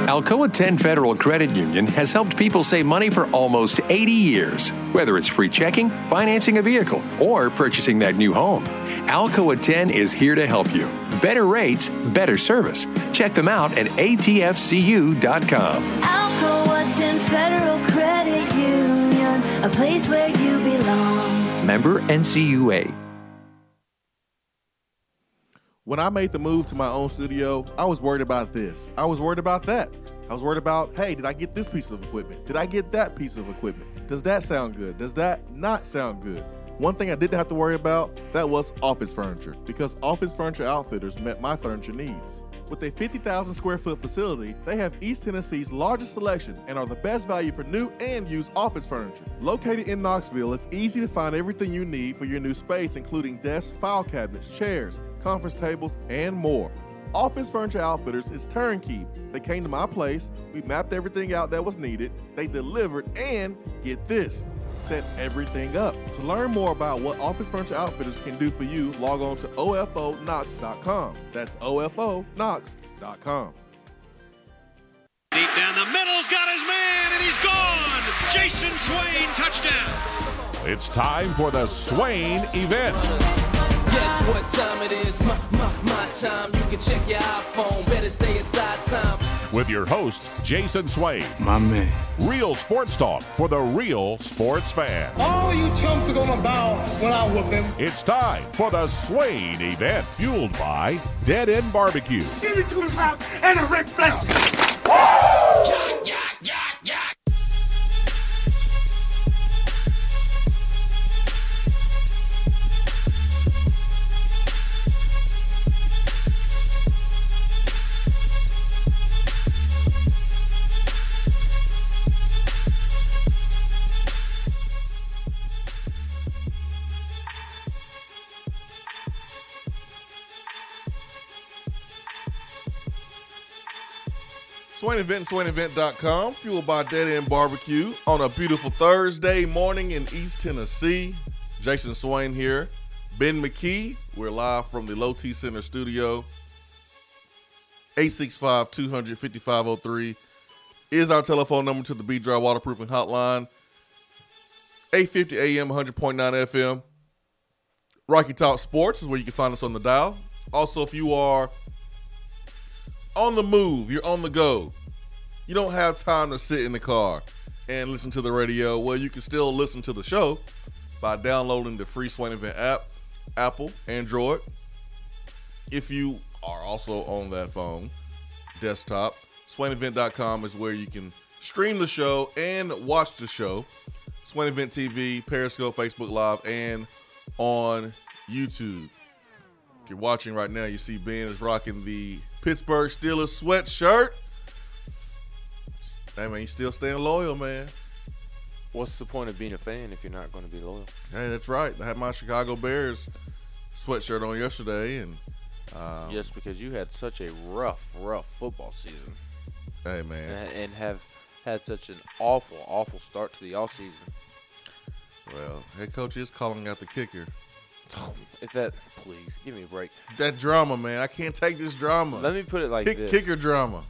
Alcoa 10 Federal Credit Union has helped people save money for almost 80 years. Whether it's free checking, financing a vehicle, or purchasing that new home, Alcoa 10 is here to help you. Better rates, better service. Check them out at atfcu.com. Alcoa 10 Federal Credit Union, a place where you belong. Member NCUA. When I made the move to my own studio, I was worried about this. I was worried about that. I was worried about, hey, did I get this piece of equipment? Did I get that piece of equipment? Does that sound good? Does that not sound good? One thing I didn't have to worry about, that was office furniture, because Office Furniture Outfitters met my furniture needs. With a 50,000 square foot facility, they have East Tennessee's largest selection and are the best value for new and used office furniture. Located in Knoxville, it's easy to find everything you need for your new space, including desks, file cabinets, chairs, conference tables, and more. Office Furniture Outfitters is turnkey. They came to my place, we mapped everything out that was needed, they delivered, and get this, set everything up. To learn more about what Office Furniture Outfitters can do for you, log on to ofonox.com. That's ofonox.com. Deep down the middle's got his man, and he's gone. Jason Swain, touchdown. It's time for the Swain Event. Guess what time it is? My time. You can check your iPhone. Better say it's our time. With your host, Jason Swain. My man. Real sports talk for the real sports fan. All you chumps are gonna bow when I whoop him. It's time for the Swain Event, fueled by Dead End BBQ. Give me 2 pounds and a Ric Flair. Swain Event and SwainEvent.com, fueled by Dead End BBQ on a beautiful Thursday morning in East Tennessee. Jason Swain here. Ben McKee, we're live from the Low T Center studio. 865-200-5503 is our telephone number to the B-Dry Waterproofing Hotline. 850 AM, 100.9 FM. Rocky Top Sports is where you can find us on the dial. Also, if you are on the move, you're on the go, you don't have time to sit in the car and listen to the radio, well, you can still listen to the show by downloading the free Swain Event app, Apple, Android. If you are also on that phone, desktop, SwainEvent.com is where you can stream the show and watch the show. Swain Event TV, Periscope, Facebook Live, and on YouTube. If you're watching right now, you see Ben is rocking the Pittsburgh Steelers sweatshirt. Hey, man, you still staying loyal, man. What's the point of being a fan if you're not going to be loyal? Hey, that's right. I had my Chicago Bears sweatshirt on yesterday. And yes, because you had such a rough football season. Hey, man. And have had such an awful start to the offseason. Well, head coach is calling out the kicker. Please, give me a break. That drama, man. I can't take this drama. Let me put it like this. Kicker drama.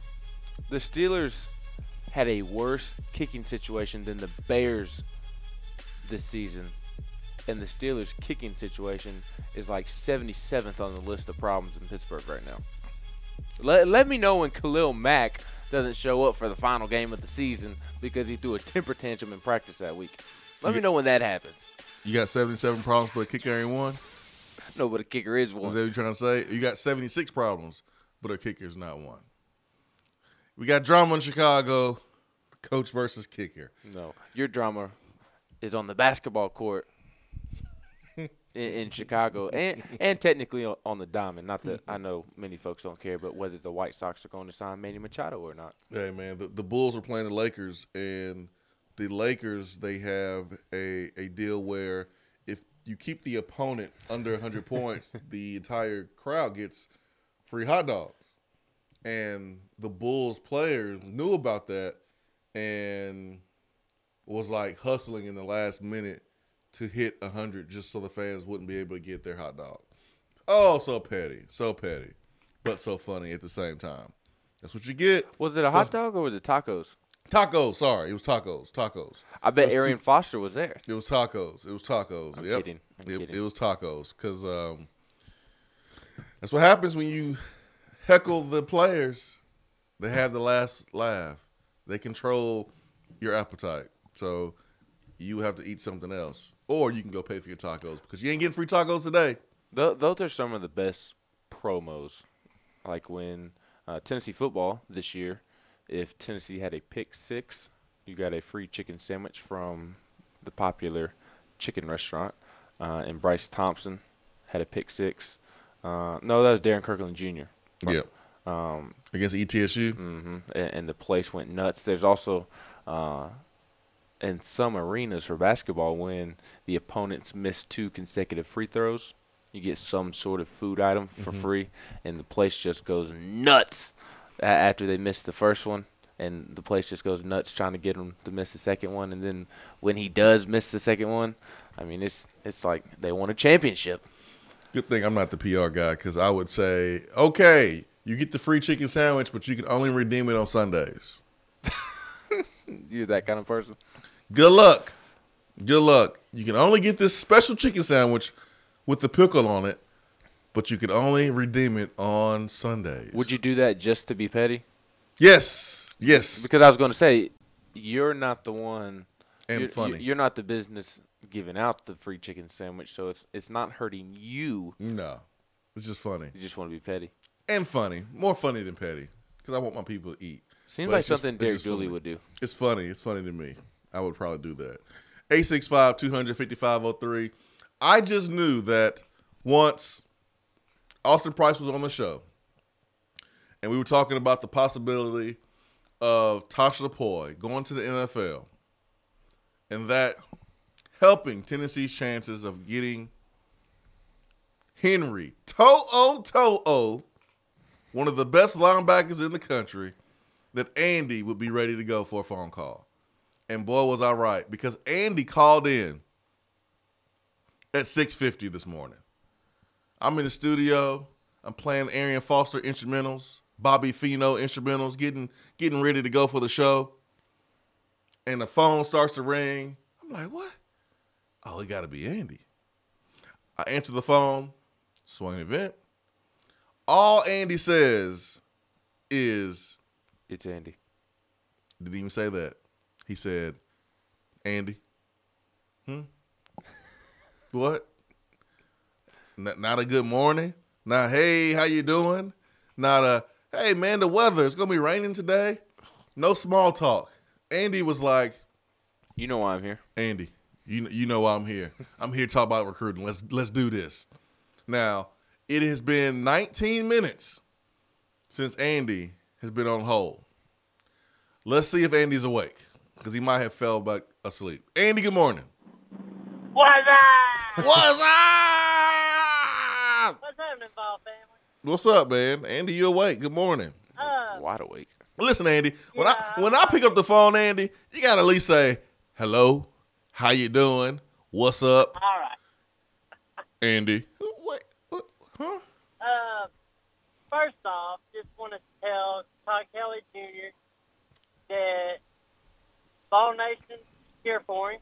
The Steelers had a worse kicking situation than the Bears this season. And the Steelers' kicking situation is like 77th on the list of problems in Pittsburgh right now. Let me know when Khalil Mack doesn't show up for the final game of the season because he threw a temper tantrum in practice that week. Let me know when that happens. You got 77 problems, but a kicker ain't one? No, but a kicker is one. Is that what you're trying to say? You got 76 problems, but a kicker's not one. We got drama in Chicago, coach versus kicker. No, your drama is on the basketball court in Chicago and technically on the diamond. Not that I know many folks don't care, but whether the White Sox are going to sign Manny Machado or not. Hey, man, the Bulls are playing the Lakers, and the Lakers, they have a deal where if you keep the opponent under 100 points, the entire crowd gets free hot dogs. And the Bulls players knew about that and was like hustling in the last minute to hit 100 just so the fans wouldn't be able to get their hot dog. Oh, so petty, but so funny at the same time. That's what you get. Was it a hot dog or was it tacos? Tacos, sorry. It was tacos. I bet Arian Foster was there. It was tacos. I'm kidding. It was tacos because that's what happens when you heckle the players. They have the last laugh. They control your appetite. So you have to eat something else. Or you can go pay for your tacos because you ain't getting free tacos today. Those are some of the best promos. Like when Tennessee football this year, if Tennessee had a pick six, you got a free chicken sandwich from the popular chicken restaurant. And Bryce Thompson had a pick six. No, that was Darren Kirkland Jr. Yeah. Against ETSU? Mm-hmm. And the place went nuts. There's also in some arenas for basketball, when the opponents miss 2 consecutive free throws, you get some sort of food item for free, and the place just goes nuts after they miss the first one, and the place just goes nuts trying to get him to miss the second one. And then when he does miss the second one, I mean, it's like they won a championship. Good thing I'm not the PR guy because I would say, okay, you get the free chicken sandwich, but you can only redeem it on Sundays. You're that kind of person? Good luck. You can only get this special chicken sandwich with the pickle on it, but you can only redeem it on Sundays. Would you do that just to be petty? Yes. Because I was going to say, you're not the one. And funny. You're not the business giving out the free chicken sandwich, so it's not hurting you. No. It's just funny. You just want to be petty. And funny. More funny than petty because I want my people to eat. Seems like something Derek Dooley would do. It's funny. It's funny to me. I would probably do that. 865-200-5503. I just knew that once Austin Price was on the show and we were talking about the possibility of Tasha Poy going to the NFL and that helping Tennessee's chances of getting Henry To'o, one of the best linebackers in the country, that Andy would be ready to go for a phone call. And boy, was I right, because Andy called in at 6:50 this morning. I'm in the studio. I'm playing Arian Foster instrumentals, Bobby Fino instrumentals, getting ready to go for the show. And the phone starts to ring. I'm like, what? Oh, it got to be Andy. I answer the phone, Swain Event. All Andy says is, it's Andy. Didn't even say that. He said, Andy. What? Not a good morning? Not, hey, how you doing? Not a, hey, man, the weather, it's going to be raining today. No small talk. Andy was like, you know why I'm here. Andy, you know why I'm here. I'm here to talk about recruiting. Let's do this. Now, it has been 19 minutes since Andy has been on hold. Let's see if Andy's awake, because he might have fell back asleep. Andy, good morning. What's up? What's up? What's happening, ball family? What's up, man? Andy, you awake? Good morning. Wide awake. Listen, Andy, when I pick up the phone, Andy, you got to at least say, hello, how you doing? What's up? All right. Andy. Wait, what? Huh? First off, just want to tell Todd Kelly Jr. that Ball Nation's here for him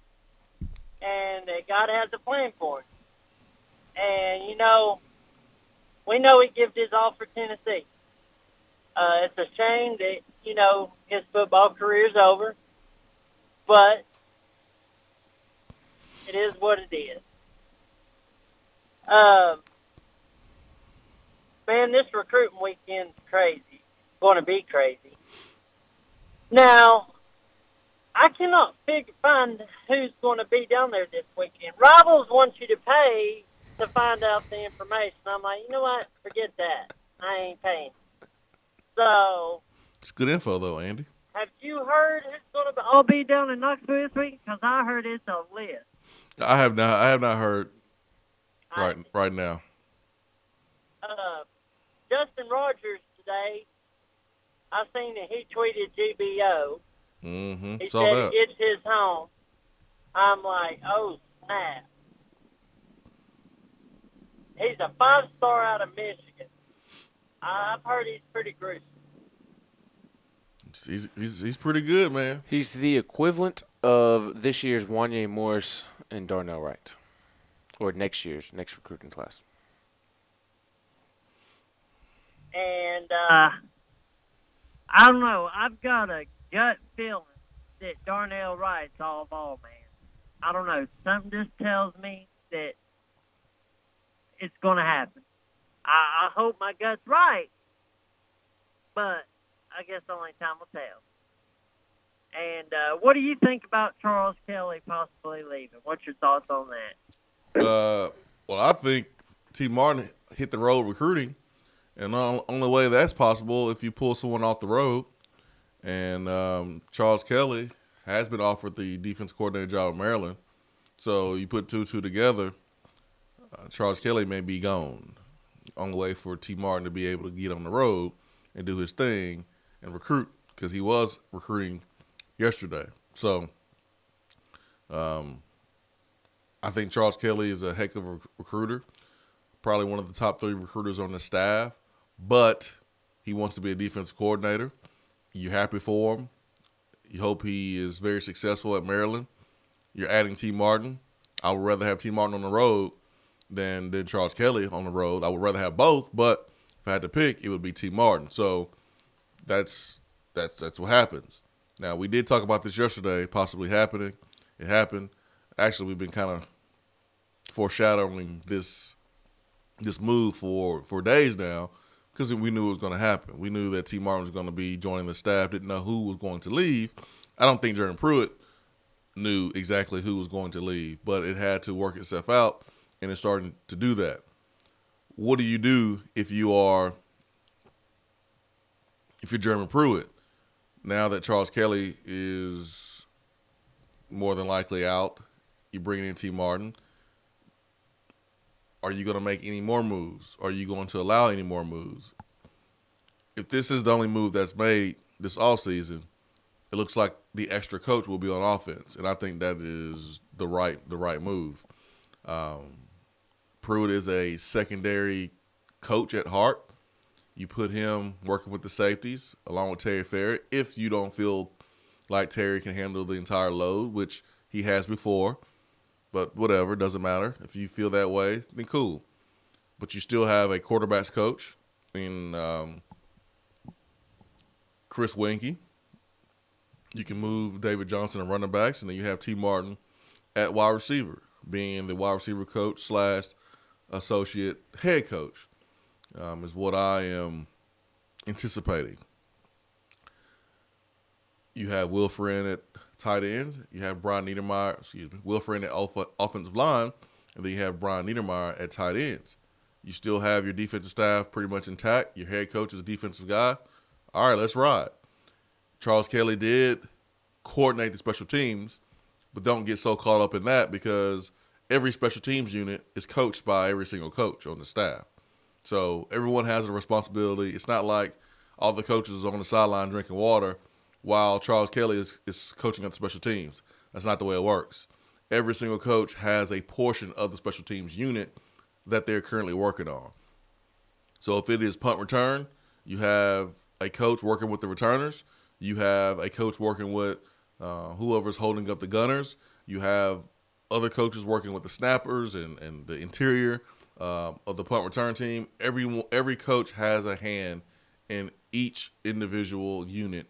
and that God has a plan for him. And, we know he gives his all for Tennessee. It's a shame that, his football career is over. But It is what it is. Man, this recruiting weekend's crazy. Going to be crazy. Now, I cannot find who's going to be down there this weekend. Rivals want you to pay to find out the information. I'm like, you know what? Forget that. I ain't paying. So, It's good info, though, Andy. have you heard who's going to all be down in Knoxville this week? Because I heard it's a list. I have not heard right now. Justin Rogers today, I seen that he tweeted GBO. Mm-hmm. He Saw said that. it's his home. I'm like, oh, snap. He's a 5-star out of Michigan. I've heard he's pretty gruesome. He's pretty good, man. He's the equivalent of this year's Wanye Morris and Darnell Wright, or next recruiting class. And I don't know. I've got a gut feeling that Darnell Wright's all ball, man. I don't know. Something just tells me that it's going to happen. I hope my gut's right, but I guess only time will tell. And what do you think about Charles Kelly possibly leaving? What's your thoughts on that? Well, I think T. Martin hit the road recruiting, and the only way that's possible if you pull someone off the road. And Charles Kelly has been offered the defense coordinator job in Maryland. So you put two together, Charles Kelly may be gone. Only way for T. Martin to be able to get on the road and do his thing and recruit, because he was recruiting yesterday. So I think Charles Kelly is a heck of a recruiter, probably one of the top 3 recruiters on the staff, but he wants to be a defense coordinator. You're happy for him. You hope he is very successful at Maryland. You're adding T. Martin. I would rather have T. Martin on the road than Charles Kelly on the road. I would rather have both, but if I had to pick, it would be T. Martin. So that's what happens. Now, we did talk about this yesterday, possibly happening. It happened. Actually, we've been kind of foreshadowing this move for days now, because we knew it was going to happen. We knew that T. Martin was going to be joining the staff, didn't know who was going to leave. I don't think Jeremy Pruitt knew exactly who was going to leave, but it had to work itself out, and it's starting to do that. What do you do if you're Jeremy Pruitt? Now that Charles Kelly is more than likely out, you bring in T. Martin. Are you going to make any more moves? Are you going to allow any more moves? If this is the only move that's made this offseason, it looks like the extra coach will be on offense, and I think that is the right move. Pruitt is a secondary coach at heart. You put him working with the safeties along with Terry Ferret if you don't feel like Terry can handle the entire load, which he has before. But whatever, doesn't matter. If you feel that way, then cool. But you still have a quarterbacks coach in Chris Winkie. You can move David Johnson and running backs, and then you have T. Martin at wide receiver, being the wide receiver coach / associate head coach, is what I am anticipating. You have Will Friend at tight ends. You have Brian Niedermeyer, Will Friend at offensive line, and then you have Brian Niedermeyer at tight ends. You still have your defensive staff pretty much intact. Your head coach is a defensive guy. All right, let's ride. Charles Kelly did coordinate the special teams, but don't get so caught up in that, because every special teams unit is coached by every single coach on the staff. So everyone has a responsibility. It's not like all the coaches are on the sideline drinking water while Charles Kelly is coaching up the special teams. That's not the way it works. Every single coach has a portion of the special teams unit that they're currently working on. So if it is punt return, you have a coach working with the returners. You have a coach working with whoever's holding up the gunners. You have other coaches working with the snappers and the interior of the punt return team. Every coach has a hand in each individual unit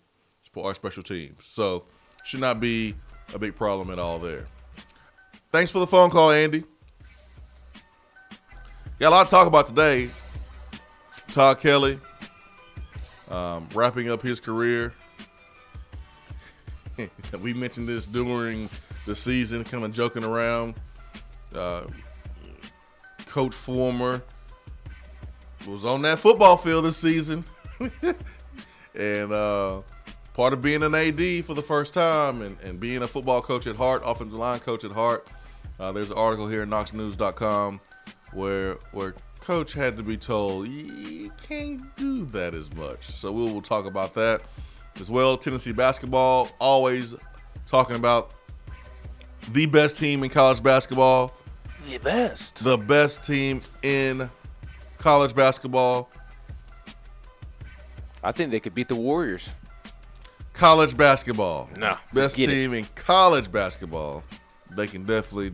for our special teams. So should not be a big problem at all there. Thanks for the phone call, Andy. Got a lot to talk about today. Todd Kelly wrapping up his career. We mentioned this during the season, kind of joking around. Coach Former was on that football field this season. And part of being an AD for the first time and being a football coach at heart, offensive line coach at heart. There's an article here at knoxnews.com where Coach had to be told, you can't do that as much. So we will talk about that as well. Tennessee basketball, always talking about the best team in college basketball. The best team in college basketball. I think they could beat the Warriors. College basketball. No. Best team in college basketball. They can definitely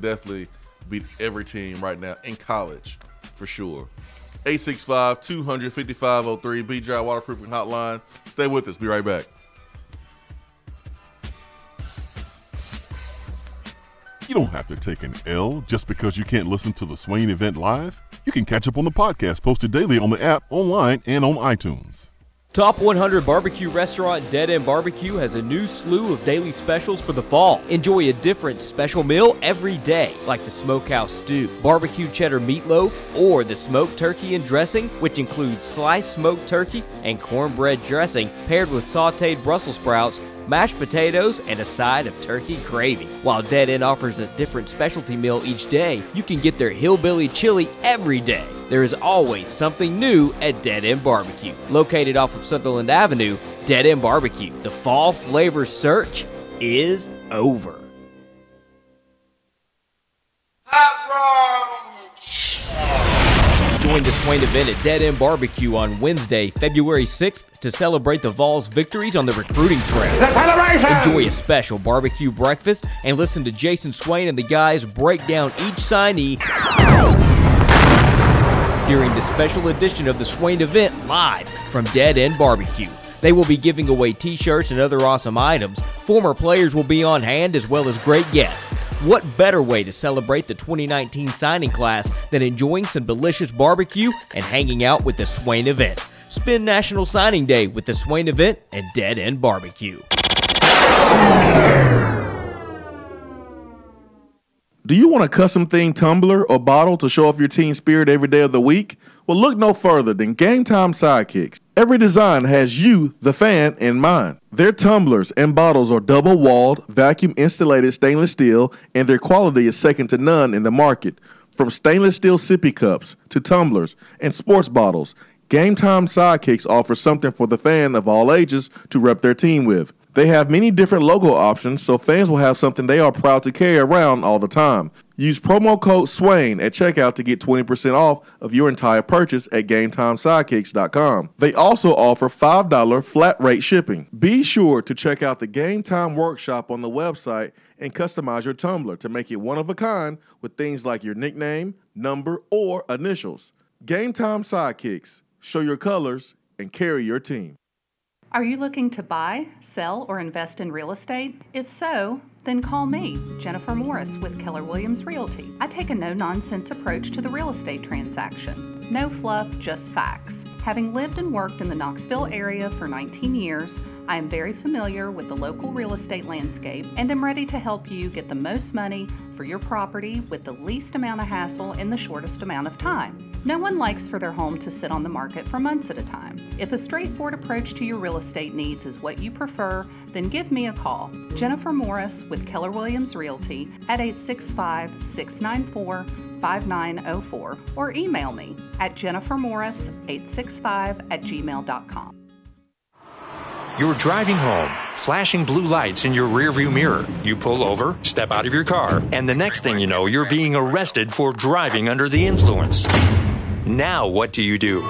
beat every team right now in college, for sure. 865-200-5503, BGI Waterproofing Hotline. Stay with us. Be right back. You don't have to take an L just because you can't listen to the Swain Event live. You can catch up on the podcast posted daily on the app, online, and on iTunes. Top 100 barbecue restaurant Dead End BBQ has a new slew of daily specials for the fall. Enjoy a different special meal every day, like the smokehouse stew, barbecue cheddar meatloaf, or the smoked turkey and dressing, which includes sliced smoked turkey and cornbread dressing paired with sautéed Brussels sprouts, mashed potatoes, and a side of turkey gravy. While Dead End offers a different specialty meal each day, you can get their hillbilly chili every day. There is always something new at Dead End BBQ. Located off of Sutherland Avenue, Dead End BBQ. The fall flavor search is over. Join the Swain Event at Dead End BBQ on Wednesday, February 6th to celebrate the Vols' victories on the recruiting trail. Enjoy a special barbecue breakfast and listen to Jason Swain and the guys break down each signee during the special edition of the Swain Event live from Dead End BBQ. They will be giving away t-shirts and other awesome items. Former players will be on hand as well as great guests. What better way to celebrate the 2019 signing class than enjoying some delicious barbecue and hanging out with the Swain Event? Spend National Signing Day with the Swain Event and Dead End BBQ. Do you want a custom themed tumbler or bottle to show off your team spirit every day of the week? Well, look no further than Game Time Sidekicks. Every design has you, the fan, in mind. Their tumblers and bottles are double-walled, vacuum-insulated stainless steel, and their quality is second to none in the market. From stainless steel sippy cups to tumblers and sports bottles, Game Time Sidekicks offers something for the fan of all ages to rep their team with. They have many different logo options, so fans will have something they are proud to carry around all the time. Use promo code SWAIN at checkout to get 20% off of your entire purchase at GameTimeSidekicks.com. They also offer $5 flat rate shipping. Be sure to check out the Game Time Workshop on the website and customize your tumbler to make it one of a kind with things like your nickname, number, or initials. Game Time Sidekicks. Show your colors and carry your team. Are you looking to buy, sell, or invest in real estate? If so, then call me, Jennifer Morris with Keller Williams Realty. I take a no-nonsense approach to the real estate transaction. No fluff, just facts. Having lived and worked in the Knoxville area for 19 years, I am very familiar with the local real estate landscape and am ready to help you get the most money for your property with the least amount of hassle in the shortest amount of time. No one likes for their home to sit on the market for months at a time. If a straightforward approach to your real estate needs is what you prefer, then give me a call. Jennifer Morris with Keller Williams Realty at 865-694-5904 or email me at jennifermorris865@gmail.com. You're driving home, flashing blue lights in your rearview mirror. You pull over, step out of your car, and the next thing you know, you're being arrested for driving under the influence. Now what do?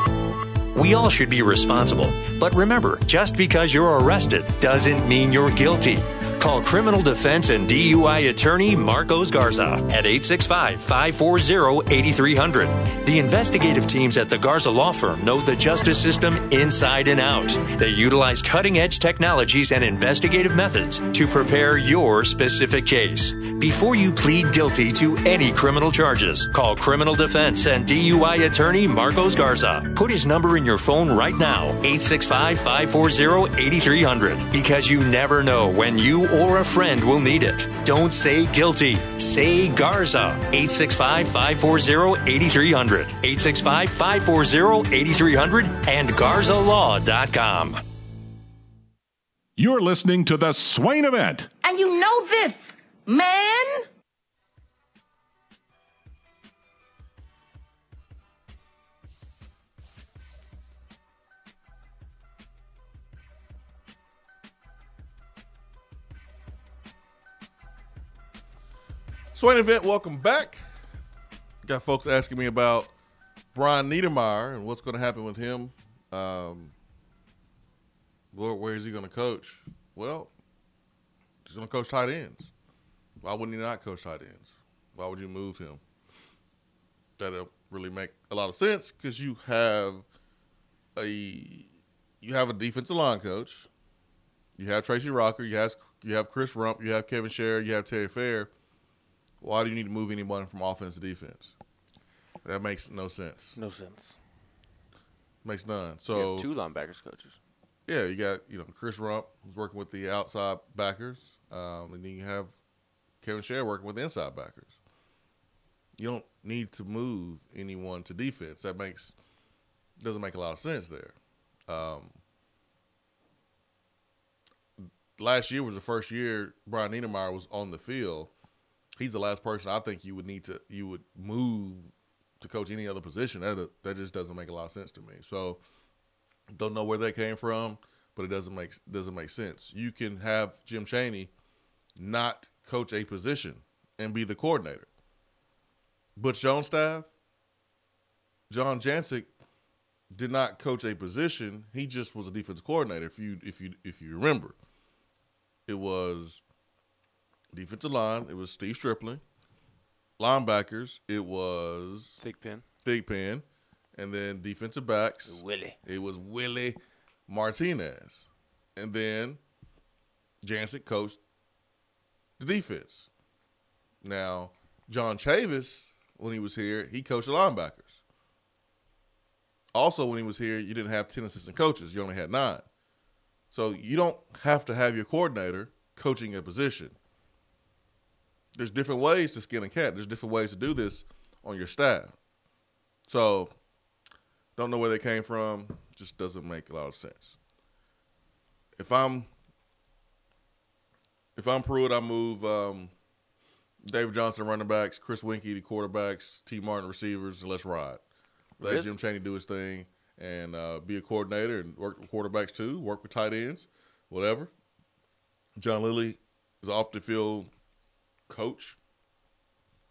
We all should be responsible. But remember, just because you're arrested doesn't mean you're guilty. Call criminal defense and DUI attorney Marcos Garza at 865-540-8300. The investigative teams at the Garza Law Firm know the justice system inside and out. They utilize cutting-edge technologies and investigative methods to prepare your specific case. Before you plead guilty to any criminal charges, call criminal defense and DUI attorney Marcos Garza. Put his number in your phone right now, 865-540-8300, because you never know when you or a friend will need it. Don't say guilty. Say Garza. 865-540-8300. 865-540-8300 and GarzaLaw.com. You're listening to the Swain Event. And you know this, man. Swain Event, welcome back. Got folks asking me about Brian Niedermeyer and what's going to happen with him. Where is he going to coach? Well, he's going to coach tight ends. Why wouldn't he not coach tight ends? Why would you move him? That'll really make a lot of sense because you have a defensive line coach. You have Tracy Rocker. You have Chris Rump. You have Kevin Sherrer. You have Terry Fair. Why do you need to move anyone from offense to defense? That makes no sense. No sense. Makes none. So you have two linebackers coaches. Yeah, you got Chris Rump who's working with the outside backers, and then you have Kevin Sherrer working with the inside backers. You don't need to move anyone to defense. That doesn't make a lot of sense there. Last year was the first year Brian Niedermeyer was on the field. He's the last person I think you would move to coach any other position. That just doesn't make a lot of sense to me. So don't know where that came from, but it doesn't make sense. You can have Jim Chaney not coach a position and be the coordinator. Butch Jones' staff, John Jancic did not coach a position. He just was a defensive coordinator. If you remember, it was defensive line. It was Steve Stripling. Linebackers. It was Thigpen. And then defensive backs. It was Willie Martinez. And then Jancic coached the defense. Now, John Chavis, when he was here, he coached the linebackers. Also, when he was here, you didn't have 10 assistant coaches. You only had 9. So you don't have to have your coordinator coaching a position. There's different ways to skin a cat. There's different ways to do this on your staff. So don't know where they came from. Just doesn't make a lot of sense. If I'm Pruitt, I move David Johnson running backs, Chris Winkie the quarterbacks, T. Martin receivers, and let's ride. Let Jim Chaney do his thing and be a coordinator and work with quarterbacks too, work with tight ends, whatever. John Lilly is off the field coach,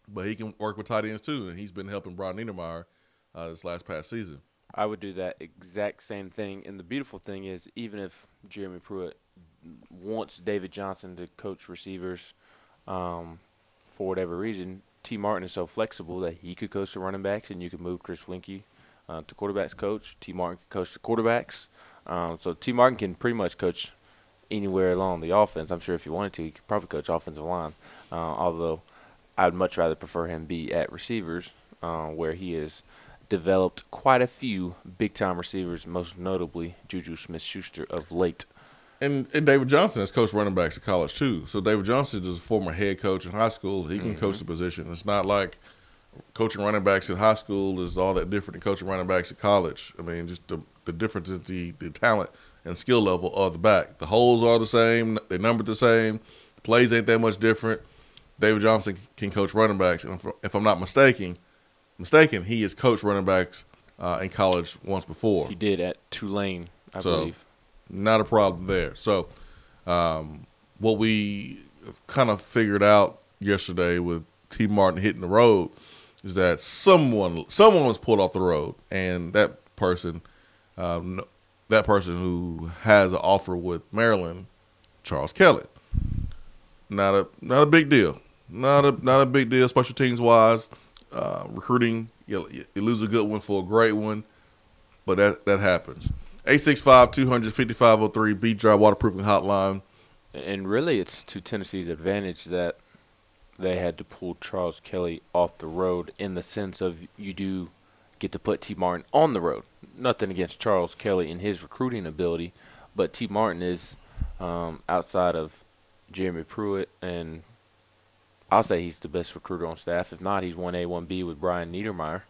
but he can work with tight ends too, and he's been helping Brian Niedermeyer this past season. I would do that exact same thing, and the beautiful thing is even if Jeremy Pruitt wants David Johnson to coach receivers for whatever reason, T. Martin is so flexible that he could coach the running backs, and you could move Chris Winkie to quarterbacks coach. T. Martin could coach the quarterbacks. So T. Martin can pretty much coach anywhere along the offense. I'm sure if he wanted to, he could probably coach offensive line. Although I'd much rather prefer him be at receivers, where he has developed quite a few big-time receivers, most notably Juju Smith-Schuster of late. And David Johnson has coached running backs at college too. So David Johnson is a former head coach in high school. He can coach the position. It's not like coaching running backs in high school is all that different than coaching running backs at college. I mean, just the difference is the talent and skill level of the back. The holes are the same. They're numbered the same. The plays ain't that much different. David Johnson can coach running backs. And if I'm not mistaken, he has coached running backs in college once before. He did at Tulane, I believe. Not a problem there. So what we kind of figured out yesterday with T. Martin hitting the road is that someone was pulled off the road, and that person who has an offer with Maryland, Charles Kelly. not a big deal. Not a big deal. Special teams wise, recruiting, you lose a good one for a great one, but that happens. 865-200-5503 Beat Dry Waterproofing Hotline. And really, it's to Tennessee's advantage that they had to pull Charles Kelly off the road in the sense of you do get to put T. Martin on the road. Nothing against Charles Kelly and his recruiting ability, but T. Martin is outside of Jeremy Pruitt, and I'll say he's the best recruiter on staff. If not, he's 1A, 1B with Brian Niedermeyer.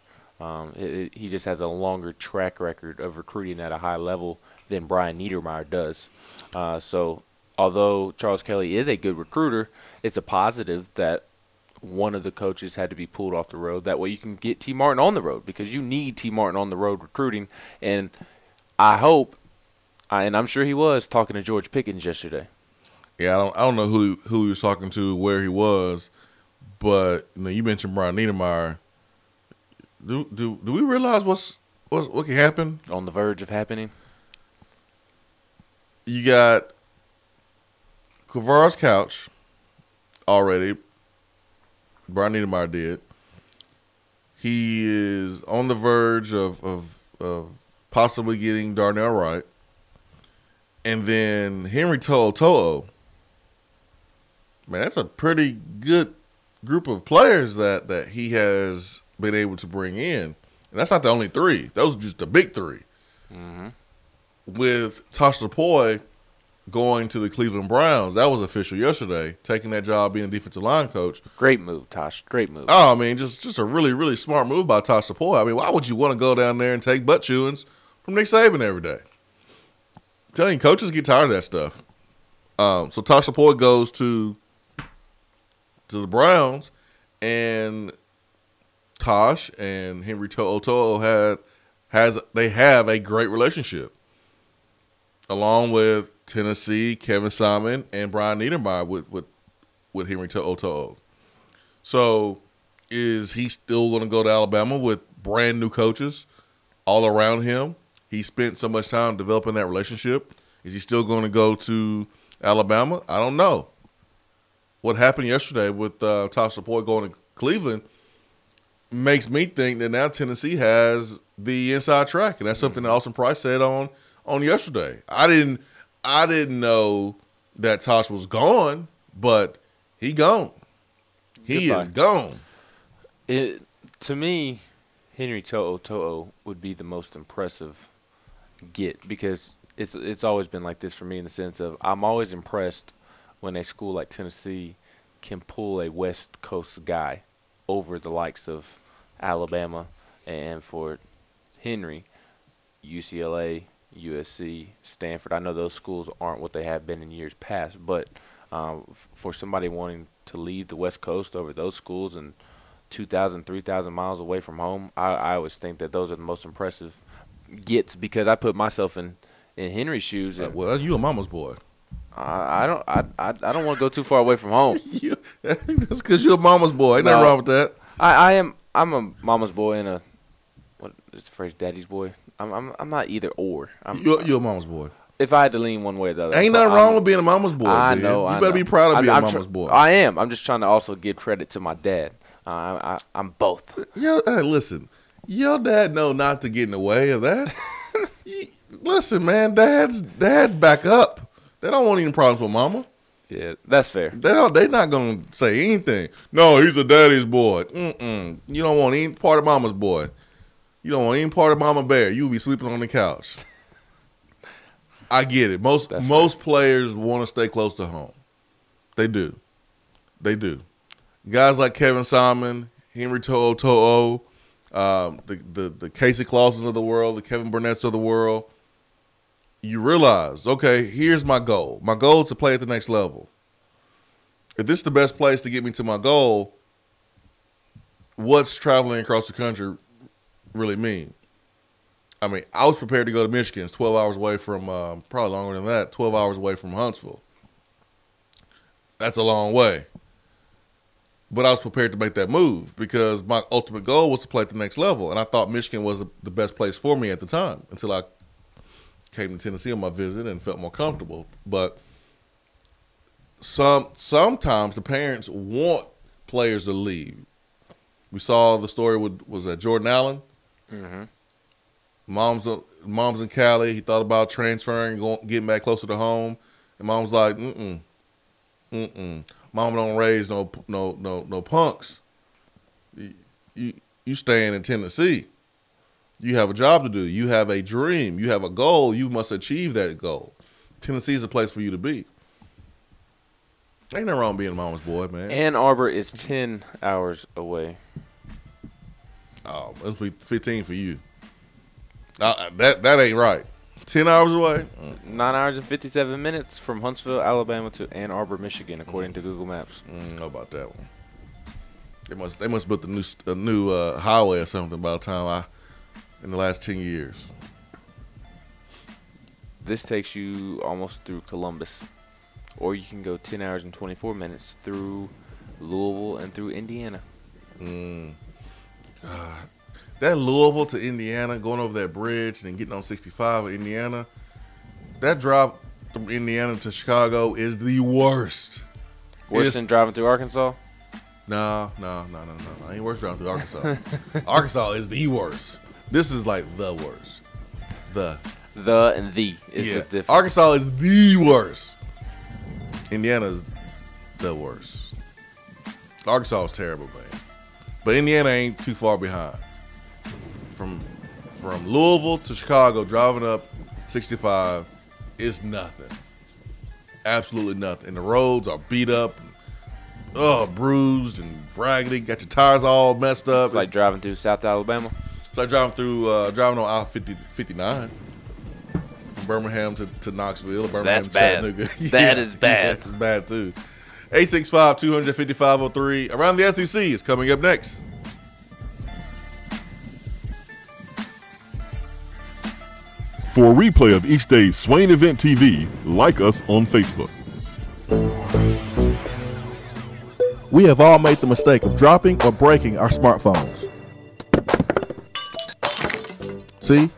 He just has a longer track record of recruiting at a high level than Brian Niedermeyer does. So although Charles Kelly is a good recruiter, it's a positive that one of the coaches had to be pulled off the road. That way you can get T. Martin on the road, because you need T. Martin on the road recruiting. And I hope, and I'm sure he was, talking to George Pickens yesterday. Yeah, I don't know who he was talking to, where he was, but you mentioned Brian Niedermeyer. Do we realize what can happen? On the verge of happening? You got Kavara's couch already. Brian Niedermeyer did. He is on the verge of possibly getting Darnell Wright. And then Henry To'o. Man, that's a pretty good group of players that he has been able to bring in. And that's not the only three. Those are just the big three. Mm-hmm. With Tosh Lupoi going to the Cleveland Browns, that was official yesterday, taking that job being defensive line coach. Great move, Tosh. Great move. Oh, I mean, just a really, really smart move by Tosh Lupoi. I mean, why would you want to go down there and take butt chewings from Nick Saban every day? I'm telling you, coaches get tired of that stuff. So Tosh Lupoi goes to the Browns, and Tosh and Henry To'o have a great relationship, along with Tennessee, Kevin Simon, and Brian Niedermeyer with Henry To'o. So is he still going to go to Alabama with brand new coaches all around him? He spent so much time developing that relationship. Is he still going to go to Alabama? I don't know. What happened yesterday with Tosh Lupoi going to Cleveland makes me think that now Tennessee has the inside track, and that's something that Austin Price said on yesterday. I didn't know that Tosh was gone, but he gone. He Goodbye. is gone. To me, Henry To'o would be the most impressive get, because it's always been like this for me in the sense of I'm always impressed when a school like Tennessee can pull a West Coast guy over the likes of Alabama. And for Henry, UCLA, USC, Stanford, I know those schools aren't what they have been in years past, but for somebody wanting to leave the West Coast over those schools and 2,000, 3,000 miles away from home, I always think that those are the most impressive gets, because I put myself in Henry's shoes. And well, you a mama's boy. I don't want to go too far away from home. That's because you're a mama's boy. Ain't nothing wrong with that. I'm a mama's boy and a, what is the phrase, daddy's boy? I'm not either or. You're a mama's boy. If I had to lean one way or the other. Ain't nothing wrong with being a mama's boy. I man. know. You better be proud of being a mama's boy. I am. I'm just trying to also give credit to my dad. I'm both. Hey, listen, your dad know not to get in the way of that. Listen, man, dads back up. They don't want any problems with mama. Yeah, that's fair. They're not gonna say anything. No, he's a daddy's boy. You don't want any part of mama's boy. You don't want any part of Mama Bear. You'll be sleeping on the couch. I get it. Most players want to stay close to home. They do. Guys like Kevin Simon, Henry To'o, the Casey Clausens of the world, the Kevin Burnett's of the world. You realize, okay, here's my goal. My goal is to play at the next level. If this is the best place to get me to my goal, what's traveling across the country really mean? I mean, I was prepared to go to Michigan. It's 12 hours away from, probably longer than that, 12 hours away from Huntsville. That's a long way. But I was prepared to make that move because my ultimate goal was to play at the next level. And I thought Michigan was the best place for me at the time until I came to Tennessee on my visit and felt more comfortable. But sometimes the parents want players to leave. We saw the story was that Jordan Allen. Mm-hmm. Mom's in Cali. He thought about transferring, getting back closer to home, and mom was like, Mama don't raise no punks. You staying in Tennessee. You have a job to do. You have a dream. You have a goal. You must achieve that goal. Tennessee is a place for you to be. Ain't nothing wrong being a mama's boy, man. Ann Arbor is 10 hours away. Oh, must be 15 for you. That ain't right. 10 hours away? 9 hours and 57 minutes from Huntsville, Alabama to Ann Arbor, Michigan, according to Google Maps. Know about that one. They must built a new highway or something by the time in the last 10 years. This takes you almost through Columbus. Or you can go 10 hours and 24 minutes through Louisville and through Indiana. That Louisville to Indiana, going over that bridge and then getting on 65 in Indiana, that drive from Indiana to Chicago is the worst. Worse than driving through Arkansas? No. I ain't worse driving through Arkansas. Arkansas is the worst. This is like the worst. The and the is the difference. Arkansas is the worst. Indiana is the worst. Arkansas is terrible, man. But Indiana ain't too far behind. From Louisville to Chicago, driving up 65 is nothing. Absolutely nothing. And the roads are beat up, bruised and raggedy. Got your tires all messed up. It's like driving through South Alabama. It's like driving on I-59 from Birmingham to Knoxville. That's bad. That is bad. That's bad too. 865-250-5503. Around the SEC is coming up next. For a replay of each day's Swain Event TV, like us on Facebook. We have all made the mistake of dropping or breaking our smartphones. See?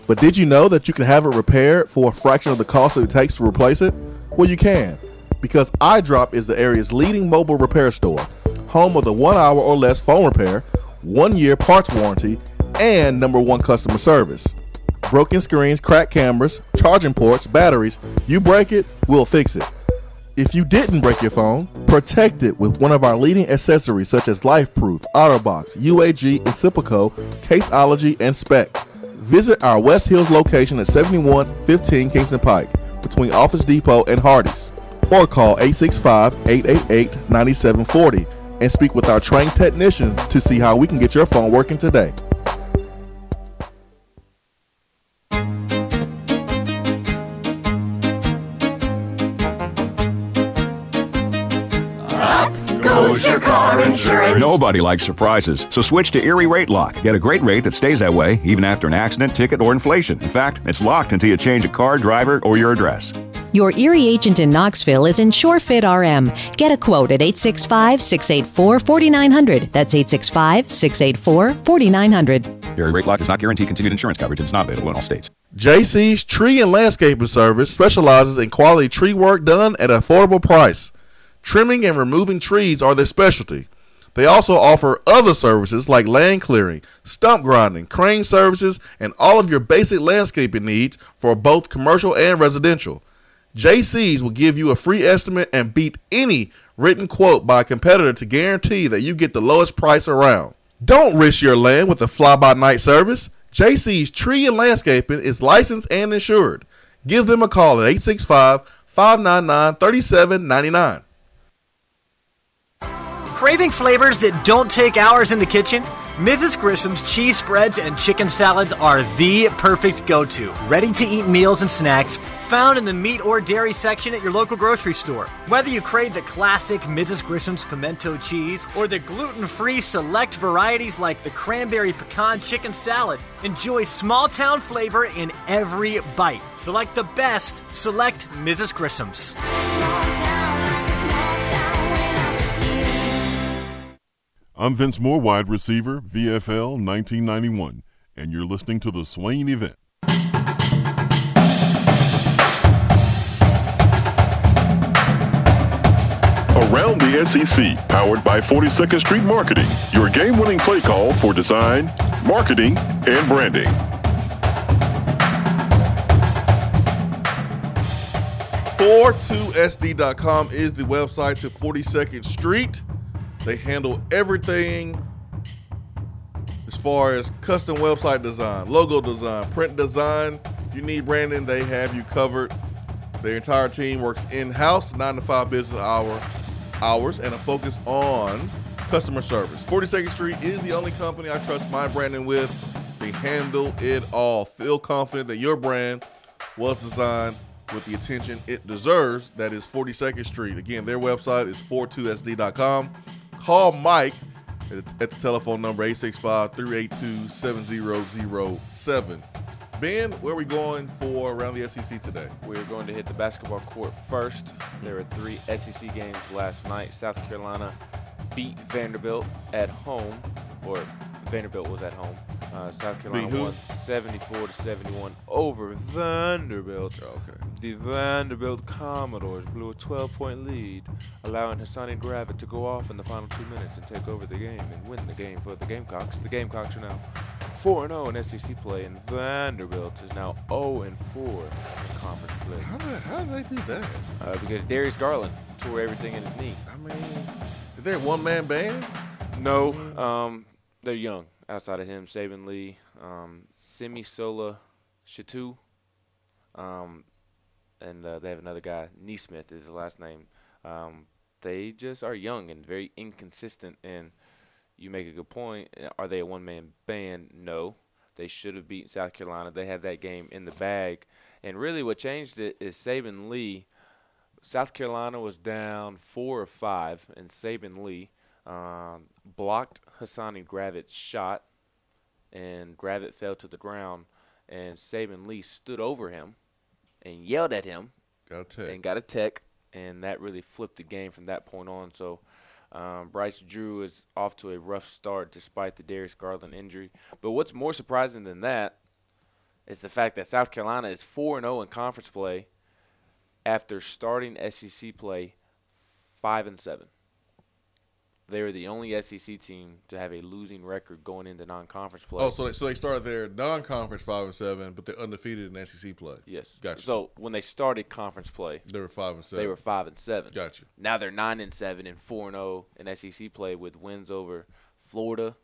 But did you know that you can have it repaired for a fraction of the cost that it takes to replace it? Well, you can, because iDrop is the area's leading mobile repair store, home of the 1 hour or less phone repair, 1 year parts warranty, and #1 customer service. Broken screens, cracked cameras, charging ports, batteries, you break it, we'll fix it. If you didn't break your phone, protect it with one of our leading accessories such as LifeProof, OtterBox, UAG, Incipico, Caseology, and Spec. Visit our West Hills location at 7115 Kingston Pike between Office Depot and Hardee's, or call 865-888-9740 and speak with our trained technicians to see how we can get your phone working today. Goes your car insurance. Nobody likes surprises, so switch to Erie Rate Lock. Get a great rate that stays that way even after an accident, ticket, or inflation. In fact, it's locked until you change a car, driver, or your address. Your Erie agent in Knoxville is InsureFit RM. Get a quote at 865-684-4900. That's 865-684-4900. Erie Rate Lock does not guarantee continued insurance coverage and is not available in all states. JC's Tree and Landscaping Service specializes in quality tree work done at an affordable price. Trimming and removing trees are their specialty. They also offer other services like land clearing, stump grinding, crane services, and all of your basic landscaping needs for both commercial and residential. JC's will give you a free estimate and beat any written quote by a competitor to guarantee that you get the lowest price around. Don't risk your land with a fly-by-night service. JC's Tree and Landscaping is licensed and insured. Give them a call at 865-599-3799. Craving flavors that don't take hours in the kitchen? Mrs. Grissom's cheese spreads and chicken salads are the perfect go-to. Ready-to-eat meals and snacks found in the meat or dairy section at your local grocery store. Whether you crave the classic Mrs. Grissom's pimento cheese or the gluten-free select varieties like the cranberry pecan chicken salad, enjoy small-town flavor in every bite. Select the best. Select Mrs. Grissom's. I'm Vince Moore, wide receiver, VFL 1991, and you're listening to the Swain Event. Around the SEC, powered by 42nd Street Marketing, your game-winning play call for design, marketing, and branding. 42sd.com is the website to 42nd Street. They handle everything as far as custom website design, logo design, print design. If you need branding, they have you covered. Their entire team works in-house, 9 to 5 business hours, and a focus on customer service. 42nd Street is the only company I trust my branding with. They handle it all. Feel confident that your brand was designed with the attention it deserves. That is 42nd Street. Again, their website is 42sd.com. Call Mike at the telephone number 865-382-7007. Ben, where are we going for around the SEC today? We're going to hit the basketball court first. There were 3 SEC games last night. South Carolina beat Vanderbilt at home, or Vanderbilt was at home. South Carolina won 74-71 over Vanderbilt. Oh, okay. The Vanderbilt Commodores blew a 12-point lead, allowing Hassani Gravett to go off in the final 2 minutes and take over the game and win the game for the Gamecocks. The Gamecocks are now 4-0 in SEC play, and Vanderbilt is now 0-4 in conference play. How did they do that? Because Darius Garland tore everything in his knee. I mean, is there a one-man band? No, they're young. Outside of him, Saban Lee, Simi Sola Shatu, and they have another guy, Neesmith is his last name. They just are young and very inconsistent, and you make a good point. Are they a one-man band? No. They should have beaten South Carolina. They had that game in the bag. And really what changed it is Saban Lee. South Carolina was down 4 of 5, and Saban Lee blocked Hassani Gravett's shot, and Gravett fell to the ground, and Saban Lee stood over him and yelled at him. Got a tech, and that really flipped the game from that point on. So Bryce Drew is off to a rough start despite the Darius Garland injury. But what's more surprising than that is the fact that South Carolina is 4-0 in conference play after starting SEC play 5-7. They were the only SEC team to have a losing record going into non-conference play. Oh, so they started their non-conference 5-7, but they're undefeated in SEC play. Yes. Gotcha. So when they started conference play, they were 5-7. They were 5-7. Gotcha. Now they're 9-7 and 4-0 in SEC play with wins over Florida,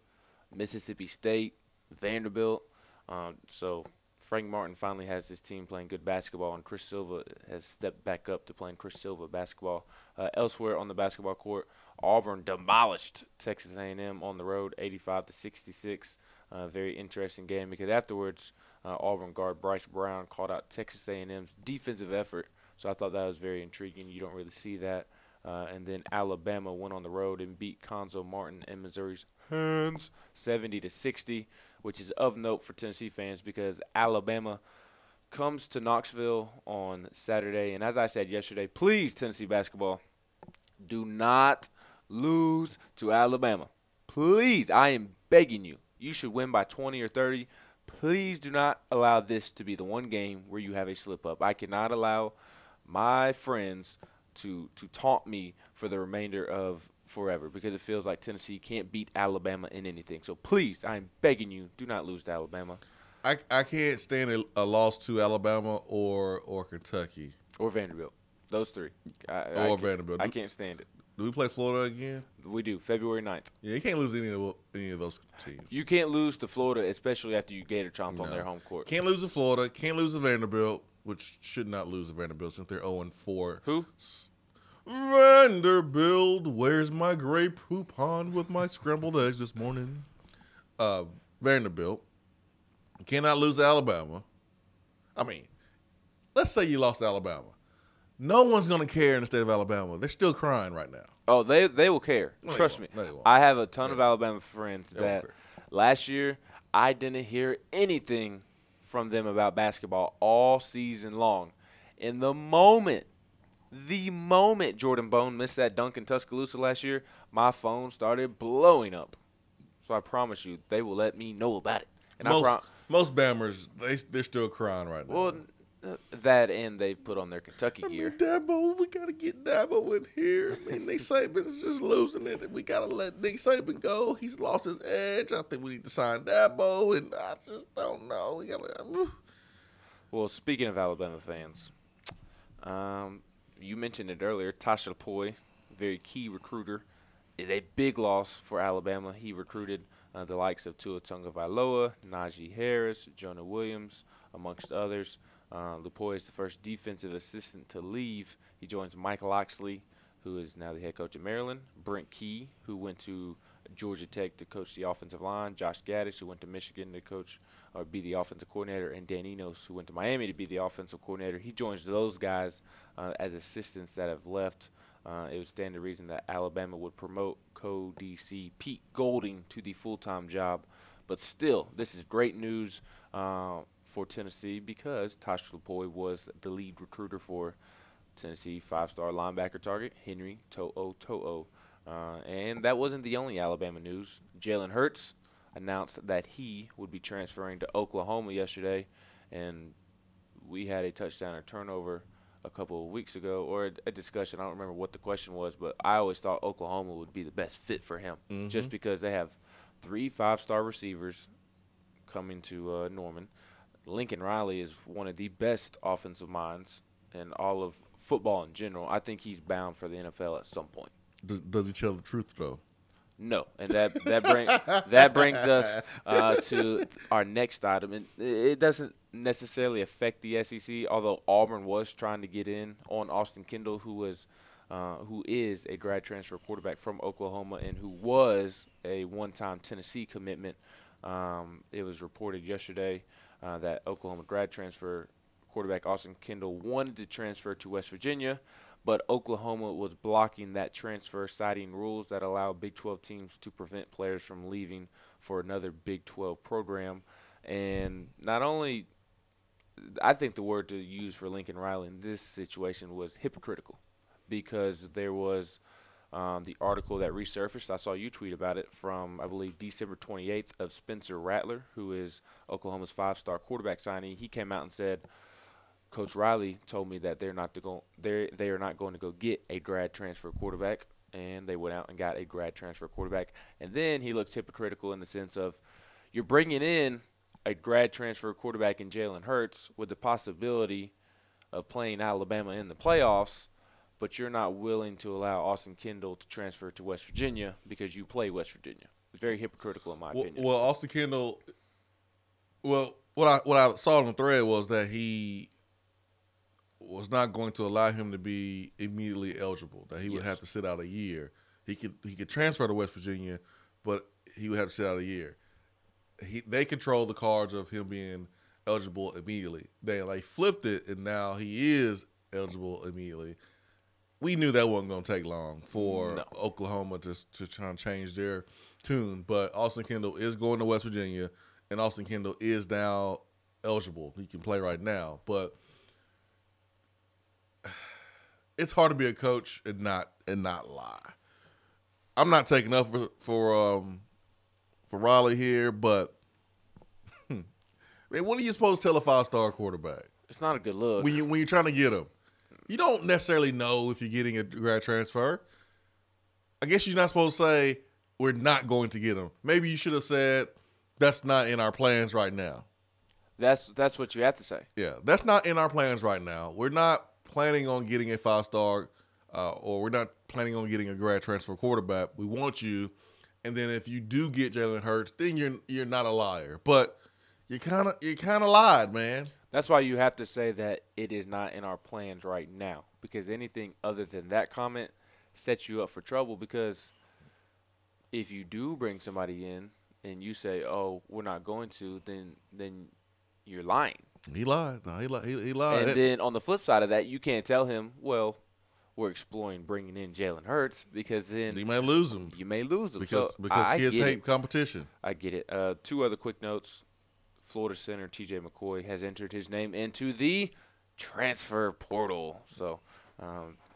Mississippi State, Vanderbilt. So Frank Martin finally has his team playing good basketball, and Chris Silva has stepped back up to playing Chris Silva basketball. Elsewhere on the basketball court, Auburn demolished Texas A&M on the road, 85-66. Very interesting game because afterwards, Auburn guard Bryce Brown called out Texas A&M's defensive effort. So I thought that was very intriguing. You don't really see that. And then Alabama went on the road and beat Conzo Martin and Missouri's Hands 70-60, which is of note for Tennessee fans because Alabama comes to Knoxville on Saturday. And as I said yesterday, please, Tennessee basketball, do not lose to Alabama. Please, I am begging you. You should win by 20 or 30. Please do not allow this to be the one game where you have a slip-up. I cannot allow my friends to taunt me for the remainder of forever because it feels like Tennessee can't beat Alabama in anything. So please, I'm begging you, do not lose to Alabama. I can't stand a loss to Alabama or Kentucky. Or Vanderbilt. Those three. Vanderbilt. I can't stand it. Do we play Florida again? We do, February 9th. Yeah, you can't lose any of those teams. You can't lose to Florida, especially after you Gator Chomp on their home court. Can't lose to Florida. Can't lose to Vanderbilt, which should not lose to Vanderbilt since they're 0-4. Who? Vanderbilt. Where's my grape poupon with my scrambled eggs this morning? Vanderbilt. Cannot lose to Alabama. I mean, let's say you lost to Alabama. No one's going to care in the state of Alabama. They're still crying right now. Oh, they will care. No, Trust me. No, I have a ton of Alabama friends that last year I didn't hear anything from them about basketball all season long. In the moment Jordan Bone missed that dunk in Tuscaloosa last year, my phone started blowing up. So I promise you, they will let me know about it. And most Bammers, they're still crying right now. Well, That and they've put on their Kentucky gear. Dabo, we got to get Dabo in here. I mean, Nick Saban's just losing it. We got to let Nick Saban go. He's lost his edge. I think we need to sign Dabo, and I just don't know. We gotta. Well, speaking of Alabama fans, you mentioned it earlier. Tasha Lapoy, very key recruiter, is a big loss for Alabama. He recruited the likes of Tua Tagovailoa, Najee Harris, Jonah Williams, amongst others. Lapoy is the first defensive assistant to leave. He joins Mike Loxley, who is now the head coach at Maryland, Brent Key, who went to Georgia Tech to coach the offensive line, Josh Gaddis, who went to Michigan to coach or be the offensive coordinator, and Dan Enos, who went to Miami to be the offensive coordinator. He joins those guys as assistants that have left. It would stand to reason that Alabama would promote co-DC Pete Golding to the full-time job. But still, this is great news for Tennessee because Tasha Lapoy was the lead recruiter for Tennessee five-star linebacker target Henry To'o. And that wasn't the only Alabama news. Jalen Hurts announced that he would be transferring to Oklahoma yesterday, and we had a touchdown or turnover a couple of weeks ago, or a discussion. I don't remember what the question was, but I always thought Oklahoma would be the best fit for him just because they have 3 5-star receivers coming to Norman. Lincoln Riley is one of the best offensive minds in all of football in general. I think he's bound for the NFL at some point. Does he tell the truth, though? No, and that brings us to our next item. And it doesn't necessarily affect the SEC, although Auburn was trying to get in on Austin Kendall, who is a grad transfer quarterback from Oklahoma and who was a one-time Tennessee commitment. It was reported yesterday that Oklahoma grad transfer quarterback Austin Kendall wanted to transfer to West Virginia, but Oklahoma was blocking that transfer, citing rules that allow Big 12 teams to prevent players from leaving for another Big 12 program. And not only, I think the word to use for Lincoln Riley in this situation was hypocritical, because there was the article that resurfaced. I saw you tweet about it from, I believe, December 28th of Spencer Rattler, who is Oklahoma's 5-star quarterback signee. He came out and said, Coach Riley told me that they are not going to go get a grad transfer quarterback, and they went out and got a grad transfer quarterback. And then he looks hypocritical in the sense of, you're bringing in a grad transfer quarterback in Jalen Hurts with the possibility of playing Alabama in the playoffs, but you're not willing to allow Austin Kendall to transfer to West Virginia because you play West Virginia. It's very hypocritical in my opinion. Well, Austin Kendall, what I saw on the thread was that he was not going to allow him to be immediately eligible, that he would have to sit out a year. He could transfer to West Virginia, but he would have to sit out a year. They control the cards of him being eligible immediately. They flipped it, and now he is eligible immediately. We knew that wasn't going to take long for Oklahoma to try and change their tune. But Austin Kendall is going to West Virginia, and Austin Kendall is now eligible. He can play right now. But it's hard to be a coach and not lie. I'm not taking up for Raleigh here, but man, when are you supposed to tell a 5-star quarterback? It's not a good look. When you're trying to get him. You don't necessarily know if you're getting a grad transfer. I guess you're not supposed to say, we're not going to get him. Maybe you should have said, that's not in our plans right now. That's what you have to say. Yeah, that's not in our plans right now. We're not planning on getting a 5-star or we're not planning on getting a grad transfer quarterback. We want you. And then if you do get Jalen Hurts, then you're not a liar. But you kind of lied, man. That's why you have to say that it is not in our plans right now, because anything other than that comment sets you up for trouble. Because if you do bring somebody in and you say, "Oh, we're not going to," then you're lying. He lied. No, he lied. And then on the flip side of that, you can't tell him, "Well, we're exploring bringing in Jalen Hurts," because then you may lose him. You may lose him because kids hate competition. I get it. 2 other quick notes. Florida center T.J. McCoy has entered his name into the transfer portal. So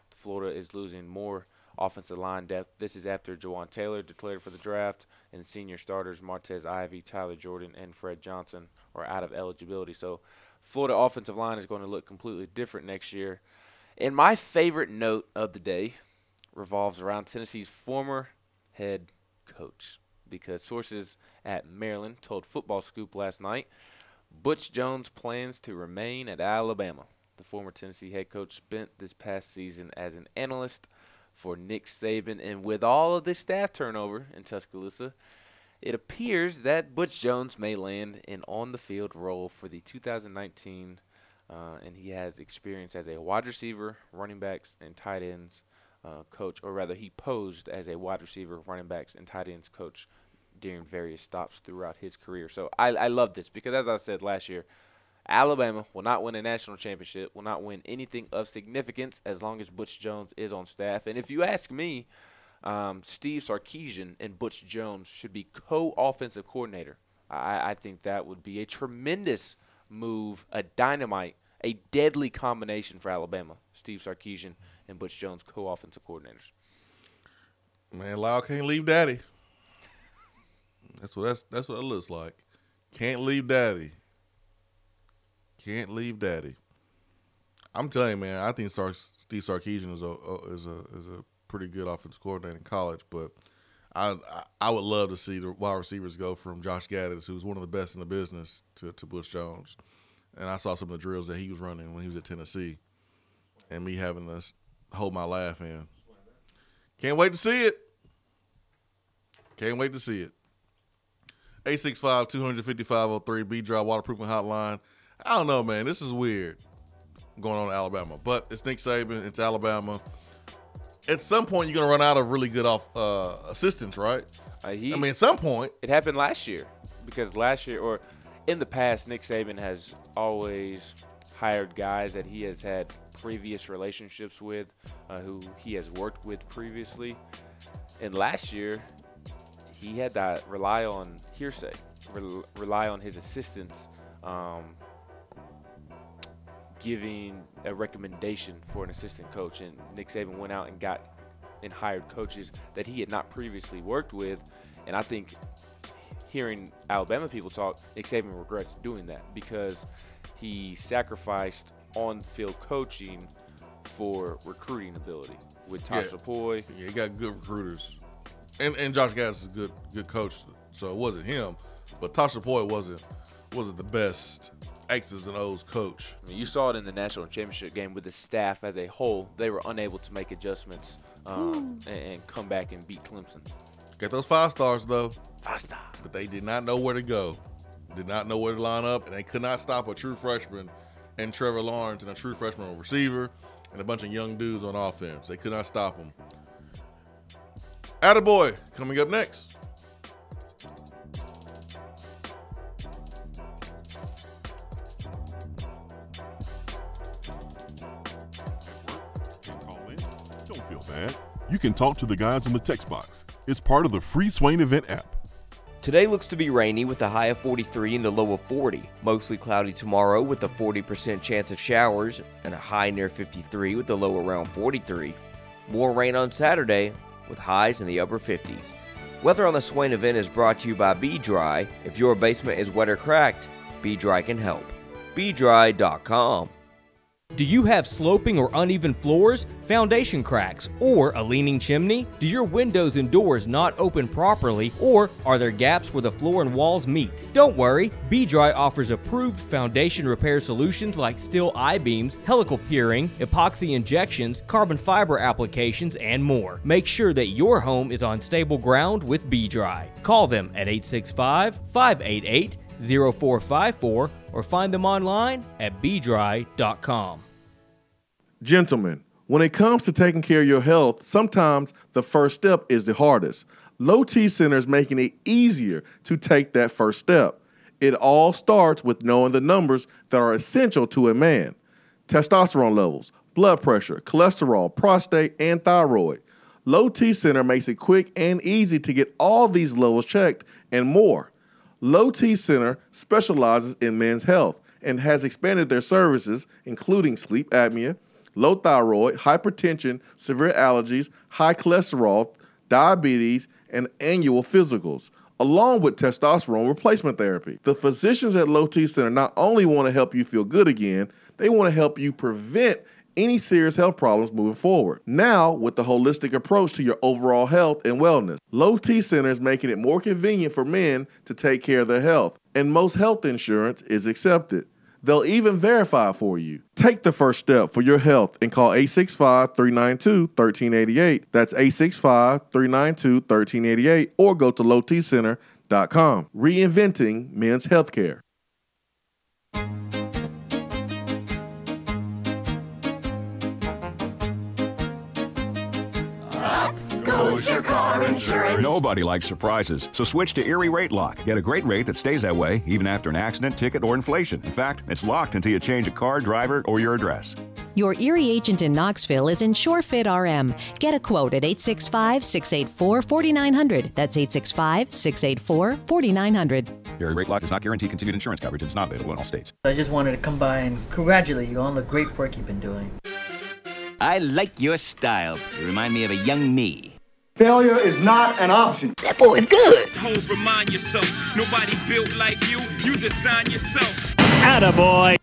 Florida is losing more offensive line depth. This is after Jawan Taylor declared for the draft, and senior starters Martez Ivey, Tyler Jordan, and Fred Johnson are out of eligibility. So Florida offensive line is going to look completely different next year. And my favorite note of the day revolves around Tennessee's former head coach, because sources at Maryland told Football Scoop last night Butch Jones plans to remain at Alabama. The former Tennessee head coach spent this past season as an analyst for Nick Saban, and with all of this staff turnover in Tuscaloosa, it appears that Butch Jones may land an on-the-field role for the 2019, and he has experience as a wide receiver, running backs, and tight ends coach, or rather he posed as a wide receiver, running backs, and tight ends coach during various stops throughout his career. So I love this because, as I said last year, Alabama will not win a national championship, will not win anything of significance as long as Butch Jones is on staff. And if you ask me, Steve Sarkisian and Butch Jones should be co-offensive coordinator. I think that would be a tremendous move, a dynamite, a deadly combination for Alabama. Steve Sarkisian and Butch Jones, co-offensive coordinators. Man, Lyle can't leave Daddy. That's what it looks like. Can't leave Daddy. Can't leave Daddy. I'm telling you, man. I think Steve Sarkisian is a pretty good offensive coordinator in college, but I would love to see the wide receivers go from Josh Gaddis, who's one of the best in the business, to Butch Jones. And I saw some of the drills that he was running when he was at Tennessee, and me having to hold my laugh in. Can't wait to see it. Can't wait to see it. 865-250-503, B-Drive Waterproofing Hotline. I don't know, man. This is weird going on in Alabama. But it's Nick Saban. It's Alabama. At some point, you're going to run out of really good assistants, right? At some point. It happened last year because last year, or in the past, Nick Saban has always hired guys that he has had previous relationships with, who he has worked with previously. And last year, he had to rely on hearsay, rely on his assistants giving a recommendation for an assistant coach. And Nick Saban went out and hired coaches that he had not previously worked with. And I think hearing Alabama people talk, Nick Saban regrets doing that because he sacrificed on-field coaching for recruiting ability with Tosh Lapoy. Yeah, he got good recruiters. And Josh Gaddis is a good coach, so it wasn't him. But Tosh Lapoy wasn't the best X's and O's coach. I mean, you saw it in the national championship game with the staff as a whole. They were unable to make adjustments and come back and beat Clemson. Got those 5 stars, though. 5 stars. But they did not know where to go. Did not know where to line up, and they could not stop a true freshman and Trevor Lawrence and a true freshman receiver and a bunch of young dudes on offense. They could not stop them. Attaboy, coming up next. Don't feel bad. You can talk to the guys in the text box. It's part of the free Swain Event app. Today looks to be rainy with a high of 43 and a low of 40. Mostly cloudy tomorrow with a 40% chance of showers and a high near 53 with a low around 43. More rain on Saturday with highs in the upper 50s. Weather on the Swain Event is brought to you by B-Dry. If your basement is wet or cracked, B-Dry can help. BDry.com. Do you have sloping or uneven floors, foundation cracks, or a leaning chimney? Do your windows and doors not open properly, or are there gaps where the floor and walls meet? Don't worry, B-Dry offers approved foundation repair solutions like steel I-beams, helical piering, epoxy injections, carbon fiber applications, and more. Make sure that your home is on stable ground with B-Dry. Call them at 865-588-0454 or find them online at bdry.com. Gentlemen, when it comes to taking care of your health, sometimes the first step is the hardest. Low T Center is making it easier to take that first step. It all starts with knowing the numbers that are essential to a man. Testosterone levels, blood pressure, cholesterol, prostate, and thyroid. Low T Center makes it quick and easy to get all these levels checked and more. Low T Center specializes in men's health and has expanded their services, including sleep apnea, low thyroid, hypertension, severe allergies, high cholesterol, diabetes, and annual physicals, along with testosterone replacement therapy. The physicians at Low T Center not only want to help you feel good again, they want to help you prevent any serious health problems moving forward. Now, with the holistic approach to your overall health and wellness, Low T Center is making it more convenient for men to take care of their health, and most health insurance is accepted. They'll even verify for you. Take the first step for your health and call 865-392-1388. That's 865-392-1388, or go to lowtcenter.com. Reinventing men's healthcare. Goes your car insurance. Nobody likes surprises, so switch to Erie Rate Lock. Get a great rate that stays that way even after an accident, ticket, or inflation. In fact, it's locked until you change a car, driver, or your address. Your Erie agent in Knoxville is InsureFit RM. Get a quote at 865-684-4900. That's 865-684-4900. Erie Rate Lock does not guarantee continued insurance coverage and is not available in all states. I just wanted to come by and congratulate you on the great work you've been doing. I like your style. You remind me of a young me. Failure is not an option. That boy is good. Don't remind yourself, nobody built like you. You design yourself. Attaboy.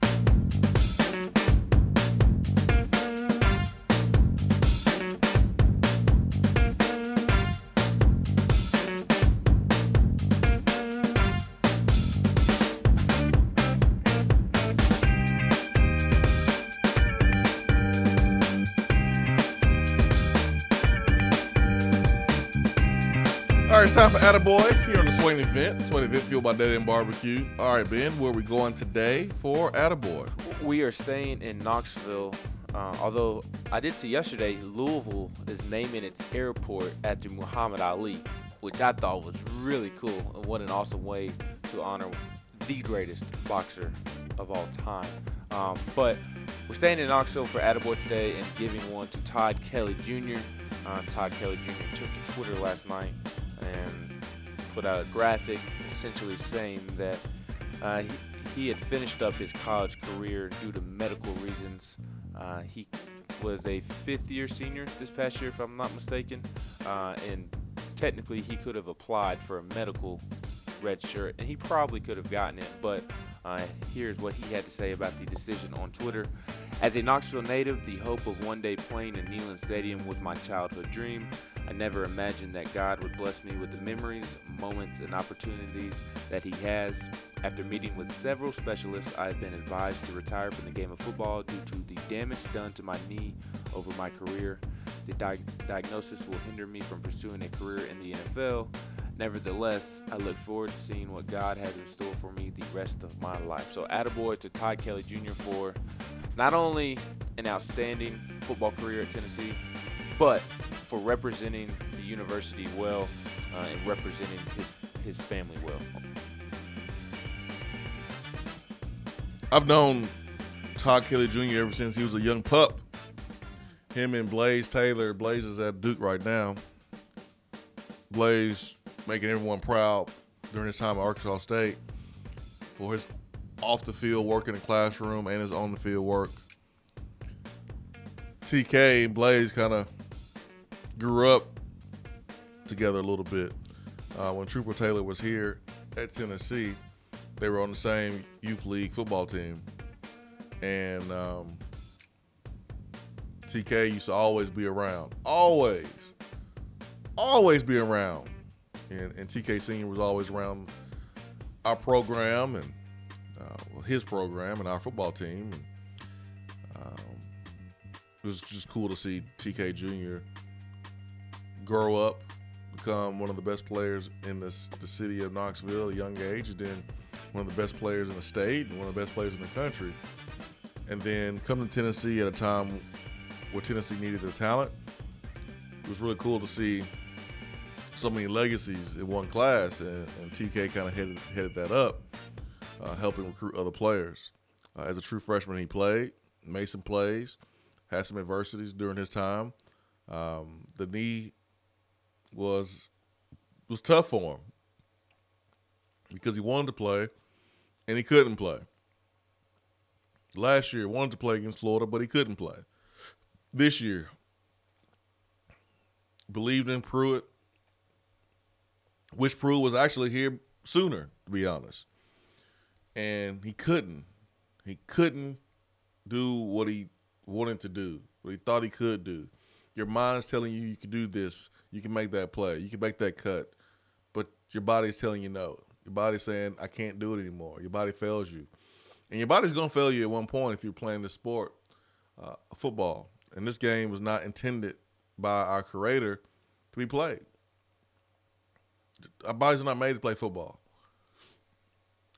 All right, it's time for Attaboy here on the Swain Event. Swain Event fueled by Dead End BBQ. All right, Ben, where are we going today for Attaboy? We are staying in Knoxville, although I did see yesterday Louisville is naming its airport after Muhammad Ali, which I thought was really cool, and what an awesome way to honor the greatest boxer of all time. But we're staying in Knoxville for Attaboy today and giving one to Todd Kelly Jr. Todd Kelly Jr. took to Twitter last night and put out a graphic essentially saying that he had finished up his college career due to medical reasons. He was a fifth-year senior this past year, if I'm not mistaken, and technically he could have applied for a medical red shirt, and he probably could have gotten it, but here's what he had to say about the decision on Twitter. As a Knoxville native, the hope of one day playing in Neyland Stadium was my childhood dream. I never imagined that God would bless me with the memories, moments, and opportunities that He has. After meeting with several specialists, I have been advised to retire from the game of football due to the damage done to my knee over my career. The diagnosis will hinder me from pursuing a career in the NFL. Nevertheless, I look forward to seeing what God has in store for me the rest of my life. So attaboy to Todd Kelly Jr. for not only an outstanding football career at Tennessee, but for representing the university well and representing his family well. I've known Todd Kelly Jr. ever since he was a young pup. Him and Blaze Taylor. Blaze is at Duke right now. Blaze making everyone proud during his time at Arkansas State for his off-the-field work in the classroom and his on-the-field work. TK and Blaze kind of grew up together a little bit. When Trooper Taylor was here at Tennessee, they were on the same youth league football team. And TK used to always be around. Always be around. And TK Sr. was always around our program and his program and our football team. And, it was just cool to see TK Jr. grow up, become one of the best players in the city of Knoxville at a young age, and then one of the best players in the state and one of the best players in the country. And then come to Tennessee at a time where Tennessee needed the talent. It was really cool to see so many legacies in one class, and TK kind of headed that up, helping recruit other players. As a true freshman, he played, made some plays, had some adversities during his time. The knee was tough for him because he wanted to play and he couldn't play. Last year, he wanted to play against Florida, but he couldn't play. this year. Believed in Pruitt. Wish Pruitt was actually here sooner, to be honest. And he couldn't. He couldn't do what he wanted to do, what he thought he could do. Your mind is telling you can do this. You can make that play. You can make that cut. But your body is telling you no. Your body's saying, I can't do it anymore. Your body fails you. And your body's going to fail you at one point if you're playing this sport, football. And this game was not intended by our creator to be played. Our bodies are not made to play football.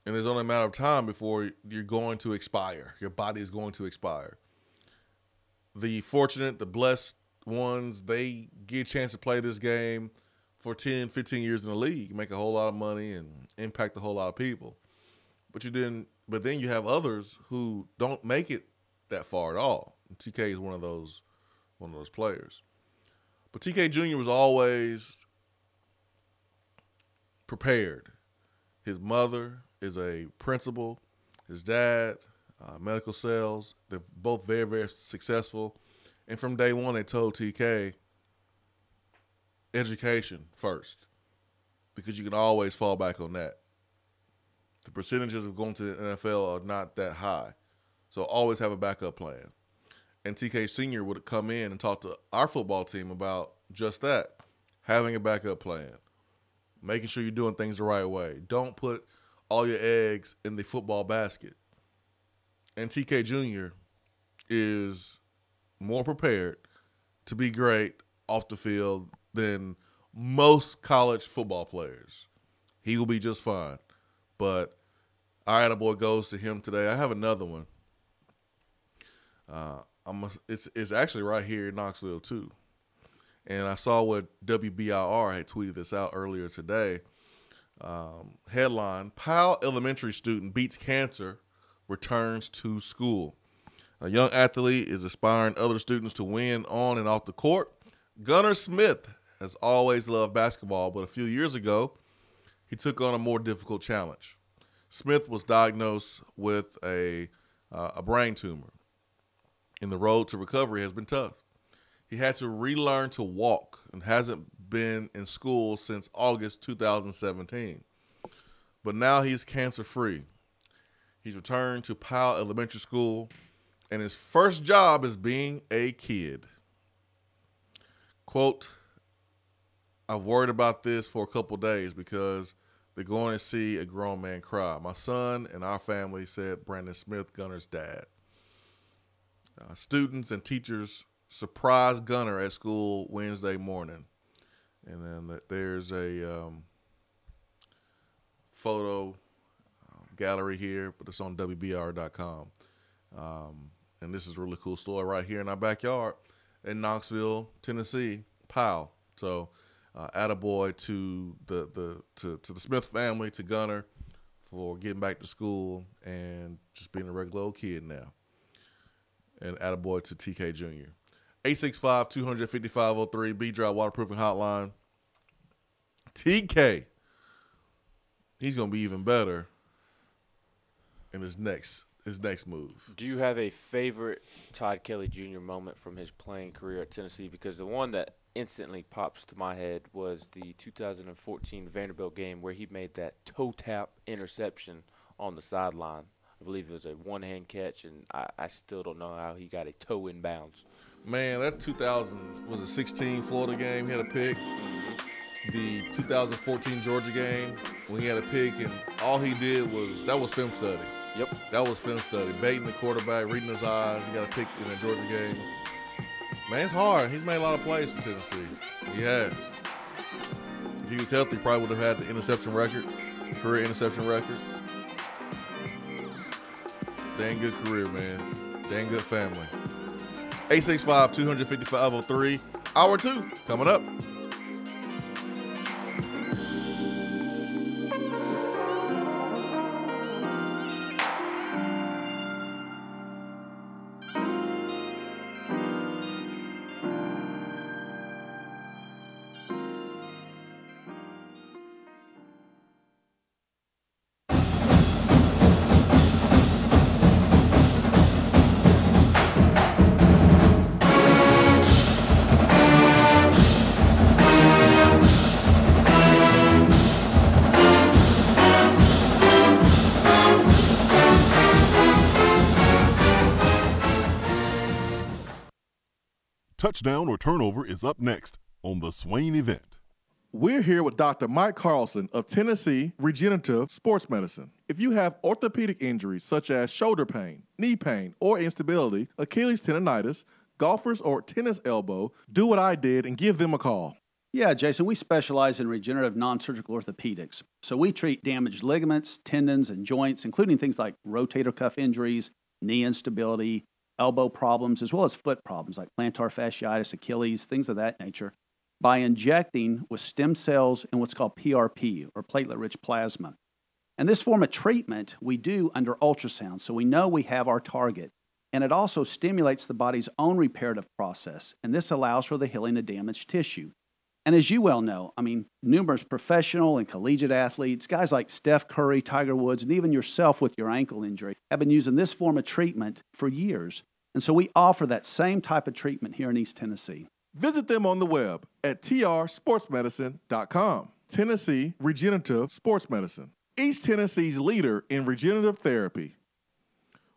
And there's only a matter of time before you're going to expire. Your body is going to expire. The fortunate, the blessed ones, they get a chance to play this game for 10, 15 years in the league, make a whole lot of money and impact a whole lot of people. But then you have others who don't make it that far at all. And TK is one of those players. But TK Jr. was always prepared. His mother is a principal. His dad, medical sales. They're both very, very successful. And from day one, they told TK, education first, because you can always fall back on that. The percentages of going to the NFL are not that high. So always have a backup plan. And TK Sr. would come in and talk to our football team about just that, having a backup plan, making sure you're doing things the right way. Don't put all your eggs in the football basket. And TK Jr. is more prepared to be great off the field than most college football players. He will be just fine. But our attaboy goes to him today. I have another one. It's actually right here in Knoxville too. And I saw what WBIR had tweeted this out earlier today. Headline, Powell Elementary student beats cancer, returns to school. A young athlete is inspiring other students to win on and off the court. Gunnar Smith has always loved basketball, but a few years ago, he took on a more difficult challenge. Smith was diagnosed with a brain tumor, and the road to recovery has been tough. He had to relearn to walk and hasn't been in school since August 2017. But now he's cancer-free. He's returned to Powell Elementary School, and his first job is being a kid. Quote, I've worried about this for a couple days because they're going to see a grown man cry. My son and our family, said Brandon Smith, Gunner's dad. Students and teachers surprised Gunner at school Wednesday morning. And then there's a photo gallery here, but it's on WBR.com. And this is a really cool story right here in our backyard in Knoxville, Tennessee, Powell. So attaboy to the Smith family, to Gunner, for getting back to school and just being a regular old kid now. And attaboy to TK Jr. 865-255-03, B-Drive Waterproofing Hotline. TK, he's going to be even better in his next move. Do you have a favorite Todd Kelly Jr. moment from his playing career at Tennessee? Because the one that instantly pops to my head was the 2014 Vanderbilt game where he made that toe tap interception on the sideline. I believe it was a one-hand catch, and I still don't know how he got a toe in bounds. Man, that 2016 Florida game, he had a pick. The 2014 Georgia game, when he had a pick, and all he did that was film study. Yep. That was film study. Baiting the quarterback, reading his eyes. He got a pick in the Georgia game. Man, it's hard. He's made a lot of plays for Tennessee. He has. If he was healthy, he probably would have had the interception record, career interception record. Dang good career, man. Dang good family. 865-255-03. Hour 2 coming up. Touchdown or Turnover is up next on the Swain Event. We're here with Dr. Mike Carlson of Tennessee Regenerative Sports Medicine. If you have orthopedic injuries such as shoulder pain, knee pain, or instability, Achilles tendonitis, golfers, or tennis elbow, do what I did and give them a call. Yeah, Jason, we specialize in regenerative non-surgical orthopedics. So we treat damaged ligaments, tendons, and joints, including things like rotator cuff injuries, knee instability, elbow problems, as well as foot problems like plantar fasciitis, Achilles, things of that nature, by injecting with stem cells and what's called PRP, or platelet-rich plasma. And this form of treatment we do under ultrasound, so we know we have our target. And it also stimulates the body's own reparative process, and this allows for the healing of damaged tissue. And as you well know, numerous professional and collegiate athletes, guys like Steph Curry, Tiger Woods, and even yourself with your ankle injury, have been using this form of treatment for years. And so we offer that same type of treatment here in East Tennessee. Visit them on the web at trsportsmedicine.com. Tennessee Regenerative Sports Medicine, East Tennessee's leader in regenerative therapy.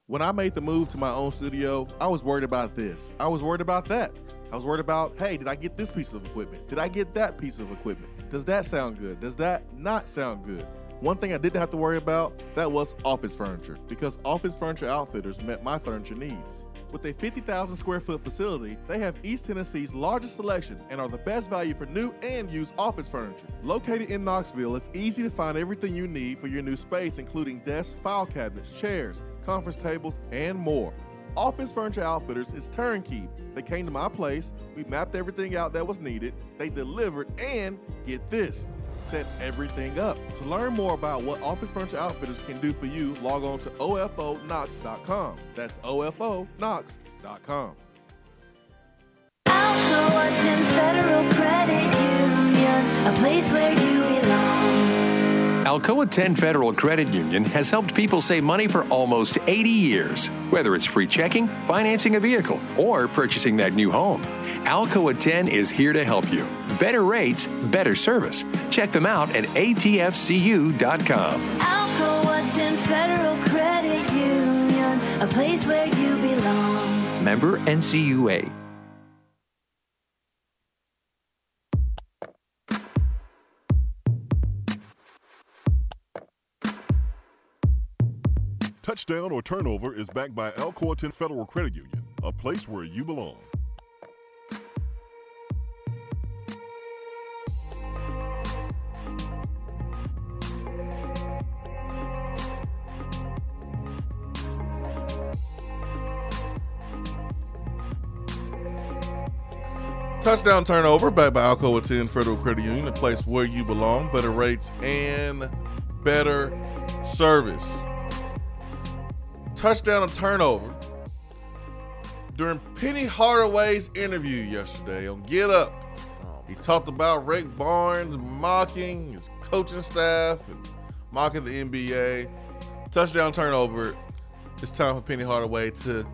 When I made the move to my own studio, I was worried about this. I was worried about that. I was worried about, hey, did I get this piece of equipment? Did I get that piece of equipment? Does that sound good? Does that not sound good? One thing I didn't have to worry about, that was office furniture, because Office Furniture Outfitters met my furniture needs. With a 50,000 square foot facility, they have East Tennessee's largest selection and are the best value for new and used office furniture. Located in Knoxville, it's easy to find everything you need for your new space, including desks, file cabinets, chairs, conference tables, and more. Office Furniture Outfitters is turnkey. They came to my place, we mapped everything out that was needed, they delivered, and get this, set everything up. To learn more about what Office Furniture Outfitters can do for you, log on to ofonox.com. That's ofonox.com. Alcoa 10 Federal Credit Union, a place where you belong. Alcoa 10 Federal Credit Union has helped people save money for almost 80 years. Whether it's free checking, financing a vehicle, or purchasing that new home, Alcoa 10 is here to help you. Better rates, better service. Check them out at atfcu.com. Alcoa 10 Federal Credit Union, a place where you belong. Member NCUA. Touchdown or Turnover is backed by Alcoa 10 Federal Credit Union, a place where you belong. Touchdown Turnover backed by Alcoa 10 Federal Credit Union, a place where you belong, better rates and better service. Touchdown and Turnover. During Penny Hardaway's interview yesterday on Get Up, he talked about Rick Barnes mocking his coaching staff and mocking the NBA. Touchdown Turnover. It's time for Penny Hardaway to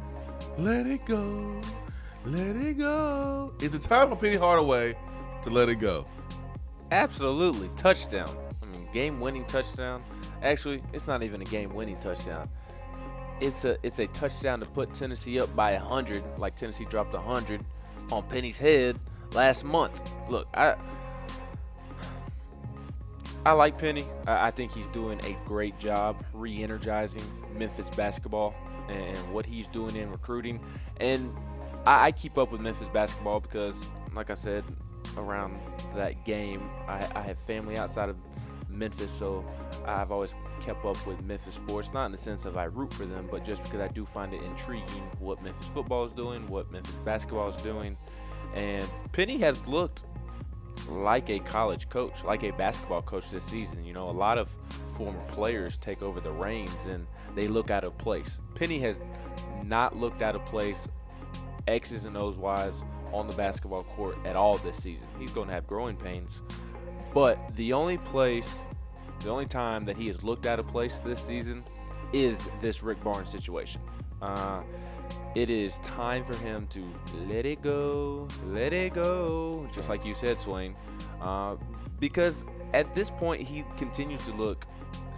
let it go. Let it go. It's a time for Penny Hardaway to let it go. Absolutely. Touchdown. Game-winning touchdown. Actually, it's not even a game-winning touchdown. It's a touchdown to put Tennessee up by 100, like Tennessee dropped 100 on Penny's head last month. Look, I like Penny. I think he's doing a great job re-energizing Memphis basketball and what he's doing in recruiting. And I keep up with Memphis basketball because, like I said, around that game, I have family outside of Memphis, so I've always kept up with Memphis sports, not in the sense of I root for them, but just because I do find it intriguing what Memphis football is doing, what Memphis basketball is doing. And Penny has looked like a college coach, like a basketball coach this season. You know, a lot of former players take over the reins and they look out of place. Penny has not looked out of place, X's and O's wise, on the basketball court at all this season. He's going to have growing pains. But the only time that he has looked out of place this season is this Rick Barnes situation. It is time for him to let it go, just like you said, Swain. Because at this point, he continues to look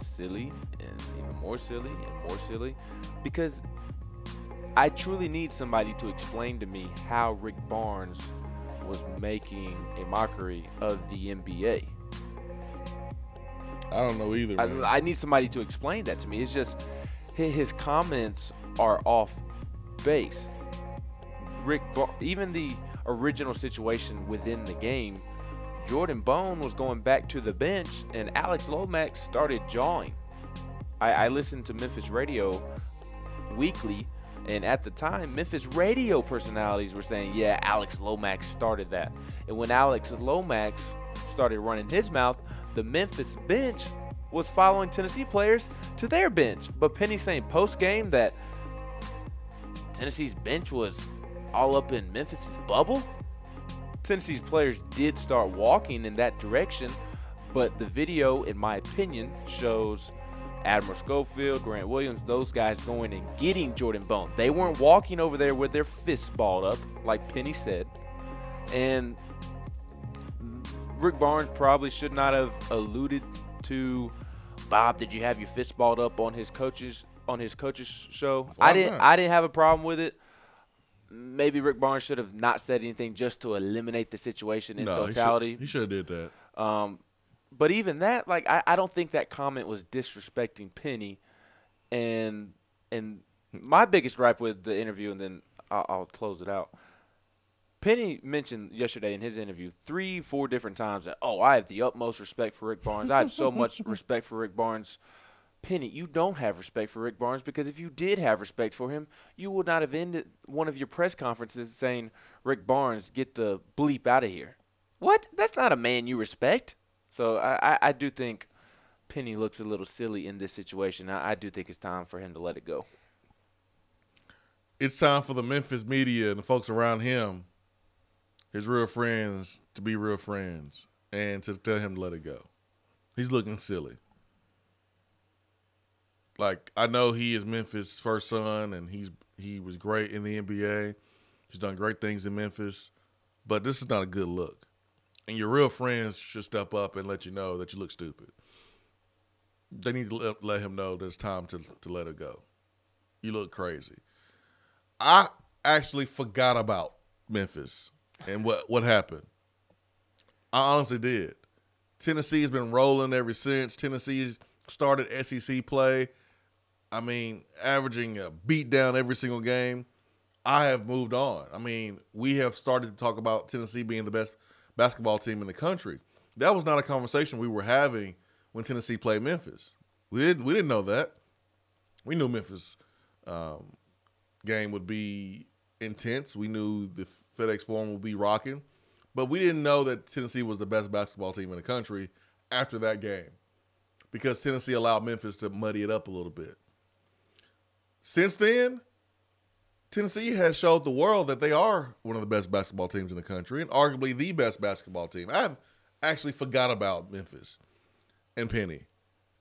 silly and even more silly and more silly. Because I truly need somebody to explain to me how Rick Barnes was making a mockery of the NBA. I don't know either. I need somebody to explain that to me. It's just his comments are off base. Even the original situation within the game, Jordan Bone was going back to the bench, and Alex Lomax started jawing. I listened to Memphis radio weekly, and at the time, Memphis radio personalities were saying, yeah, Alex Lomax started that. And when Alex Lomax started running his mouth, the Memphis bench was following Tennessee players to their bench. But Penny saying post-game that Tennessee's bench was all up in Memphis's bubble. Tennessee's players did start walking in that direction, but the video, in my opinion, shows Admiral Schofield, Grant Williams, those guys going and getting Jordan Bone. They weren't walking over there with their fists balled up, like Penny said. And Rick Barnes probably should not have alluded to, Bob, did you have your fist balled up on his coach's show? I didn't have a problem with it. Maybe Rick Barnes should have not said anything just to eliminate the situation in totality. He should have did that. But even that, like, I don't think that comment was disrespecting Penny. And my biggest gripe with the interview, and then I'll close it out. Penny mentioned yesterday in his interview 3-4 different times that, I have the utmost respect for Rick Barnes. I have so much respect for Rick Barnes. Penny, you don't have respect for Rick Barnes, because if you did have respect for him, you would not have ended one of your press conferences saying, Rick Barnes, get the bleep out of here. What? That's not a man you respect. So I do think Penny looks a little silly in this situation. I do think it's time for him to let it go. It's time for the Memphis media and the folks around him, his real friends, to be real friends and to tell him to let it go. He's looking silly. Like, I know he is Memphis' first son, and he was great in the NBA. He's done great things in Memphis, but this is not a good look. And your real friends should step up and let you know that you look stupid. They need to let him know that it's time to let it go. You look crazy. I actually forgot about Memphis and what happened. I honestly did. Tennessee has been rolling ever since. Tennessee's started SEC play. I mean, averaging a beat down every single game. I have moved on. I mean, we have started to talk about Tennessee being the best basketball team in the country. That was not a conversation we were having when Tennessee played Memphis. We didn't know that. We knew Memphis game would be intense. We knew the FedEx Forum would be rocking. But we didn't know that Tennessee was the best basketball team in the country after that game, because Tennessee allowed Memphis to muddy it up a little bit. Since then, Tennessee has showed the world that they are one of the best basketball teams in the country and arguably the best basketball team. I have actually forgot about Memphis and Penny.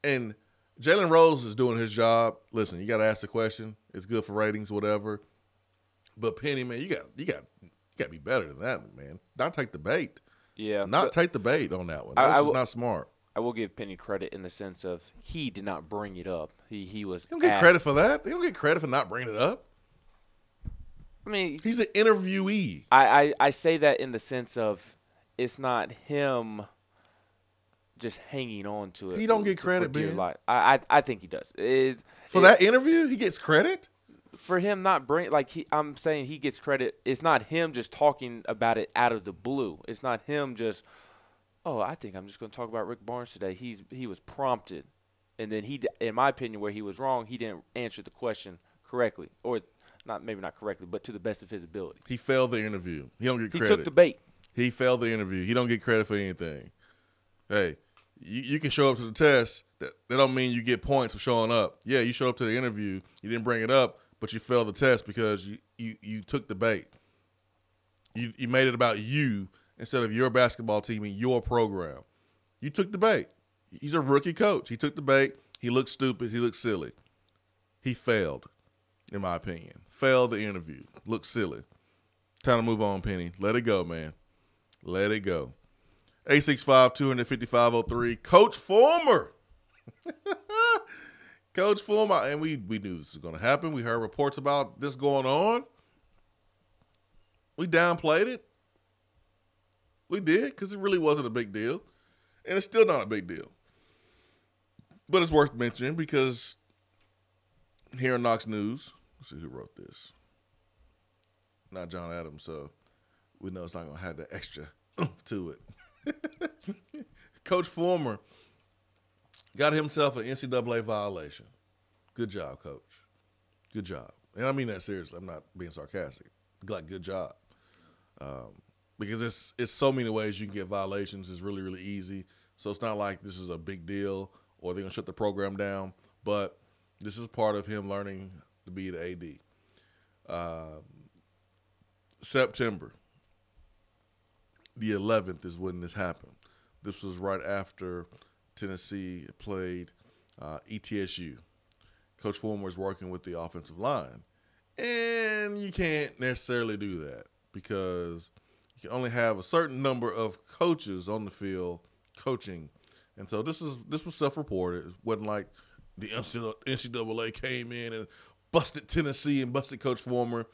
And Jalen Rose is doing his job. Listen, you got to ask the question. It's good for ratings, whatever. But Penny, man, you got to be better than that, man. Not take the bait. Yeah. Not take the bait on that one. That's just not smart. I will give Penny credit in the sense of he did not bring it up. He was. You don't get credit for that. You don't get credit for not bringing it up. I mean, he's an interviewee. I say that in the sense of it's not him just hanging on to it. He don't get credit, Ben. I think he does. For that interview, he gets credit? For him not bring I'm saying he gets credit. It's not him just talking about it out of the blue. It's not him just, I think I'm just going to talk about Rick Barnes today. He was prompted, and then he, in my opinion, where he was wrong, he didn't answer the question correctly, or maybe not correctly, but to the best of his ability. He failed the interview. He don't get credit. He took the bait. He failed the interview. He don't get credit for anything. Hey, you can show up to the test. That don't mean you get points for showing up. Yeah, you showed up to the interview. You didn't bring it up, but you failed the test because you took the bait. You made it about you instead of your basketball team and your program. You took the bait. He's a rookie coach. He took the bait. He looked stupid. He looked silly. He failed, in my opinion. Failed the interview. Looked silly. Time to move on, Penny. Let it go, man. Let it go. 865-255-03. Coach Former. Coach Fulmer, and we knew this was going to happen. We heard reports about this going on. We downplayed it. We did, because it really wasn't a big deal. And it's still not a big deal. But it's worth mentioning because here in Knox News, let's see who wrote this. Not John Adams, so we know it's not going to have the extra to it. Coach Fulmer got himself an NCAA violation. Good job, Coach. Good job. And I mean that seriously. I'm not being sarcastic. Like, good job. Because it's so many ways you can get violations. It's really, really easy. So it's not like this is a big deal or they're going to shut the program down. But this is part of him learning to be the AD. September the 11th is when this happened. This was right after Tennessee played ETSU. Coach Fulmer was working with the offensive line. And you can't necessarily do that because you can only have a certain number of coaches on the field coaching. And so this was self-reported. It wasn't like the NCAA came in and busted Tennessee and busted Coach Fulmer.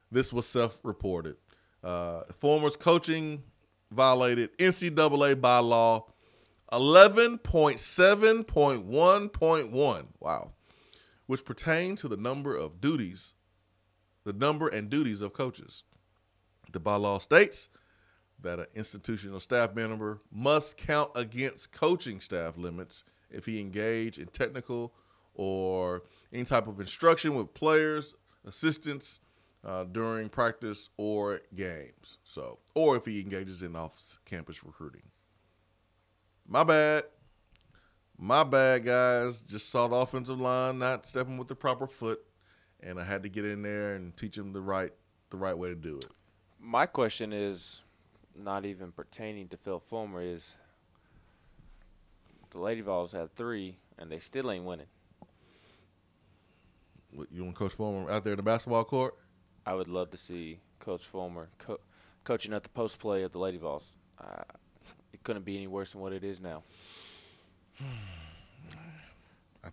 This was self-reported. Fulmer's coaching violated NCAA by law 11.7.1.1. Wow. Which pertain to the number and duties of coaches. The bylaw states that an institutional staff member must count against coaching staff limits if he engage in technical or any type of instruction with players, assistants during practice or games. So, or if he engages in off-campus recruiting. My bad, guys. Just saw the offensive line not stepping with the proper foot, and I had to get in there and teach them the right way to do it. My question is not even pertaining to Phil Fulmer. Is the Lady Vols had 3, and they still ain't winning. What, you want Coach Fulmer out there in the basketball court? I would love to see Coach Fulmer coaching at the post play of the Lady Vols. It couldn't be any worse than what it is now. I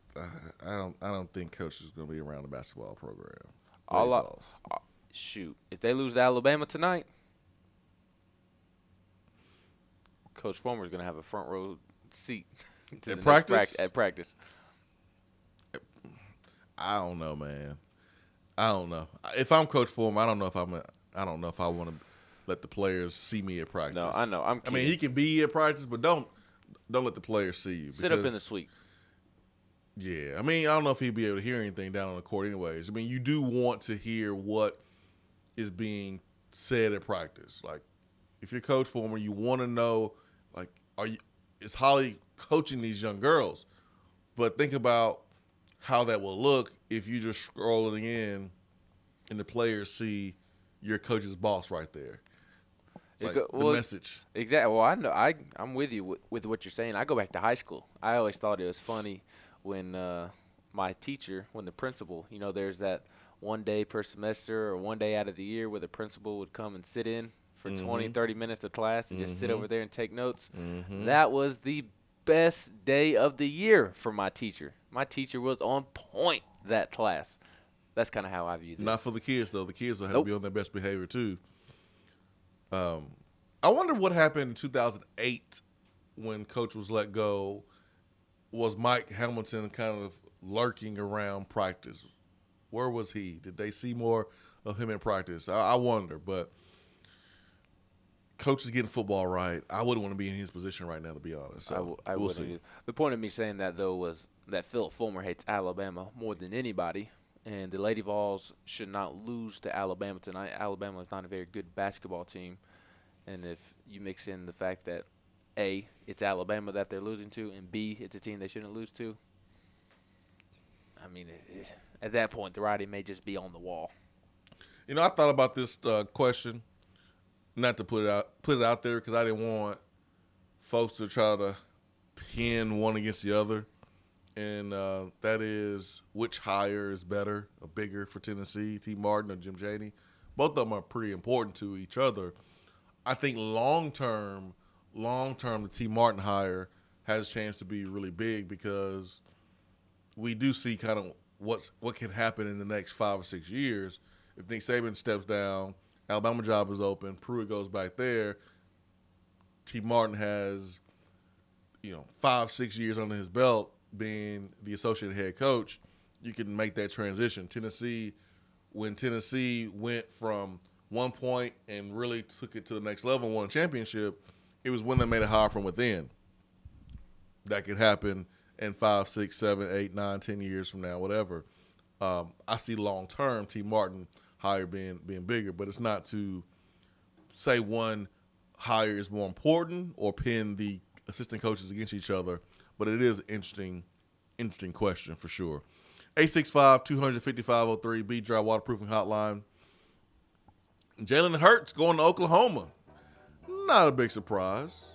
don't think Coach is going to be around the basketball program. Shoot, if they lose to Alabama tonight, Coach Fulmer is going to have a front row seat to at practice. At practice. I don't know, man. I don't know. If I'm Coach Fulmer, I don't know if I want to let the players see me at practice. No, I know. I mean, he can be at practice, but don't let the players see you. Sit up in the suite. Yeah, I mean, I don't know if he'd be able to hear anything down on the court anyways. I mean, you do want to hear what is being said at practice. Like, if you're Coach Fulmer, you want to know, like, is Holly coaching these young girls? But think about how that will look if you just scrolling in and the players see your coach's boss right there. Like, the message. Exactly. Well, I know. I'm with you with what you're saying. I go back to high school. I always thought it was funny when my teacher, when the principal, there's that one day per semester or one day out of the year where the principal would come and sit in for 20, 30 minutes of class and just sit over there and take notes. That was the best day of the year for my teacher. My teacher was on point that class. That's kind of how I view this. Not for the kids, though. The kids will have to be on their best behavior, too. I wonder what happened in 2008 when Coach was let go. Was Mike Hamilton kind of lurking around practice? Where was he? Did they see more of him in practice? I wonder, but Coach is getting football right. I wouldn't want to be in his position right now, to be honest. So I we'll wouldn't see. either. The point of me saying that, though, was that Philip Fulmer hates Alabama more than anybody, and the Lady Vols should not lose to Alabama tonight. Alabama is not a very good basketball team, and if you mix in the fact that, A, it's Alabama that they're losing to, and B, it's a team they shouldn't lose to, I mean, at that point, the writing may just be on the wall. I thought about this question, not to put it out there because I didn't want folks to try to pin one against the other, and that is which hire is better or bigger for Tennessee, T. Martin or Jim Chaney. Both of them are pretty important to each other. I think long term, the T. Martin hire has a chance to be really big because we do see kind of what can happen in the next 5 or 6 years. If Nick Saban steps down, Alabama job is open, Pruitt goes back there, T. Martin has 5-6 years under his belt being the associate head coach, you can make that transition. When Tennessee went from one point and really took it to the next level and won a championship, it was when they made a hire from within. That could happen in 5, 6, 7, 8, 9, 10 years from now, whatever. I see long-term T. Martin hire being bigger, but it's not to say one hire is more important or pin the assistant coaches against each other, but it is an interesting question for sure. 865-250-503, B-Dry Waterproofing Hotline. Jalen Hurts going to Oklahoma. Not a big surprise.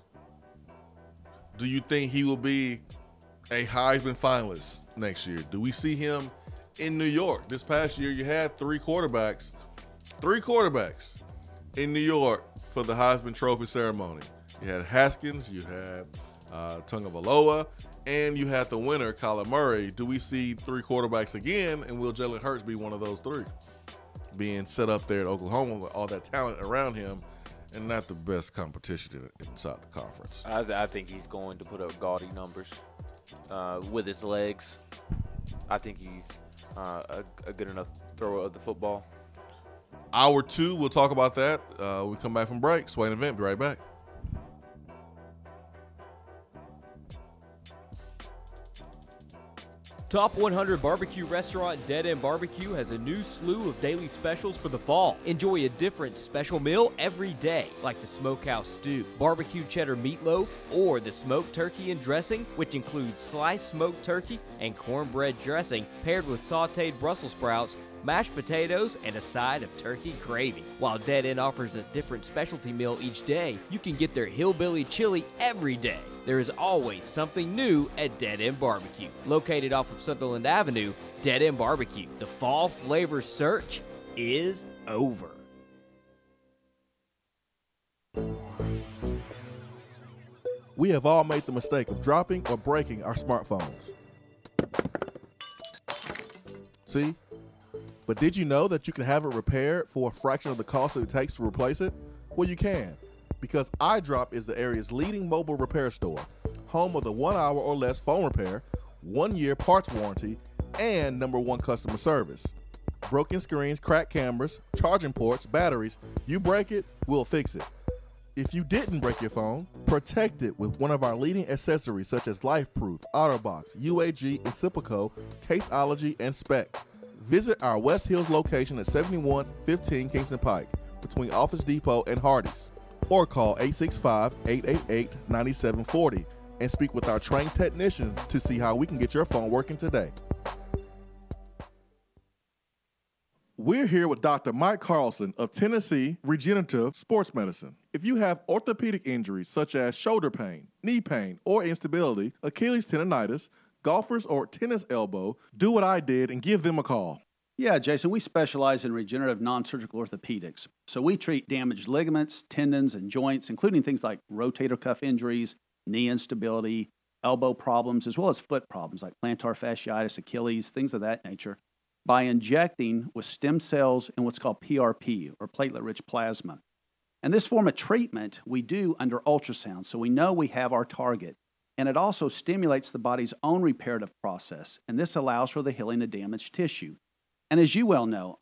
Do you think he will be a Heisman finalist next year? Do we see him in New York? This past year, you had three quarterbacks in New York for the Heisman Trophy ceremony. You had Haskins, you had Tagovailoa, and you had the winner, Kyler Murray. Do we see three quarterbacks again, and will Jalen Hurts be one of those three? Being set up there at Oklahoma with all that talent around him and not the best competition inside the conference. I think he's going to put up gaudy numbers with his legs. I think he's a good enough thrower of the football. Hour 2, we'll talk about that. We come back from break. Swain Event, be right back. Top 100 barbecue restaurant Dead End BBQ has a new slew of daily specials for the fall. Enjoy a different special meal every day, like the smokehouse stew, barbecue cheddar meatloaf, or the smoked turkey and dressing, which includes sliced smoked turkey and cornbread dressing paired with sautéed Brussels sprouts, mashed potatoes, and a side of turkey gravy. While Dead End offers a different specialty meal each day, you can get their hillbilly chili every day. There is always something new at Dead End BBQ. Located off of Sutherland Avenue, Dead End BBQ. The fall flavor search is over. We have all made the mistake of dropping or breaking our smartphones. See? But did you know that you can have it repaired for a fraction of the cost that it takes to replace it? Well, you can, because iDrop is the area's leading mobile repair store, home of the 1 hour or less phone repair, 1 year parts warranty, and #1 customer service. Broken screens, cracked cameras, charging ports, batteries, you break it, we'll fix it. If you didn't break your phone, protect it with one of our leading accessories such as LifeProof, OtterBox, UAG, Incipico, Caseology, and Spec. Visit our West Hills location at 7115 Kingston Pike between Office Depot and Hardee's, or call 865-888-9740 and speak with our trained technicians to see how we can get your phone working today. We're here with Dr. Mike Carlson of Tennessee Regenerative Sports Medicine. If you have orthopedic injuries such as shoulder pain, knee pain, or instability, Achilles tendonitis, golfers, or tennis elbow, do what I did and give them a call. Yeah, Jason, we specialize in regenerative non-surgical orthopedics. So we treat damaged ligaments, tendons, and joints, including things like rotator cuff injuries, knee instability, elbow problems, as well as foot problems like plantar fasciitis, Achilles, things of that nature, by injecting with stem cells and what's called PRP, or platelet-rich plasma. And this form of treatment we do under ultrasound, so we know we have our target. And it also stimulates the body's own reparative process, and this allows for the healing of damaged tissue. And as you well know,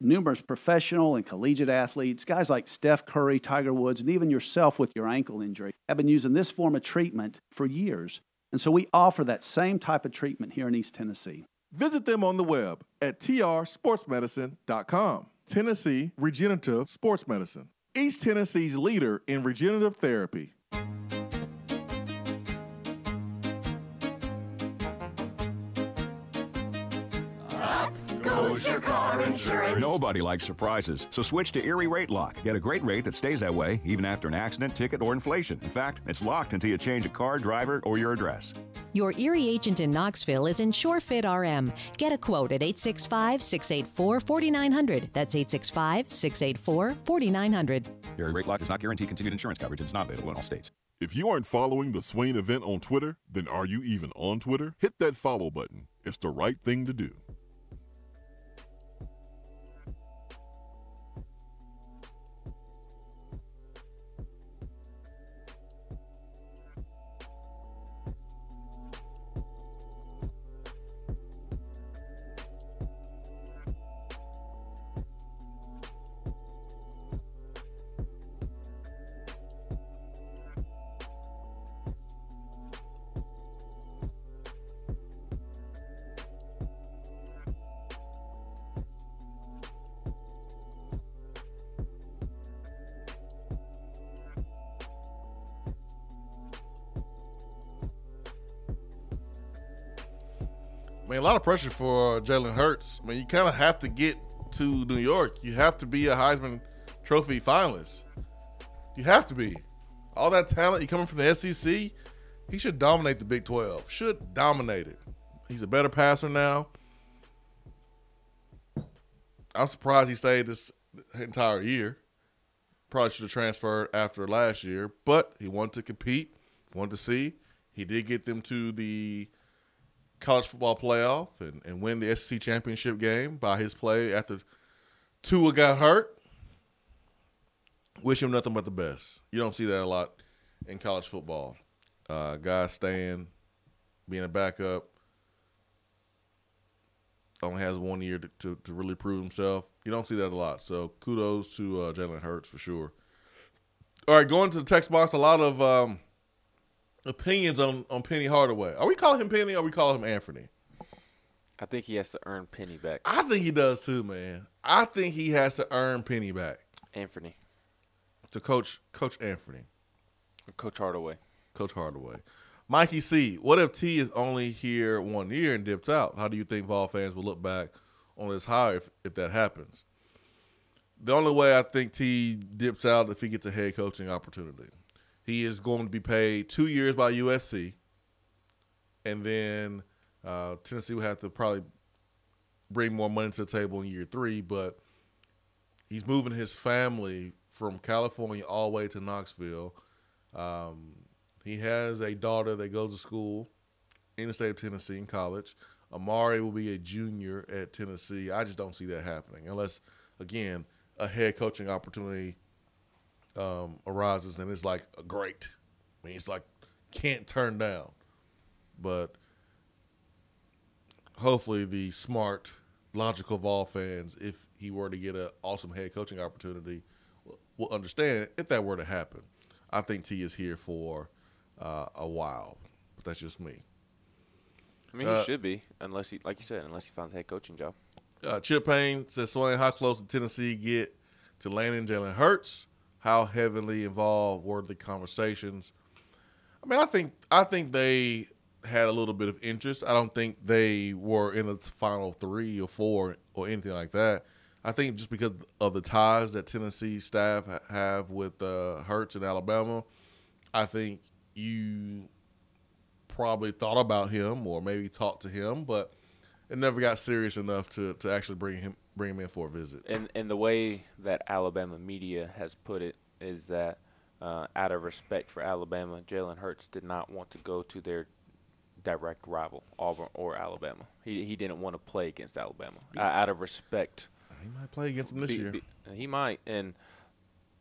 numerous professional and collegiate athletes, guys like Steph Curry, Tiger Woods, and even yourself with your ankle injury, have been using this form of treatment for years. And so we offer that same type of treatment here in East Tennessee. Visit them on the web at trsportsmedicine.com. Tennessee Regenerative Sports Medicine, East Tennessee's leader in regenerative therapy. Goes your car insurance. Nobody likes surprises, so switch to Erie Rate Lock. Get a great rate that stays that way even after an accident, ticket, or inflation. In fact, it's locked until you change a car, driver, or your address. Your Erie agent in Knoxville is InsureFit RM. Get a quote at 865-684-4900. That's 865-684-4900. Erie Rate Lock does not guarantee continued insurance coverage. It's not available in all states. If you aren't following the Swain Event on Twitter, then are you even on Twitter? Hit that follow button. It's the right thing to do. I mean, a lot of pressure for Jalen Hurts. I mean, you kind of have to get to New York. You have to be a Heisman Trophy finalist. You have to be. All that talent, you coming from the SEC, he should dominate the Big 12. Should dominate it. He's a better passer now. I'm surprised he stayed this entire year. Probably should have transferred after last year, but he wanted to compete, wanted to see. He did get them to the college football playoff and win the SEC championship game by his play after Tua got hurt. Wish him nothing but the best. You don't see that a lot in college football. Guys staying, being a backup, only has 1 year to really prove himself. You don't see that a lot. So kudos to Jalen Hurts for sure. All right, going to the text box, a lot of opinions on Penny Hardaway. Are we calling him Penny or are we calling him Anthony? I think he has to earn Penny back. I think he does too, man. I think he has to earn Penny back. Anthony. To Coach Anthony. Or Coach Hardaway. Coach Hardaway. Mikey C., what if T is only here 1 year and dips out? How do you think Vol fans will look back on this hire if that happens? The only way I think T dips out if he gets a head coaching opportunity. He is going to be paid 2 years by USC, and then Tennessee will have to probably bring more money to the table in year 3, but he's moving his family from California all the way to Knoxville. He has a daughter that goes to school in the state of Tennessee in college. Amari will be a junior at Tennessee. I just don't see that happening unless, again, a head coaching opportunity arises and it's like great. I mean, it's like can't turn down. But hopefully the smart, logical Vol fans, if he were to get an awesome head coaching opportunity, will understand if that were to happen. I think T is here for a while, but that's just me. I mean, he should be, unless he, like you said, unless he finds a head coaching job. Chip Payne says, Swain, how close did Tennessee get to landing Jalen Hurts? How heavily involved were the conversations? I mean, I think they had a little bit of interest. I don't think they were in the final 3 or 4 or anything like that. I think just because of the ties that Tennessee staff have with Hurts in Alabama, I think you probably thought about him or maybe talked to him, but it never got serious enough to actually bring him in for a visit. And the way that Alabama media has put it is that out of respect for Alabama, Jalen Hurts did not want to go to their direct rival, Auburn or Alabama. He didn't want to play against Alabama out of respect. He might play against them this year. He might. And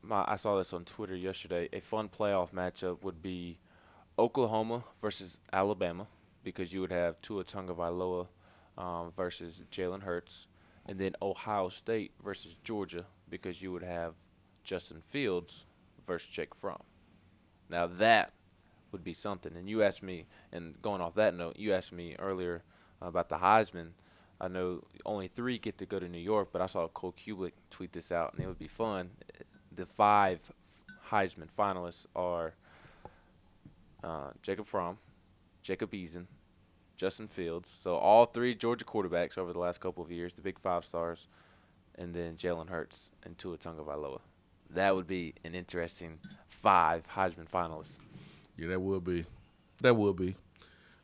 I saw this on Twitter yesterday. A fun playoff matchup would be Oklahoma versus Alabama, because you would have Tua Tagovailoa versus Jalen Hurts, and then Ohio State versus Georgia, because you would have Justin Fields versus Jake Fromm. Now that would be something. And you asked me, and going off that note, you asked me earlier about the Heisman. I know only 3 get to go to New York, but I saw Cole Kubelik tweet this out, and it would be fun. The 5 Heisman finalists are Jacob Fromm, Jacob Eason, Justin Fields. So all 3 Georgia quarterbacks over the last couple of years, the big 5 stars, and then Jalen Hurts and Tua Tagovailoa. That would be an interesting 5 Heisman finalists. Yeah, that would be. That would be.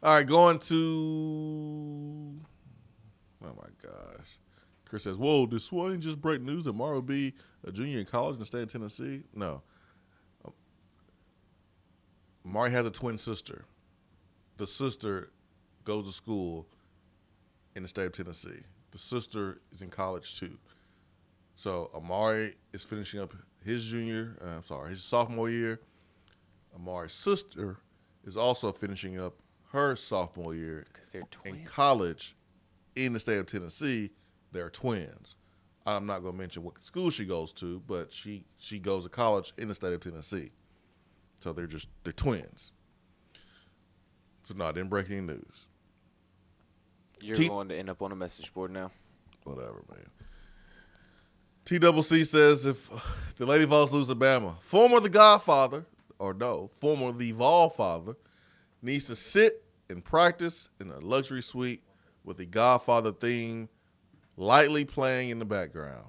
All right, going to – oh, my gosh. Chris says, whoa, did Swain just break news that Mara will be a junior in college in the state of Tennessee? No. Amari has a twin sister. The sister goes to school in the state of Tennessee. The sister is in college too. So Amari is finishing up his his sophomore year. Amari's sister is also finishing up her sophomore year in college in the state of Tennessee. They're twins. I'm not going to mention what school she goes to, but she goes to college in the state of Tennessee. So they're twins. So no, I didn't break any news. You're going to end up on a message board now. Whatever, man. TCC says if the Lady Vols lose to Bama, former the Godfather, former the Vol father, needs to sit and practice in a luxury suite with the Godfather theme lightly playing in the background.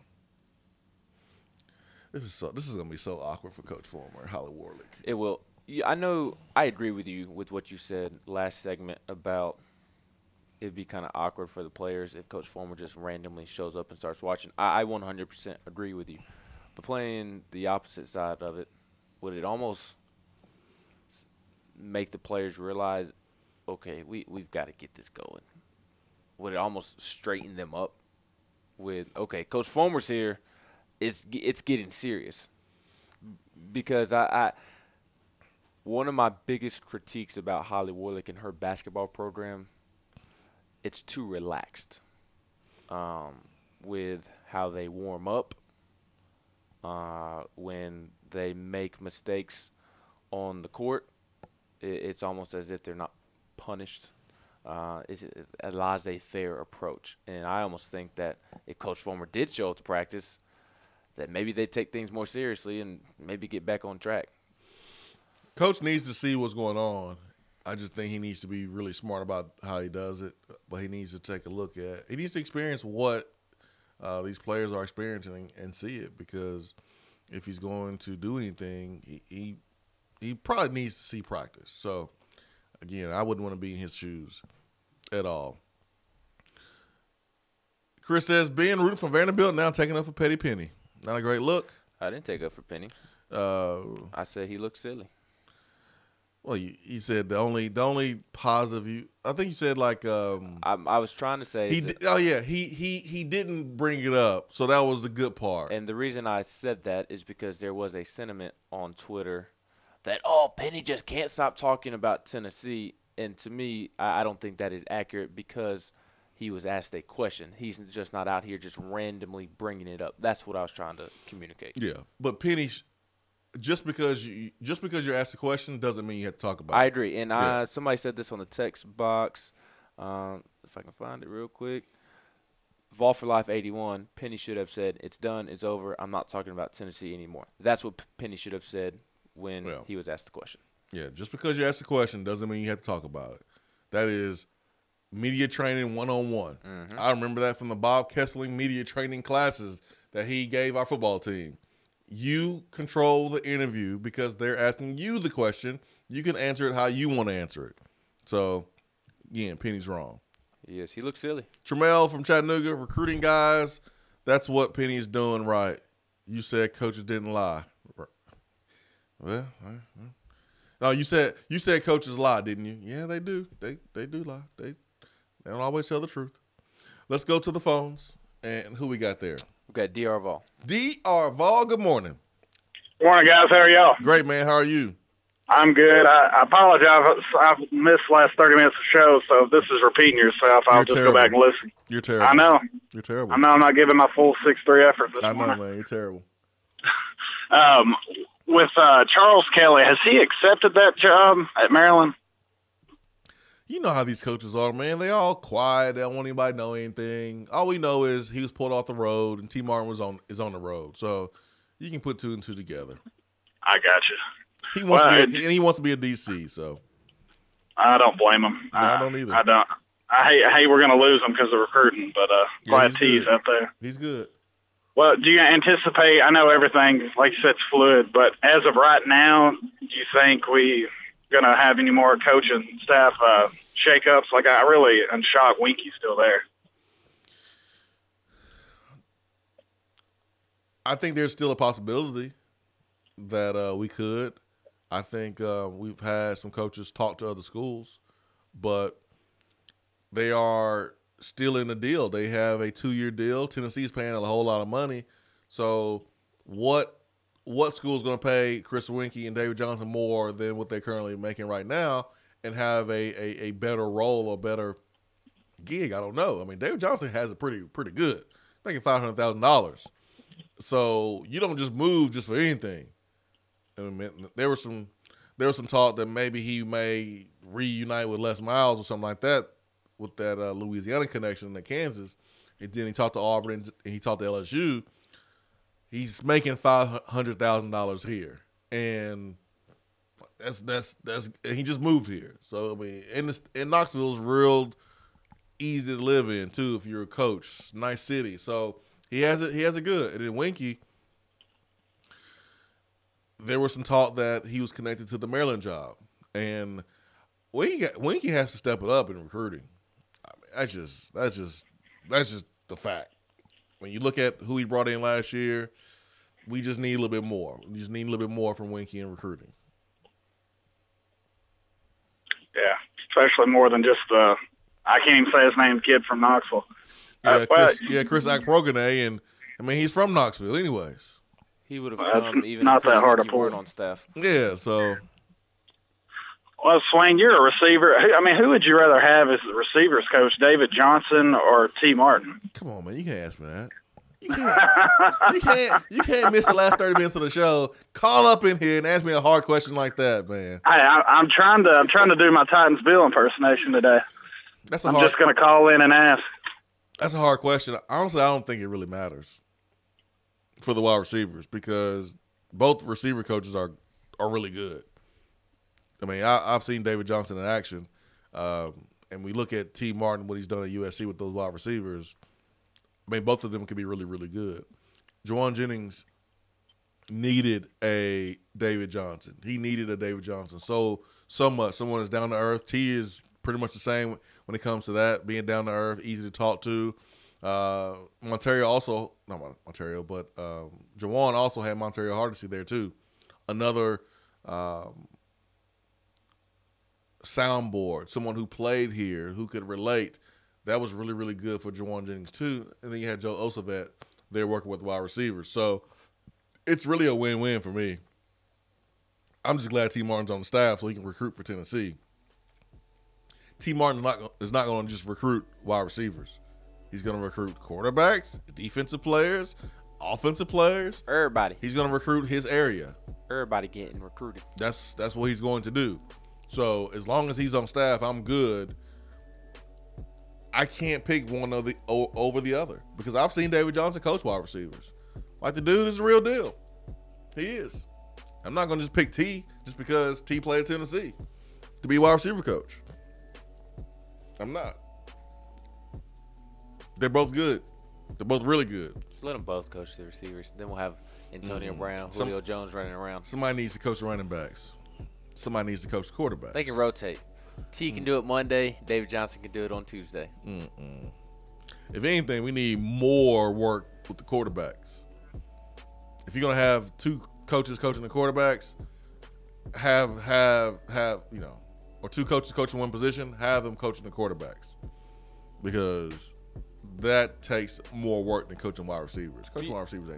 This is gonna be so awkward for Coach Former and Holly Warlick. It will. Yeah, I know. I agree with you with what you said last segment about it'd be kind of awkward for the players if Coach Former just randomly shows up and starts watching. I 100% agree with you. But playing the opposite side of it, would it almost make the players realize, okay, we've got to get this going? Would it almost straighten them up with, okay, Coach Former's here, it's getting serious? Because one of my biggest critiques about Holly Warlick and her basketball program, it's too relaxed with how they warm up, when they make mistakes on the court. It's almost as if they're not punished. It's a laissez-faire approach. And I almost think that if Coach Former did show up to practice, that maybe they take things more seriously and maybe get back on track. Coach needs to see what's going on. I just think he needs to be really smart about how he does it, but he needs to take a look at – he needs to experience what these players are experiencing and see it, because if he's going to do anything, he probably needs to see practice. So, again, I wouldn't want to be in his shoes at all. Chris says, being rooted for Vanderbilt, now taking up for Petty Penny. Not a great look. I didn't take up for Penny. I said he looked silly. Well, you said the only positive I think you said like I was trying to say he didn't bring it up, so that was the good part. And the reason I said that is because there was a sentiment on Twitter that Penny just can't stop talking about Tennessee, and to me I don't think that is accurate, because he was asked a question. He's just not out here just randomly bringing it up. That's what I was trying to communicate. Yeah, but Penny. Just because you're asked a question doesn't mean you have to talk about it. I agree. And somebody said this on the text box. If I can find it real quick. Vol for Life 81, Penny should have said, it's done, it's over, I'm not talking about Tennessee anymore. That's what Penny should have said when he was asked the question. Yeah, just because you asked the question doesn't mean you have to talk about it. That is media training 101. Mm-hmm. I remember that from the Bob Kessling media training classes that he gave our football team. You control the interview because they're asking you the question. You can answer it how you want to answer it. So, again, Penny's wrong. Yes, he looks silly. Tremel from Chattanooga, recruiting guys. That's what Penny's doing right. You said coaches didn't lie. Well, no, you said coaches lie, didn't you? Yeah, they do. They do lie. They don't always tell the truth. Let's go to the phones. And who we got there? We got DR Vol. DR Vol, good morning. Good morning, guys. How are y'all? Great, man. How are you? I'm good. I apologize. I've missed the last 30 minutes of the show, so if this is repeating yourself, I'll just go back and listen. You're terrible. I know. You're terrible. I know I'm not giving my full 6'3" effort this morning. I know, man. You're terrible. With Charles Kelly, has he accepted that job at Maryland? You know how these coaches are, man. They all quiet. They don't want anybody to know anything. All we know is he was pulled off the road, and T. Martin is on the road. So you can put two and two together. I got you. He wants to be a DC. So I don't blame him. No, I don't either. I don't. I hate we're going to lose him because of recruiting, but glad T's up there. He's good. Well, do you anticipate? I know everything, like you said, is fluid, but as of right now, do you think we going to have any more coaching staff shakeups? Like, I really am shocked Winky's still there. I think there's still a possibility that we could. I think we've had some coaches talk to other schools, but they are still in the deal. They have a 2-year deal. Tennessee's paying a whole lot of money. So what school is going to pay Chris Winkie and David Johnson more than what they're currently making right now and have a better role or better gig? I don't know. I mean, David Johnson has it pretty good, making $500,000. So you don't just move just for anything. I mean, there was some talk that maybe he may reunite with Les Miles or something like that with that Louisiana connection to Kansas. And then he talked to Auburn and he talked to LSU. He's making $500,000 here, and that's and he just moved here. So I mean, in Knoxville is real easy to live in too if you're a coach. Nice city, so he has it good. And then Winkie, there was some talk that he was connected to the Maryland job, and Winkie has to step it up in recruiting. I mean, that's just the fact. When you look at who he brought in last year, we just need a little bit more. We just need a little bit more from Winkie in recruiting. Yeah, especially more than just I can't even say his name, kid from Knoxville. Chris Akprogene, and I mean he's from Knoxville, anyways. He would have come even not if Chris that hard to Winkie pull weren't on staff. Yeah, so. Well, Swain, you're a receiver. I mean, who would you rather have as the receivers coach, David Johnson or T. Martin? Come on, man, you can't ask me that. You can't miss the last 30 minutes of the show. Call up in here and ask me a hard question like that, man. I'm trying to do my Titans Bill impersonation today. I'm just going to call in and ask. That's a hard question. Honestly, I don't think it really matters for the wide receivers because both receiver coaches are really good. I mean, I've seen David Johnson in action, and we look at T. Martin, what he's done at USC with those wide receivers. I mean, both of them could be really, really good. Juwan Jennings needed a David Johnson. He needed a David Johnson so much. Someone that's down to earth. T is pretty much the same when it comes to that, being down to earth, easy to talk to. Monterio also, not Monterio, but Juwan also had Monterio Hardesty there too. Another soundboard, someone who played here, who could relate. That was really, really good for Juwan Jennings too. And then you had Joe Osavet there working with wide receivers. So it's really a win-win for me. I'm just glad T. Martin's on the staff so he can recruit for Tennessee. T. Martin is not going to just recruit wide receivers. He's going to recruit quarterbacks, defensive players, offensive players. Everybody. He's going to recruit his area. Everybody getting recruited. That's what he's going to do. So as long as he's on staff, I'm good. I can't pick one over the other because I've seen David Johnson coach wide receivers. Like, the dude is the real deal. He is. I'm not going to just pick T just because T played at Tennessee to be a wide receiver coach. I'm not. They're both good. They're both really good. Just let them both coach the receivers. Then we'll have Antonio Brown, Julio Jones running around. Somebody needs to coach the running backs. Somebody needs to coach the quarterbacks. They can rotate. T can do it Monday. David Johnson can do it on Tuesday. If anything, we need more work with the quarterbacks. If you're gonna have two coaches coaching the quarterbacks, have or two coaches coaching one position, have them coaching the quarterbacks, because that takes more work than coaching wide receivers. Coaching wide receivers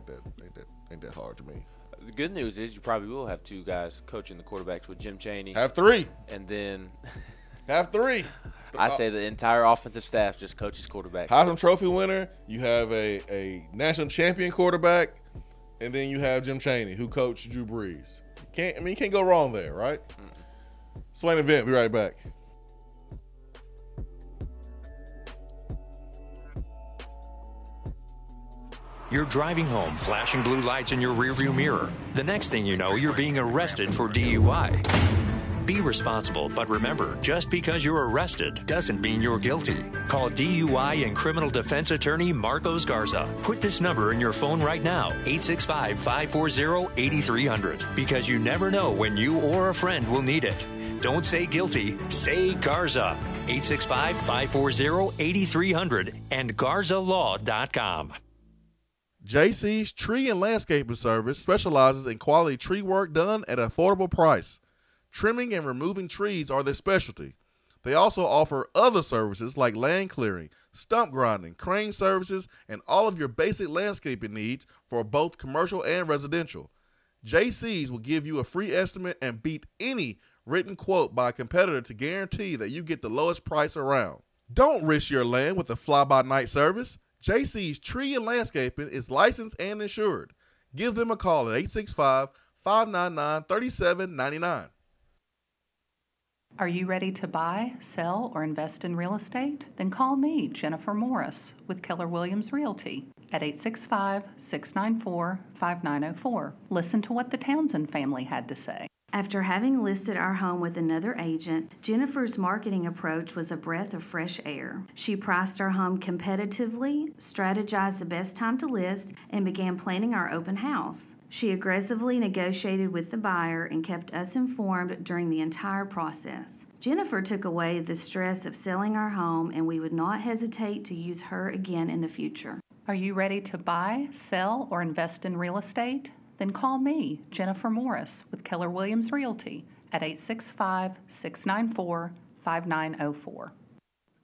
ain't that hard to me. The good news is you probably will have two guys coaching the quarterbacks with Jim Chaney. Have three. And then have three. I say the entire offensive staff just coaches quarterbacks. Heisman Trophy winner. You have a national champion quarterback, and then you have Jim Chaney, who coached Drew Brees. You can't go wrong there, right? Swain Event. Be right back. You're driving home, flashing blue lights in your rearview mirror. The next thing you know, you're being arrested for DUI. Be responsible, but remember, just because you're arrested doesn't mean you're guilty. Call DUI and criminal defense attorney Marcos Garza. Put this number in your phone right now, 865-540-8300, because you never know when you or a friend will need it. Don't say guilty, say Garza. 865-540-8300 and GarzaLaw.com. JC's Tree and Landscaping Service specializes in quality tree work done at an affordable price. Trimming and removing trees are their specialty. They also offer other services like land clearing, stump grinding, crane services, and all of your basic landscaping needs for both commercial and residential. JC's will give you a free estimate and beat any written quote by a competitor to guarantee that you get the lowest price around. Don't risk your land with a fly-by-night service. JC's Tree and Landscaping is licensed and insured. Give them a call at 865-599-3799. Are you ready to buy, sell, or invest in real estate? Then call me, Jennifer Morris, with Keller Williams Realty at 865-694-5904. Listen to what the Townsend family had to say. After having listed our home with another agent, Jennifer's marketing approach was a breath of fresh air. She priced our home competitively, strategized the best time to list, and began planning our open house. She aggressively negotiated with the buyer and kept us informed during the entire process. Jennifer took away the stress of selling our home, and we would not hesitate to use her again in the future. Are you ready to buy, sell, or invest in real estate? Then call me, Jennifer Morris, with Keller Williams Realty at 865-694-5904.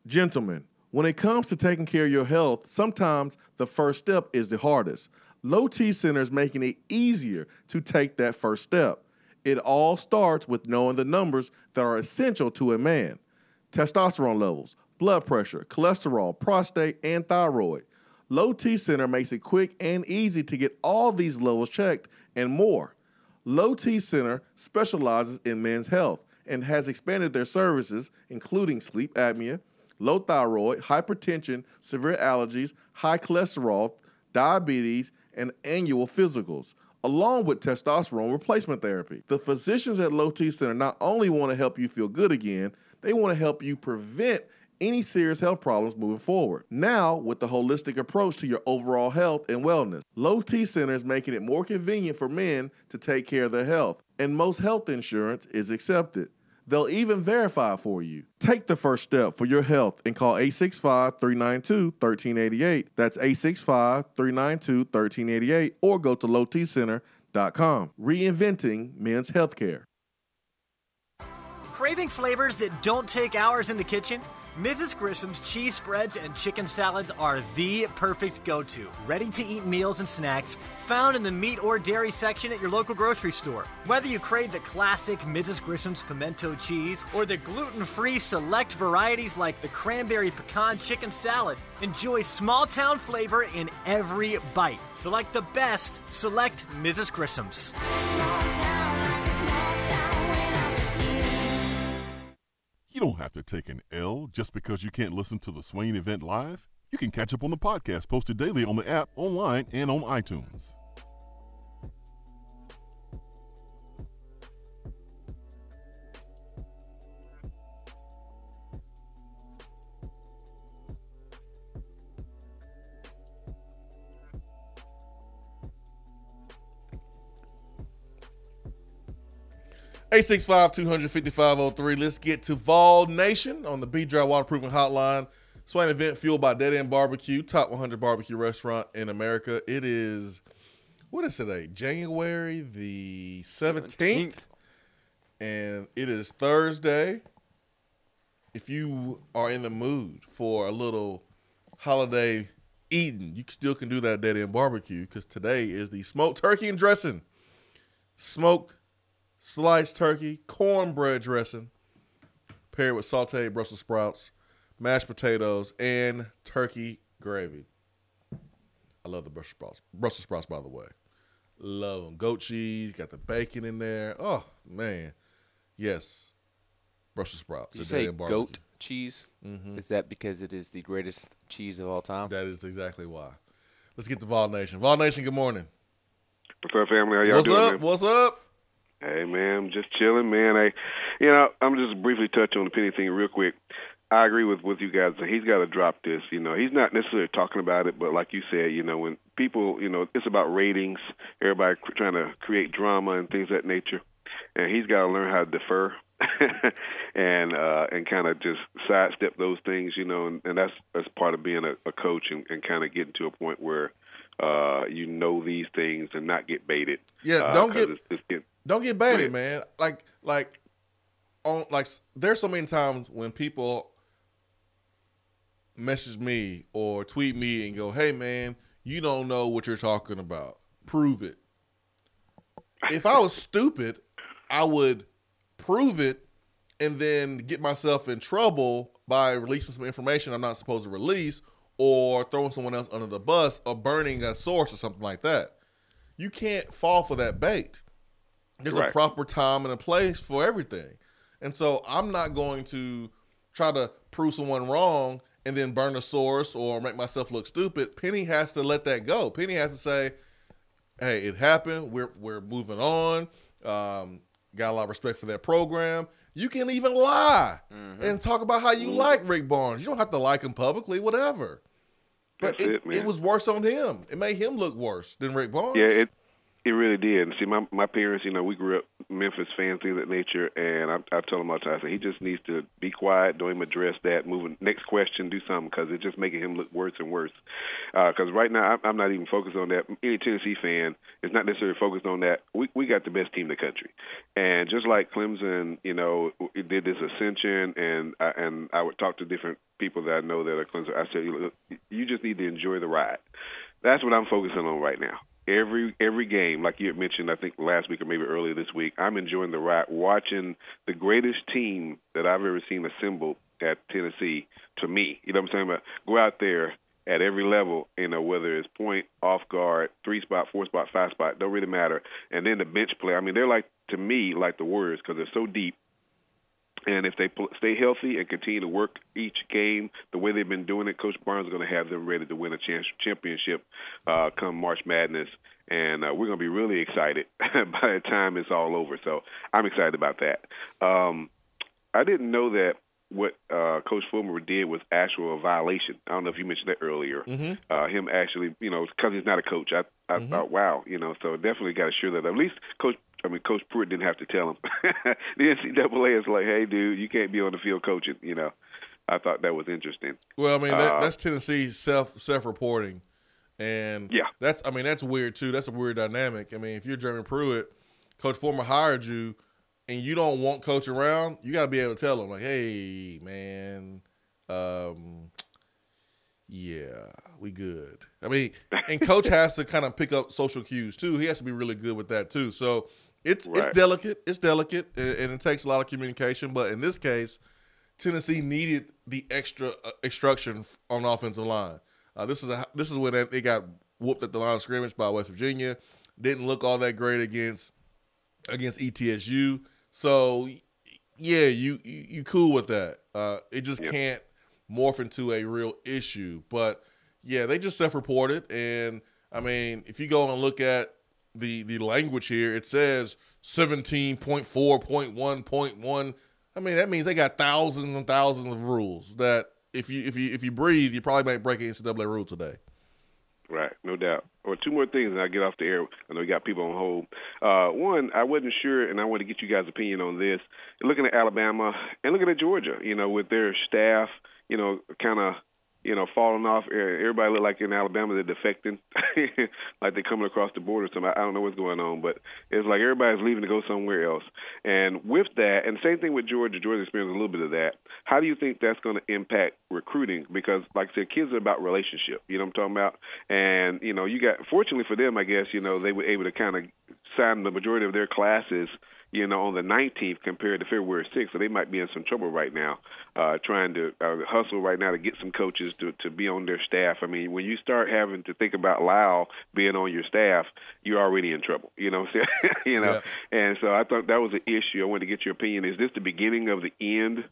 Gentlemen, when it comes to taking care of your health, sometimes the first step is the hardest. Low T Center is making it easier to take that first step. It all starts with knowing the numbers that are essential to a man. Testosterone levels, blood pressure, cholesterol, prostate, and thyroid. Low T Center makes it quick and easy to get all these levels checked and more. Low T Center specializes in men's health and has expanded their services, including sleep apnea, low thyroid, hypertension, severe allergies, high cholesterol, diabetes, and annual physicals, along with testosterone replacement therapy. The physicians at Low T Center not only want to help you feel good again, they want to help you prevent any serious health problems moving forward. Now, with the holistic approach to your overall health and wellness, Low T Center is making it more convenient for men to take care of their health, and most health insurance is accepted. They'll even verify for you. Take the first step for your health and call 865-392-1388. That's 865-392-1388, or go to lowtcenter.com. Reinventing men's healthcare. Craving flavors that don't take hours in the kitchen? Mrs. Grissom's cheese spreads and chicken salads are the perfect go-to. Ready-to-eat meals and snacks found in the meat or dairy section at your local grocery store. Whether you crave the classic Mrs. Grissom's pimento cheese or the gluten-free select varieties like the cranberry pecan chicken salad, enjoy small-town flavor in every bite. Select the best. Select Mrs. Grissom's. You don't have to take an L just because you can't listen to the Swain Event live. You can catch up on the podcast posted daily on the app, online, and on iTunes. Eight 865-255-03. Let's get to Vol Nation on the B-Dry Waterproofing Hotline. Swain Event fueled by Dead End BBQ, top 100 barbecue restaurant in America. It is, what is today? January the 17th. And it is Thursday. If you are in the mood for a little holiday eating, you still can do that at Dead End BBQ, because today is the smoked turkey and dressing. Smoked sliced turkey, cornbread dressing, paired with sauteed Brussels sprouts, mashed potatoes, and turkey gravy. I love the Brussels sprouts. Brussels sprouts, by the way. Love them. Goat cheese, got the bacon in there. Oh, man. Yes. Brussels sprouts. You say goat cheese? Mm-hmm. Is that because it is the greatest cheese of all time? That is exactly why. Let's get to Vol Nation. Vol Nation, good morning. What's up, family? How y'all doing? What's up? What's up? Hey, man, I'm just chilling, man. I'm just briefly touching on the penny thing real quick. I agree with you guys. He's got to drop this. He's not necessarily talking about it, but like you said, when people, it's about ratings, everybody trying to create drama and things of that nature, and he's got to learn how to defer and kind of just sidestep those things, and that's part of being a coach and kind of getting to a point where these things and not get baited. Yeah, don't get baited, man. There's so many times when people message me or tweet me and go, "Hey, man, you don't know what you're talking about. Prove it." If I was stupid, I would prove it and then get myself in trouble by releasing some information I'm not supposed to release, or throwing someone else under the bus, or burning a source or something like that. You can't fall for that bait. There's a proper time and a place for everything. And so I'm not going to try to prove someone wrong and then burn a source or make myself look stupid. Penny has to let that go. Penny has to say, hey, it happened. We're moving on. Got a lot of respect for that program. You can even lie and talk about how you like Rick Barnes. You don't have to like him publicly, whatever. But it was worse on him. It made him look worse than Rick Barnes. Yeah, it really did. And see, my parents, we grew up Memphis fans, things of that nature, and I told him all the time, I said, he just needs to be quiet, don't even address that, moving, next question, do something, because it's just making him look worse and worse. Because right now, I'm not even focused on that. Any Tennessee fan is not necessarily focused on that. We got the best team in the country. And just like Clemson, it did this ascension, and I would talk to different people that I know that are Clemson. I said, look, you just need to enjoy the ride. That's what I'm focusing on right now. Every game, like you had mentioned, I think last week or maybe earlier this week, I'm enjoying the ride, watching the greatest team that I've ever seen assembled at Tennessee, to me. You know what I'm saying? But go out there at every level, whether it's point, off guard, 3-spot, 4-spot, 5-spot, don't really matter. And then the bench play. I mean, they're like, to me, like the Warriors, because they're so deep. And if they stay healthy and continue to work each game the way they've been doing it, Coach Barnes is going to have them ready to win a championship come March Madness. And we're going to be really excited by the time it's all over. So I'm excited about that. I didn't know that what Coach Fulmer did was actual violation. I don't know if you mentioned that earlier. Him actually, because he's not a coach, I thought, wow, so definitely got to share that. At least Coach Pruitt didn't have to tell him. The NCAA is like, hey, dude, you can't be on the field coaching. I thought that was interesting. Well, I mean, that's Tennessee's self-reporting, and that's weird too. That's a weird dynamic. I mean, if you're Jeremy Pruitt, Coach Fulmer hired you, and you don't want Coach around, you got to be able to tell him, like, hey, man, yeah, we good. I mean, and Coach has to kind of pick up social cues too. He has to be really good with that too. So it's delicate. It's delicate, and it takes a lot of communication. But in this case, Tennessee needed the extra instruction on the offensive line. This is when they got whooped at the line of scrimmage by West Virginia. Didn't look all that great against ETSU. So yeah, you cool with that. It just can't morph into a real issue. But yeah, they just self-reported, and I mean, if you go and look at the language here, it says 17.4.1.1. I mean, that means they got thousands and thousands of rules that if you breathe, you probably might break an NCAA rule today. Right, no doubt. Or two more things, and I'll get off the air. I know we got people on hold. One, I wasn't sure, and I want to get you guys' opinion on this. Looking at Alabama and looking at Georgia, with their staff, kind of, falling off. Everybody look like in Alabama they're defecting, like they're coming across the border. So I don't know what's going on, but it's like everybody's leaving to go somewhere else. And with that, and same thing with Georgia. Georgia experienced a little bit of that. How do you think that's going to impact recruiting? Because, like I said, kids are about relationship. You know what I'm talking about? And, you got, fortunately for them, I guess, they were able to kind of sign the majority of their classes, on the 19th compared to February 6th. So they might be in some trouble right now, trying to hustle right now to get some coaches to be on their staff. I mean, when you start having to think about Lyle being on your staff, you're already in trouble, what I'm saying? Yeah. And so I thought that was an issue. I wanted to get your opinion. Is this the beginning of the end,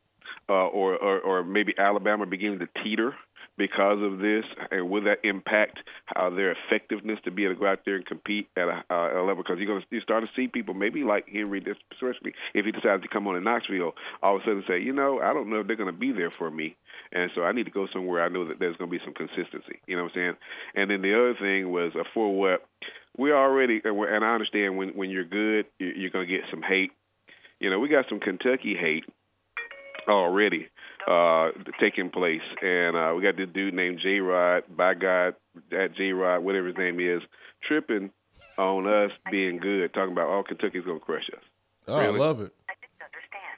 or maybe Alabama beginning to teeter because of this, and will that impact their effectiveness to be able to go out there and compete at a level? Because you start to see people, maybe like Henry, especially if he decides to come on in Knoxville, all of a sudden say, I don't know if they're going to be there for me, and so I need to go somewhere I know that there's going to be some consistency. You know what I'm saying? And then the other thing was for what we already, and I understand when you're good, you're going to get some hate. we got some Kentucky hate already taking place, and we got this dude named J-Rod, by God, that J-Rod, whatever his name is, tripping on us being good, talking about, Kentucky's going to crush us. Oh, really? I love it.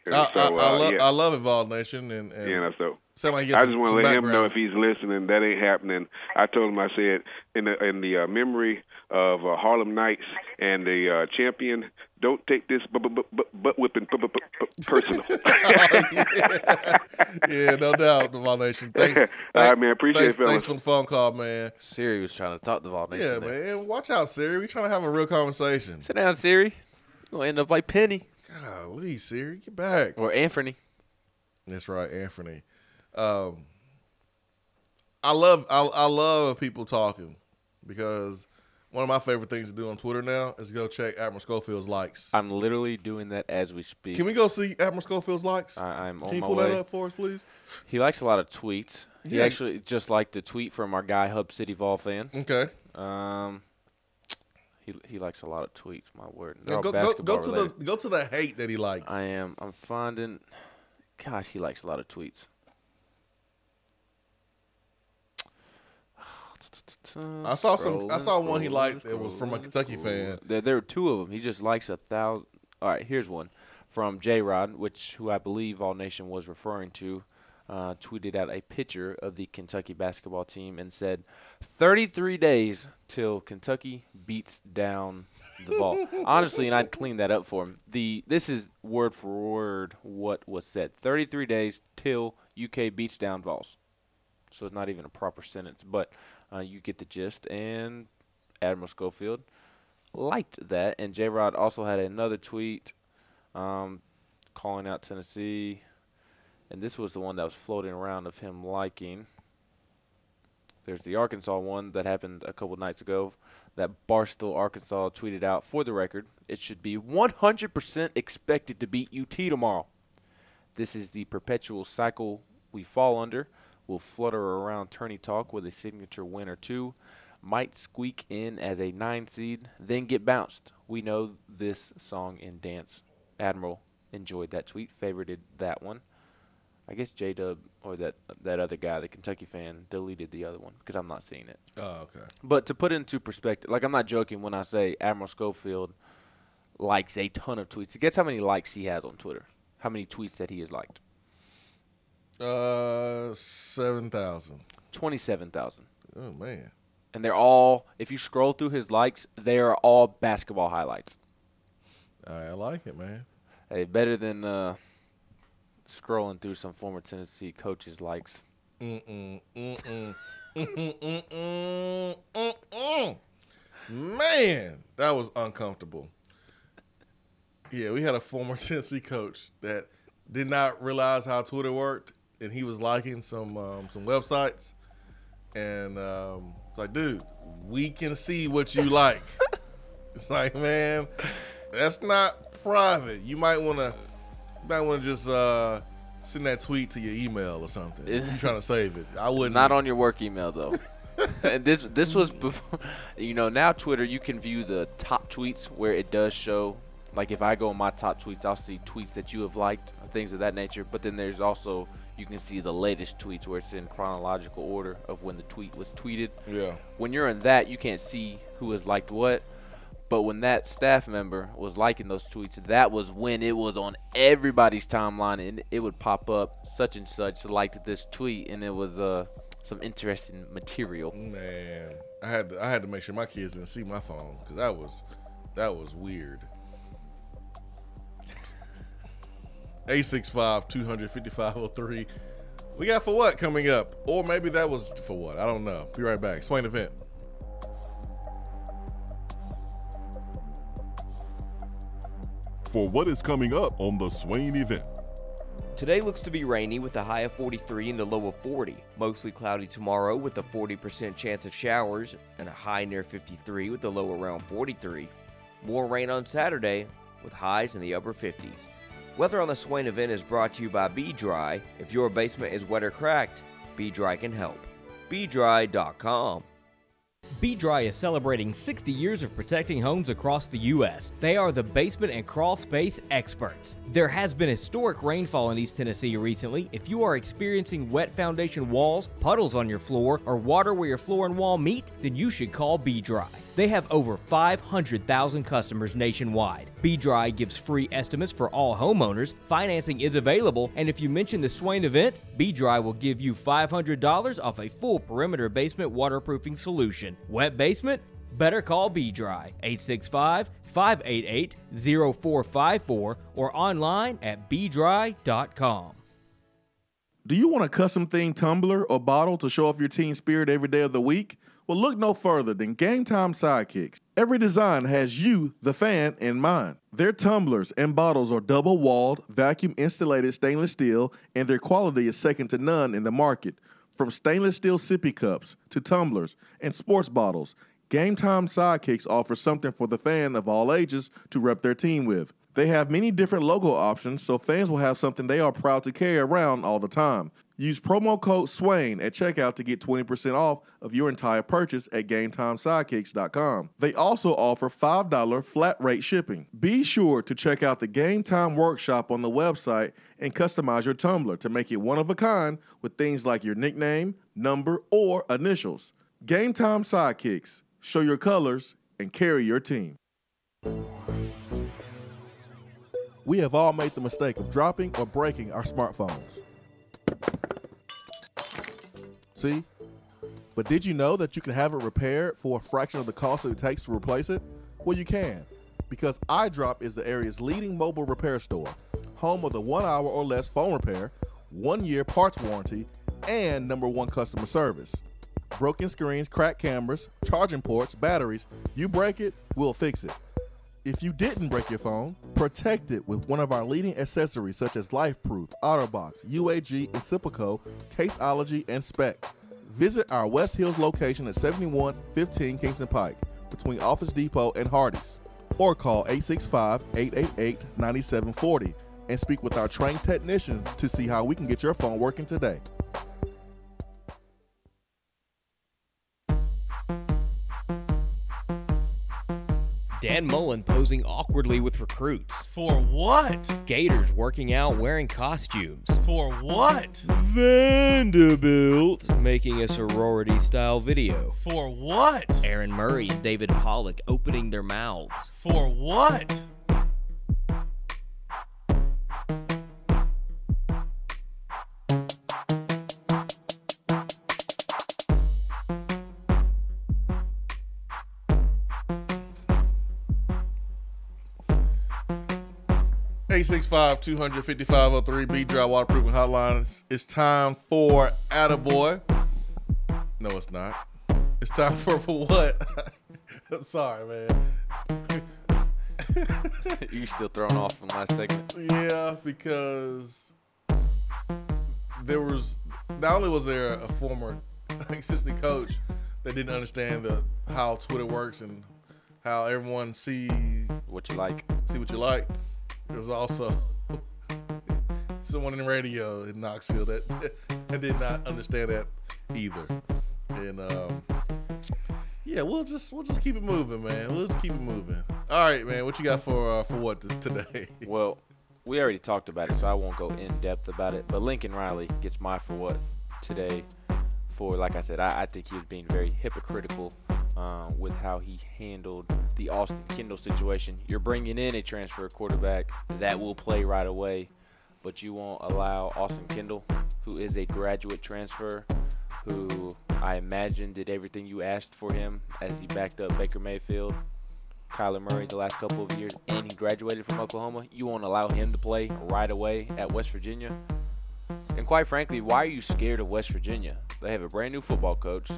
And I love it, Vol Nation. And so sound like I just want to let him know if he's listening, that ain't happening. I told him, I said, in the memory of Harlem Nights and the champion, don't take this butt whipping personal. Yeah, no doubt, the Vol Nation. Thanks. All right, man. Appreciate it, fellas. Thanks for the phone call, man. Siri was trying to talk to Vol Nation. Yeah, there. man. Watch out, Siri. We trying to have a real conversation. Sit down, Siri. You're going to end up like Penny. Golly, Siri, get back. Or Anthony. That's right, Anthony. I love people talking, because one of my favorite things to do on Twitter now is go check Admiral Schofield's likes. I'm literally doing that as we speak. Can we go see Admiral Schofield's likes? I'm on my way. Can you pull that up for us, please? He likes a lot of tweets. He actually just liked a tweet from our guy, Hub City Vol fan. Okay. He likes a lot of tweets. My word. Go to the hate that he likes. I'm finding. Gosh, he likes a lot of tweets. I saw one he liked. It was from a Kentucky fan. There were two of them. He just likes 1,000. All right, here's one from J-Rod, who I believe All Nation was referring to. Tweeted out a picture of the Kentucky basketball team and said, 33 days till Kentucky beats down the Vol. Honestly, and I'd clean that up for him. This is word for word what was said. 33 days till UK beats down Vols. So it's not even a proper sentence, but you get the gist. And Admiral Schofield liked that. And J-Rod also had another tweet calling out Tennessee. And this was the one that was floating around of him liking. There's the Arkansas one that happened a couple nights ago that Barstool, Arkansas tweeted out, for the record, it should be 100% expected to beat UT tomorrow. This is the perpetual cycle we fall under. We'll flutter around tourney talk with a signature win or two. Might squeak in as a 9 seed, then get bounced. We know this song and dance. Admiral enjoyed that tweet, favorited that one. I guess J-Dub or that other guy, the Kentucky fan, deleted the other one because I'm not seeing it. Oh, okay. But to put it into perspective, like I'm not joking when I say Admiral Schofield likes a ton of tweets. Guess how many likes he has on Twitter? How many tweets that he has liked? 7,000. 27,000. Oh, man. And they're all, if you scroll through his likes, they are all basketball highlights. I like it, man. Hey, better than scrolling through some former Tennessee coaches' likes. Man, that was uncomfortable. Yeah, we had a former Tennessee coach that did not realize how Twitter worked, and he was liking some websites. And it's like, dude, we can see what you like. It's like, man, that's not private. You might want to just send that tweet to your email or something. If you're trying to save it. I wouldn't. Not on your work email, though. And this was before, now Twitter, you can view the top tweets where it does show. Like if I go on my top tweets, I'll see tweets that you have liked, things of that nature. But then there's also, you can see the latest tweets where it's in chronological order of when the tweet was tweeted. Yeah. When you're in that, you can't see who has liked what. But when that staff member was liking those tweets, that was when it was on everybody's timeline, and it would pop up, such and such liked this tweet, and it was some interesting material. Man, I had to make sure my kids didn't see my phone because that was weird. 865-200-5503. We got For What coming up, or maybe that was For What. I don't know. Be right back. Swain Event. For what is coming up on the Swain Event. Today looks to be rainy with a high of 43 and a low of 40. Mostly cloudy tomorrow with a 40% chance of showers and a high near 53 with a low around 43. More rain on Saturday with highs in the upper 50s. Weather on the Swain Event is brought to you by Be Dry. If your basement is wet or cracked, Be Dry can help. BeDry.com. B-Dry is celebrating 60 years of protecting homes across the U.S. They are the basement and crawl space experts. There has been historic rainfall in East Tennessee recently. If you are experiencing wet foundation walls, puddles on your floor, or water where your floor and wall meet, then you should call B-Dry. They have over 500,000 customers nationwide. B-Dry gives free estimates for all homeowners, financing is available, and if you mention the Swain Event, B-Dry will give you $500 off a full perimeter basement waterproofing solution. Wet basement? Better call B-Dry, 865-588-0454 or online at bdry.com. Do you want a custom themed tumbler or bottle to show off your team spirit every day of the week? Well, look no further than Game Time Sidekicks. Every design has you, the fan, in mind. Their tumblers and bottles are double-walled, vacuum-insulated stainless steel, and their quality is second to none in the market. From stainless steel sippy cups to tumblers and sports bottles, Game Time Sidekicks offers something for the fan of all ages to rep their team with. They have many different logo options, so fans will have something they are proud to carry around all the time. Use promo code SWAIN at checkout to get 20% off of your entire purchase at GameTimeSidekicks.com. They also offer $5 flat rate shipping. Be sure to check out the Game Time Workshop on the website and customize your tumbler to make it one of a kind with things like your nickname, number, or initials. Game Time Sidekicks. Show your colors and carry your team. We have all made the mistake of dropping or breaking our smartphones. See? But did you know that you can have it repaired for a fraction of the cost it takes to replace it? Well, you can, because iDrop is the area's leading mobile repair store, home of the 1 hour or less phone repair, 1 year parts warranty, and #1 customer service. Broken screens, cracked cameras, charging ports, batteries, you break it, we'll fix it. If you didn't break your phone, protect it with one of our leading accessories such as LifeProof, OtterBox, UAG, Incipico, Caseology, and Spec. Visit our West Hills location at 7115 Kingston Pike between Office Depot and Hardee's, or call 865-888-9740 and speak with our trained technicians to see how we can get your phone working today. Dan Mullen posing awkwardly with recruits. For what? Gators working out wearing costumes. For what? Vanderbilt making a sorority-style video. For what? Aaron Murray and David Pollock opening their mouths. For what? Eight 865-255-03 B-Dry Waterproofing Hotline. It's time for Attaboy. No, it's not. It's time for what? Sorry, man. You still thrown off from last segment? Yeah, because there was not only was there a former assistant coach that didn't understand how Twitter works and how everyone see what you like. There was also someone in the radio in Knoxville that did not understand that either. And yeah, we'll just keep it moving, man. We'll just keep it moving. All right, man. What you got for what today? Well, we already talked about it, so I won't go in depth about it. But Lincoln Riley gets my for what today. For, like I said, I think he was being very hypocritical with how he handled the Austin Kendall situation. You're bringing in a transfer quarterback that will play right away, but you won't allow Austin Kendall, who is a graduate transfer, who I imagine did everything you asked for him as he backed up Baker Mayfield, Kyler Murray the last couple of years, and he graduated from Oklahoma. You won't allow him to play right away at West Virginia. And quite frankly, why are you scared of West Virginia? They have a brand new football coach.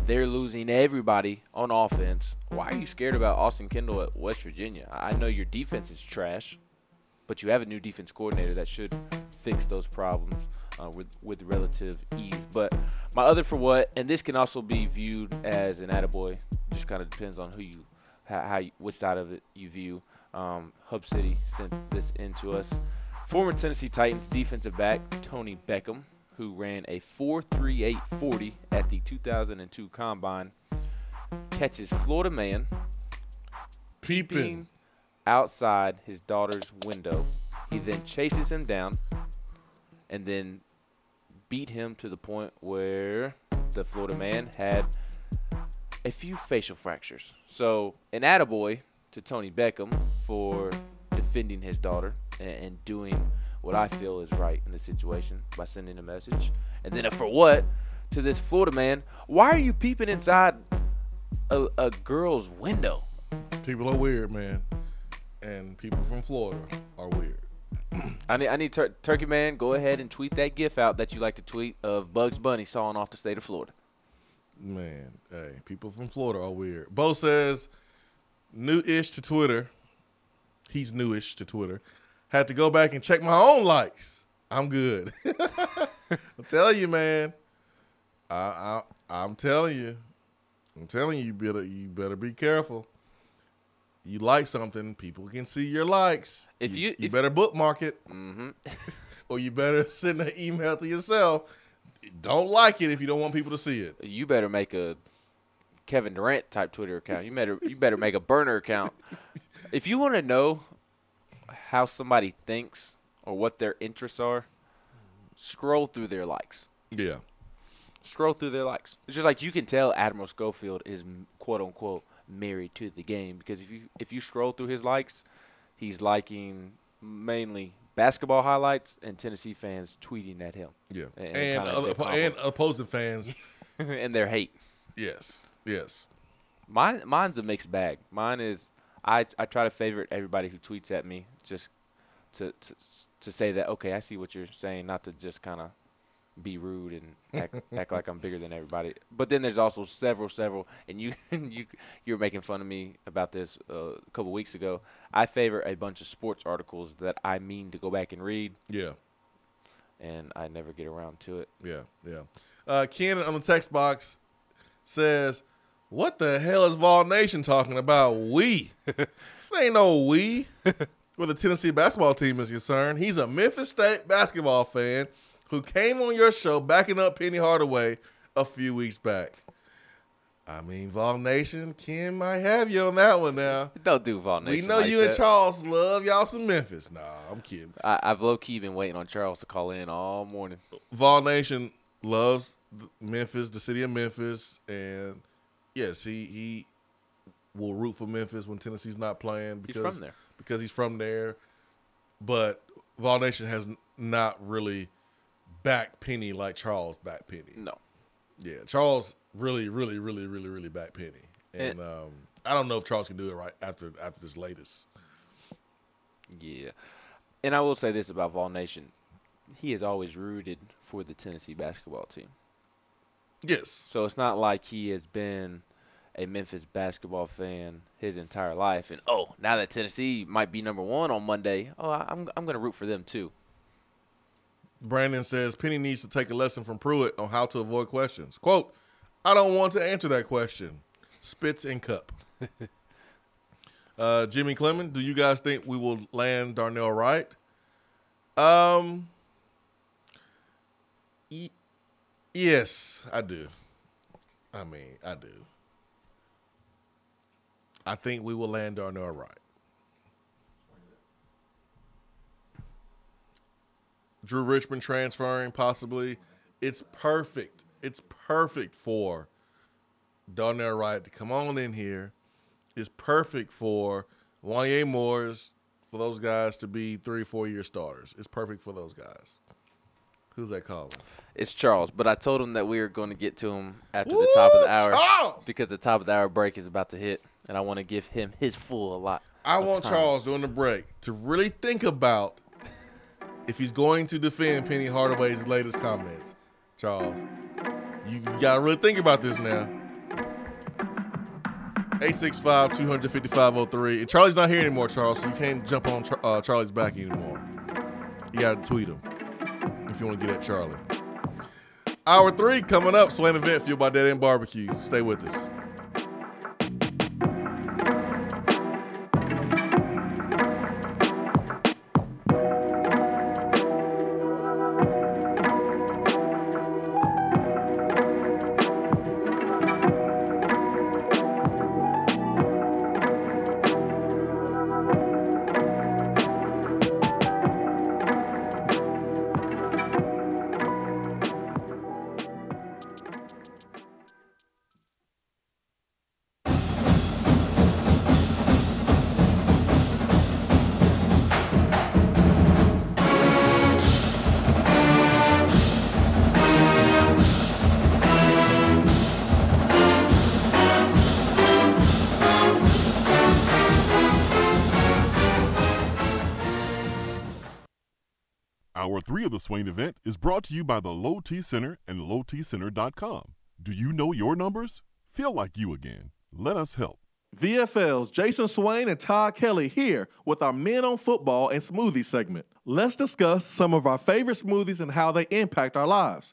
They're losing everybody on offense. Why are you scared about Austin Kendall at West Virginia? I know your defense is trash, but you have a new defense coordinator that should fix those problems with relative ease. But my other for what, and this can also be viewed as an attaboy, just kind of depends on which side of it you view. Hub City sent this in to us. Former Tennessee Titans defensive back Tony Beckham, who ran a 4.38 40 at the 2002 Combine, catches Florida man Peeping. outside his daughter's window. He then chases him down and then beat him to the point where the Florida man had a few facial fractures. So an attaboy to Tony Beckham for defending his daughter and doing what I feel is right in the situation by sending a message. And then a for what to this Florida man, why are you peeping inside a girl's window? People are weird, man. And people from Florida are weird. I need Turkey Man, go ahead and tweet that gif out that you like to tweet of Bugs Bunny sawing off the state of Florida. Man, hey, people from Florida are weird. Bo says, new-ish to Twitter. He's newish to Twitter. Had to go back and check my own likes. I'm good. I'm telling you, man. I'm telling you. You better be careful. You like something, people can see your likes. If you better bookmark it. Mm-hmm. Or you better send an email to yourself. Don't like it if you don't want people to see it. You better make a Kevin Durant type Twitter account. You better make a burner account. If you want to know how somebody thinks or what their interests are, scroll through their likes. Yeah. Scroll through their likes. It's just like you can tell Admiral Schofield is quote unquote married to the game, because if you scroll through his likes, he's liking mainly basketball highlights and Tennessee fans tweeting at him. Yeah, and opposing fans and their hate. Yes. Mine's a mixed bag. Mine is I try to favorite everybody who tweets at me, just to say that, okay, I see what you're saying, not to just kind of be rude and act like I'm bigger than everybody. But then there's also several, and you were making fun of me about this a couple weeks ago. I favor a bunch of sports articles that I mean to go back and read. Yeah. And I never get around to it. Yeah. Ken on the text box says, what the hell is Vol Nation talking about? We. There ain't no we. Where the Tennessee basketball team is concerned. He's a Memphis State basketball fan who came on your show backing up Penny Hardaway a few weeks back. I mean, Vol Nation, Ken might have you on that one now. Don't do Vol Nation. We know like you and Charles love y'all some Memphis. Nah, I'm kidding. I've low-key been waiting on Charles to call in all morning. Vol Nation loves Memphis, the city of Memphis, and yes, he will root for Memphis when Tennessee's not playing because he's from there. Because he's from there. But Vol Nation has not really backed Penny like Charles backed Penny. No. Yeah, Charles really backed Penny. And I don't know if Charles can do it right after this latest. Yeah. And I will say this about Vol Nation. He has always rooted for the Tennessee basketball team. Yes. So it's not like he has been a Memphis basketball fan his entire life. And, now that Tennessee might be number one on Monday, I'm going to root for them too. Brandon says, Penny needs to take a lesson from Pruitt on how to avoid questions. Quote, I don't want to answer that question. Spits in cup. Jimmy Clement, do you guys think we will land Darnell Wright? Yes, I do. I do. I think we will land Darnell Wright. Drew Richmond transferring, possibly. It's perfect. It's perfect for Darnell Wright to come on in here. It's perfect for Wanye Morris, for those guys to be 3-4 year starters. It's perfect for those guys. Who's that calling? It's Charles, but I told him that we were going to get to him after the top of the hour. Charles! Because the top of the hour break is about to hit, and I want to give him his full allot. I want Charles during the break to really think about if he's going to defend Penny Hardaway's latest comments. Charles, you got to really think about this now. 865-255-03. And Charlie's not here anymore, Charles, so you can't jump on Charlie's back anymore. You got to tweet him if you want to get at Charlie. Hour 3 coming up. Swain Event fueled by Dead End BBQ. Stay with us. Hour 3 of the Swain Event is brought to you by the Low T Center and lowtcenter.com. Do you know your numbers? Feel like you again. Let us help. VFL's Jason Swain and Todd Kelly here with our Men on Football and Smoothie segment. Let's discuss some of our favorite smoothies and how they impact our lives.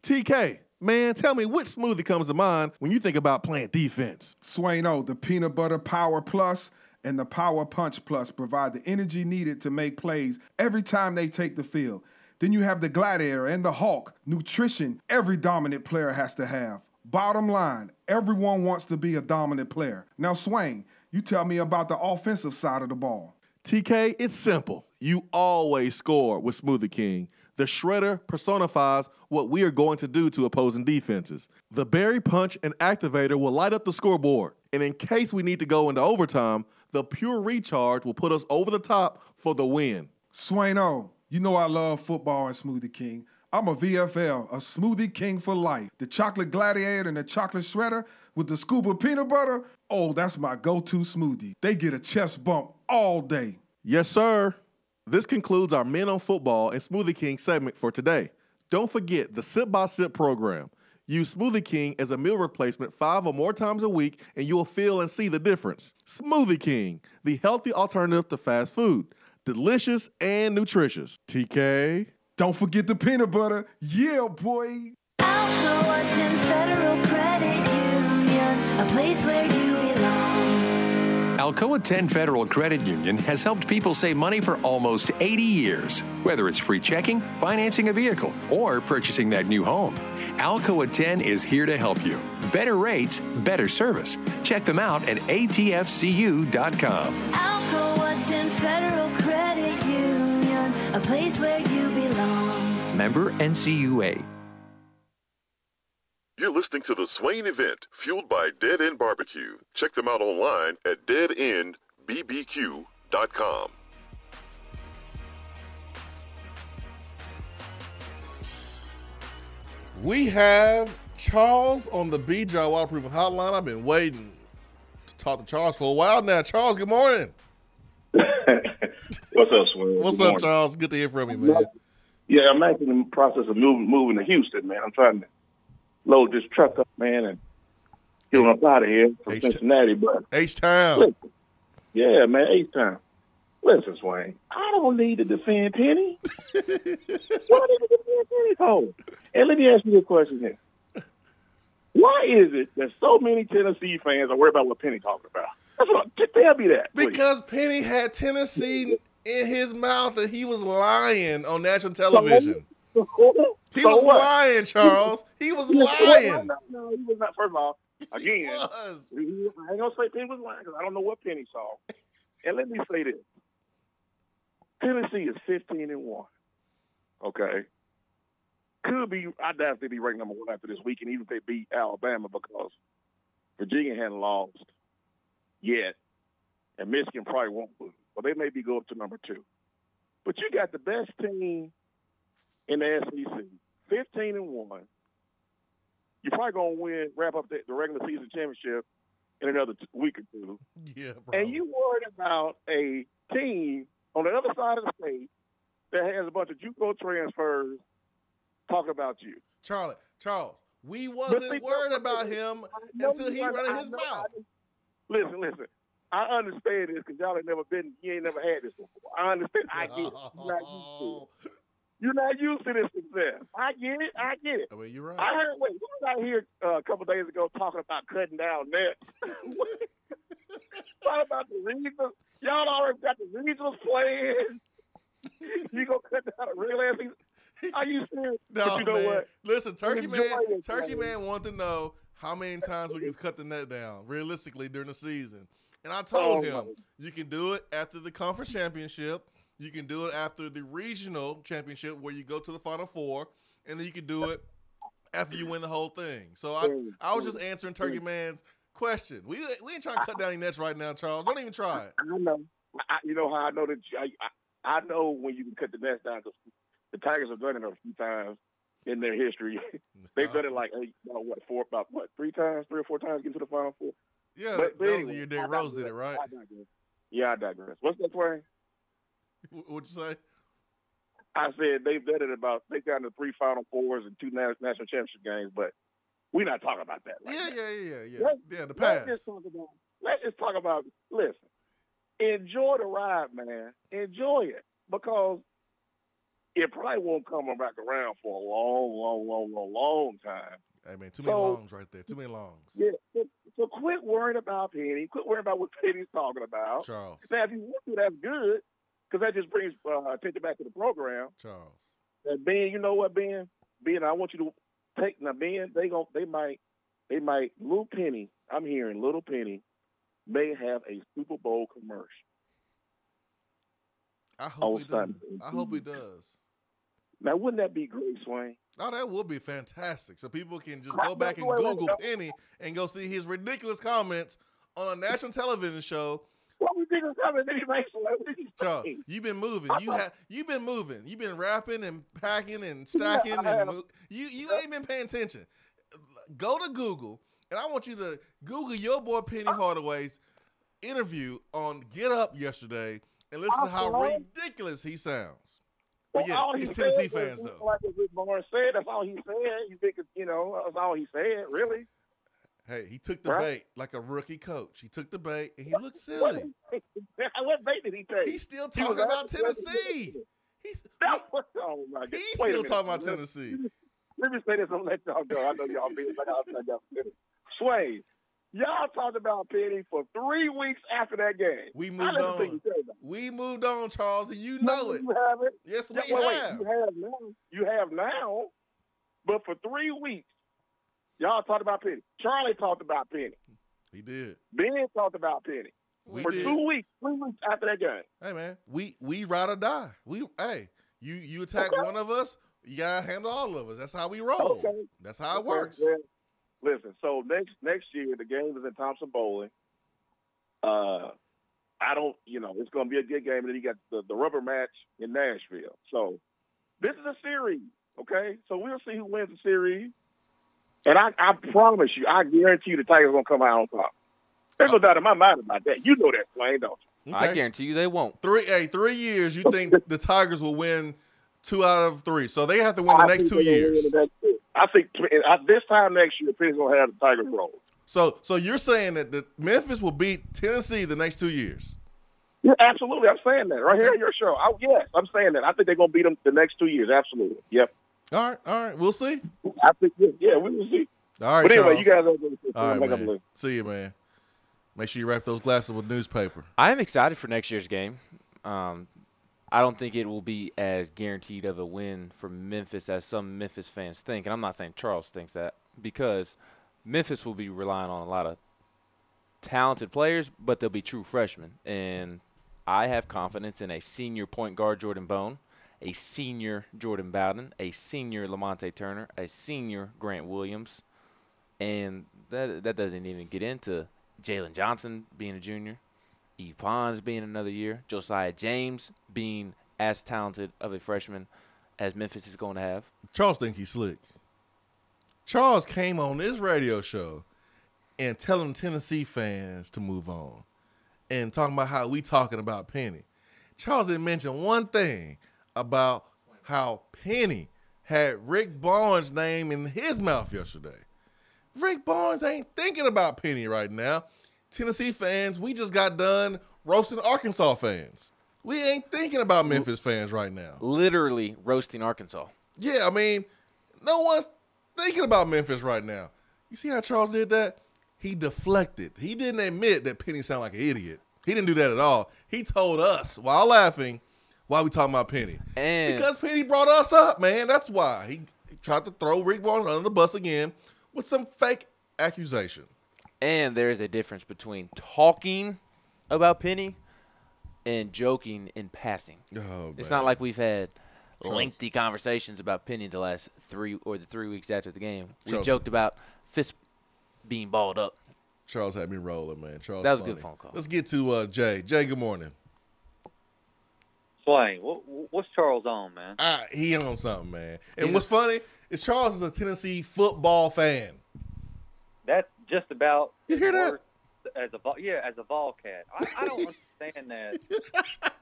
TK, man, tell me which smoothie comes to mind when you think about playing defense? Swain-O, the Peanut Butter Power Plus and the Power Punch Plus provide the energy needed to make plays every time they take the field. Then you have the Gladiator and the Hawk, nutrition every dominant player has to have. Bottom line, everyone wants to be a dominant player. Now, Swain, you tell me about the offensive side of the ball. TK, it's simple. You always score with Smoothie King. The shredder personifies what we are going to do to opposing defenses. The Berry Punch and Activator will light up the scoreboard. And in case we need to go into overtime, the Pure Recharge will put us over the top for the win. Swain-O, you know I love football and Smoothie King. I'm a VFL, a Smoothie King for life. The Chocolate Gladiator and the Chocolate Shredder with the scoop of peanut butter, oh, that's my go-to smoothie. They get a chest bump all day. Yes, sir. This concludes our Men on Football and Smoothie King segment for today. Don't forget the Sip by Sip program. Use Smoothie King as a meal replacement 5 or more times a week, and you'll feel and see the difference. Smoothie King, the healthy alternative to fast food. Delicious and nutritious. TK. Don't forget the peanut butter. Yeah, boy. Alcoa 10 Federal Credit Union, a place where you belong. Alcoa 10 Federal Credit Union has helped people save money for almost 80 years. Whether it's free checking, financing a vehicle, or purchasing that new home, Alcoa 10 is here to help you. Better rates, better service. Check them out at atfcu.com. Alcoa 10 Federal Credit Union, a place where you belong. Member NCUA. You're listening to the Swain Event, fueled by Dead End BBQ. Check them out online at deadendbbq.com. We have Charles on the B-Dry Waterproofing Hotline. I've been waiting to talk to Charles for a while now. Charles, good morning. What's up, Swain? What's up, Charles? Good to hear from you, man. Yeah, I'm actually in the process of moving to Houston, man. I'm trying to load this truck up, man, and get on up out of here from Cincinnati. But H-Town. Yeah, man, H-Town. Listen, Swain, I don't need to defend Penny. What do I need to defend Penny for? And let me ask you this question here. Why is it that so many Tennessee fans are worried about what Penny talking about? Just tell me that, please. Because Penny had Tennessee in his mouth and he was lying on national television. He was lying, Charles. He was lying. No, he was not. First of all, again, I ain't gonna say Penny was lying because I don't know what Penny saw. And let me say this: Tennessee is 15-1. Okay, could be. I doubt they'd be ranked number 1 after this weekend, even if they beat Alabama, because Virginia hadn't lost yet, and Michigan probably won't lose. But they maybe go up to number 2. But you got the best team in the SEC, 15-1. You're probably going to wrap up the regular season championship in another week or 2. Yeah, bro. And you worried about a team on the other side of the state that has a bunch of JUCO transfers talking about you. Charles, we wasn't worried about him until he running his mouth. Listen. I understand this because y'all ain't never had this before. I understand. I get it. You're not used to this success. I get it. I mean, you're right. I heard, we was out here a couple days ago talking about cutting down nets. Talking about the regionals. Y'all already got the regionals playing. You gonna cut down a real ass season? Are you serious? No, but you know man. What? Listen, Turkey Man wanted to know how many times we can cut the net down realistically during the season. And I told him, you can do it after the conference championship. You can do it after the regional championship where you go to the Final Four. And then you can do it after you win the whole thing. So I was just answering Turkey Man's question. We ain't trying to cut down any nets right now, Charles. Don't even try it. I know. You know how I know that? I know when you can cut the nets down because the Tigers have done it a few times in their history. They've done it like 3 or 4 times getting to the Final Four. Yeah, that was the year Derrick Rose did it, right? I digress. What's that, Swain? What'd you say? I said they've done it about, they've gotten to 3 Final Fours and 2 national championship games, but we're not talking about that right now. Yeah, the past. Let's just talk about, listen, enjoy the ride, man. Enjoy it, because it probably won't come back around for a long time. Hey, man, too many longs right there. Too many longs. Yeah, so quit worrying about Penny. Quit worrying about what Penny's talking about. Charles. Now, if you want to, that's good, because that just brings attention back to the program. Charles. And Ben, you know what, Ben? Ben, I want you to take, now, Ben, they might, Little Penny, I'm hearing Little Penny may have a Super Bowl commercial. I hope he does. I hope he does. Now, wouldn't that be great, Swain? Oh, that would be fantastic. So people can just go back and Google Penny and go see his ridiculous comments on a national television show. What ridiculous comments did he make? Charles, you've been moving. You've been moving. You've been rapping and packing and stacking. You ain't been paying attention. Go to Google, and I want you to Google your boy Penny Hardaway's interview on Get Up yesterday and listen to how ridiculous he sounds. But yeah, all he's he Tennessee said fans, was, though. like what Rick Barnes said, that's all he said. You think, that's all he said, really? Hey, he took the bait like a rookie coach. He took the bait, and he looked silly. What bait did he take? He's still talking about Tennessee. He's still talking about Tennessee. Let me say this and let y'all go. I know y'all being like I'll tell y'all. Swain, y'all talked about Penny for 3 weeks after that game. We moved on. We moved on, Charles, and you know it. You haven't. Yes, we have. You have now. You have now. But for 3 weeks, y'all talked about Penny. Charlie talked about Penny. He did. Ben talked about Penny. For 2 weeks, 3 weeks after that game. Hey, man, we ride or die. You attack one of us, you gotta handle all of us. That's how we roll. Okay. That's how it works. Well, listen, so next year the game is in Thompson Bowling. It's going to be a good game, and then you got the rubber match in Nashville. So this is a series, okay? So we'll see who wins the series. And I promise you, I guarantee you the Tigers are going to come out on top. There's no doubt in my mind about that. You know that, Swain, don't you? Okay. I guarantee you they won't. 3 years, you think the Tigers will win 2 out of 3. So they have to win the next 2 years. I think this time next year, Penny's going to have the Tigers roll. So you're saying that Memphis will beat Tennessee the next 2 years? Yeah, absolutely. I'm saying that right here on your show. Yes, I'm saying that. I think they're going to beat them the next 2 years. Absolutely. Yep. All right. We'll see. I think, yeah, we will see. All right, but anyway, Charles. you guys are going to all right, man. See you, man. Make sure you wrap those glasses with newspaper. I'm excited for next year's game. I don't think it will be as guaranteed of a win for Memphis as some Memphis fans think. And I'm not saying Charles thinks that, because Memphis will be relying on a lot of talented players, but they'll be true freshmen. And I have confidence in a senior point guard, Jordan Bone, a senior Jordan Bowden, a senior Lamonte Turner, a senior Grant Williams. And that doesn't even get into Jalen Johnson being a junior, E. Pons being another year, Josiah James being as talented of a freshman as Memphis is going to have. Charles think he's slick. Charles came on this radio show and telling Tennessee fans to move on and talking about how we talking about Penny. Charles didn't mention one thing about how Penny had Rick Barnes' name in his mouth yesterday. Rick Barnes ain't thinking about Penny right now. Tennessee fans, we just got done roasting Arkansas fans. We ain't thinking about Memphis fans right now. Literally roasting Arkansas. Yeah, I mean, no one's thinking about Memphis right now. You see how Charles did that? He deflected. He didn't admit that Penny sounded like an idiot. He didn't do that at all. He told us, while laughing, why we talking about Penny. Because Penny brought us up, man. That's why. He tried to throw Rick Barnes under the bus again with some fake accusation. And there is a difference between talking about Penny and joking in passing. Oh, it's not like we've had lengthy conversations about Penny the last 3 weeks after the game. We joked about Fist being balled up. Charles had me rolling, man. Charles, that was funny. a good phone call. Let's get to Jay. Jay, good morning. Swain, what's Charles on, man? He on something, man. And what's funny is Charles is a Tennessee football fan. That's just about you hear that? As a Volcat. I don't understand that.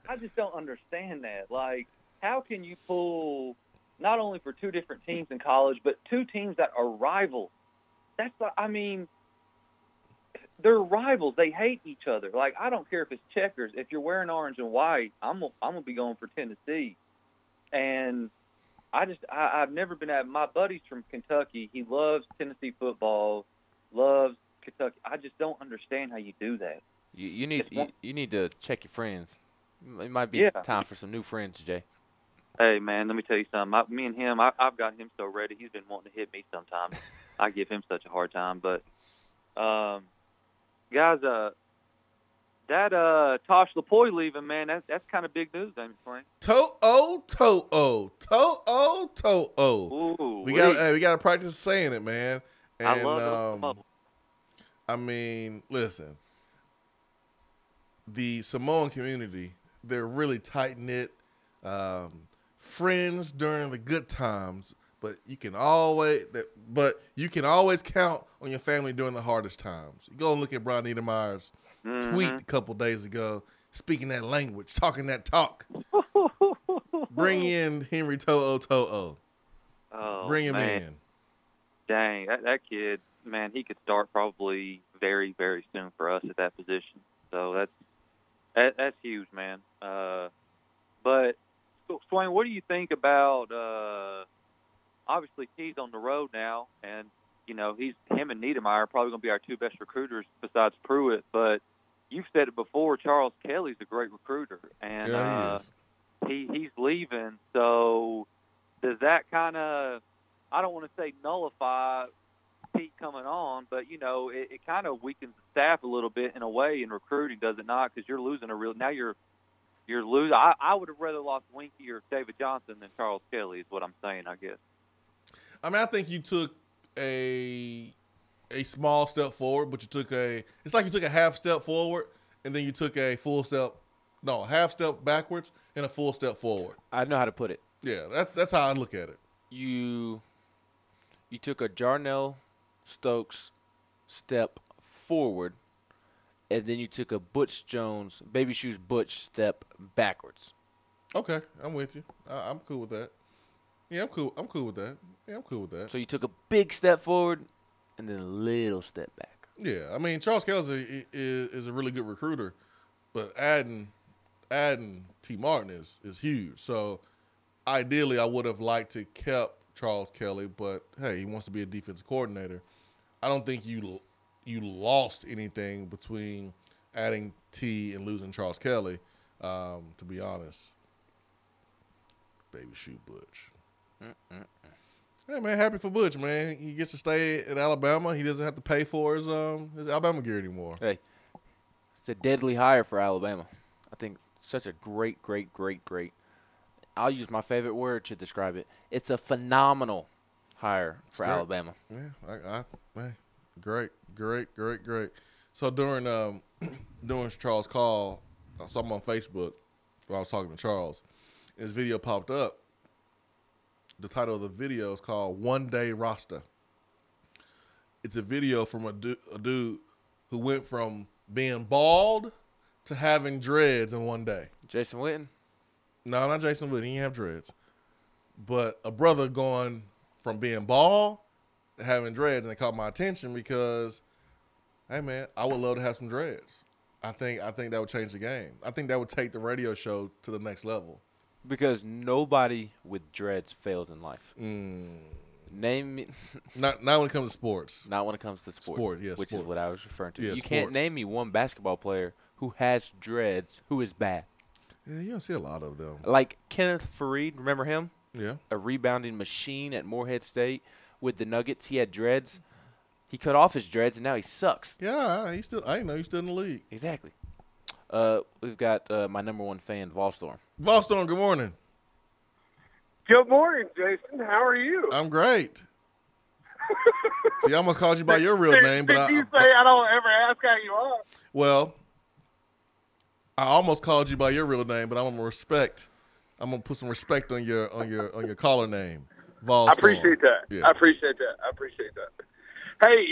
I just don't understand that. Like, how can you pull not only for two different teams in college, but two teams that are rivals? They're rivals. They hate each other. Like, I don't care if it's checkers. If you're wearing orange and white, I'm gonna be going for Tennessee. And I've never been at my buddy's from Kentucky. He loves Tennessee football, loves Kentucky. I just don't understand how you do that. You need to check your friends. It might be time for some new friends, Jay. Hey, man, let me tell you something. Me and him, I've got him so ready. He's been wanting to hit me sometimes. I give him such a hard time. But, guys, that Tosh Lapoy leaving, man, that's kind of big news, ain't it, Swain? To'o. Ooh, we got to practice saying it, man. And, I love those. I mean, listen, the Samoan community, they're really tight-knit, friends during the good times, but you can always count on your family during the hardest times. You go and look at Brian Niedermeyer's tweet a couple days ago, speaking that language, talking that talk. Bring in Henry To'o. Oh, Bring him man. in. Dang, that kid, man, he could start probably very, very soon for us at that position. So that's huge, man. But Swain, what do you think about? Obviously, T's on the road now, and him and Niedermeyer are probably going to be our two best recruiters besides Pruitt. But you've said it before, Charles Kelly's a great recruiter, and he's leaving. So does that kind of, I don't want to say nullify Pete coming on, but it kind of weakens the staff a little bit in a way in recruiting, does it not? Because you're losing you're losing. I would have rather lost Winky or David Johnson than Charles Kelly, is what I'm saying, I guess. I mean, I think you took a small step forward, but it's like you took a half step forward and then you took a half step backwards and a full step forward. I know how to put it. Yeah, that's how I look at it. You took a Jarnell Stokes step forward, and then you took a Butch Jones, Baby Shoes Butch step backwards. Okay, I'm with you. I'm cool with that. Yeah, I'm cool. I'm cool with that. Yeah, I'm cool with that. So you took a big step forward and then a little step back. Yeah, I mean, Charles Kelly is a really good recruiter, but adding T. Martin is huge. So ideally, I would have liked to kept Charles Kelly, but hey, he wants to be a defensive coordinator. I don't think you lost anything between adding T and losing Charles Kelly, to be honest. Baby Shoe Butch. Hey, man, happy for Butch, man. He gets to stay at Alabama. He doesn't have to pay for his Alabama gear anymore. Hey, it's a deadly hire for Alabama. I think such a great. I'll use my favorite word to describe it. It's a phenomenal hire for Alabama. Yeah, man, great. So during Charles' call, I saw him on Facebook while I was talking to Charles. His video popped up. The title of the video is called One Day Rasta. It's a video from a dude who went from being bald to having dreads in one day. Jason Witten? No, not Jason Witten. He didn't have dreads. But a brother going from being bald to having dreads, and it caught my attention because, hey, man, I would love to have some dreads. I think that would change the game. I think that would take the radio show to the next level. Because nobody with dreads fails in life. Name me. Not when it comes to sports. Not when it comes to sports. Which is what I was referring to. Yeah, you can't name me one basketball player who has dreads who is bad. Yeah, you don't see a lot of them. Like Kenneth Fareed, remember him? Yeah. A rebounding machine at Morehead State with the Nuggets. He had dreads. He cut off his dreads, and now he sucks. Yeah, I didn't know he's still in the league. Exactly. We've got my number one fan, Volstorm. Volstorm, good morning. Good morning, Jason. How are you? I'm great. See, I almost called you by your real name, but did you say I don't ever ask how you are? Well, I almost called you by your real name, but I'm gonna put some respect on your caller name, Volstorm. I appreciate that. Yeah. I appreciate that. Hey,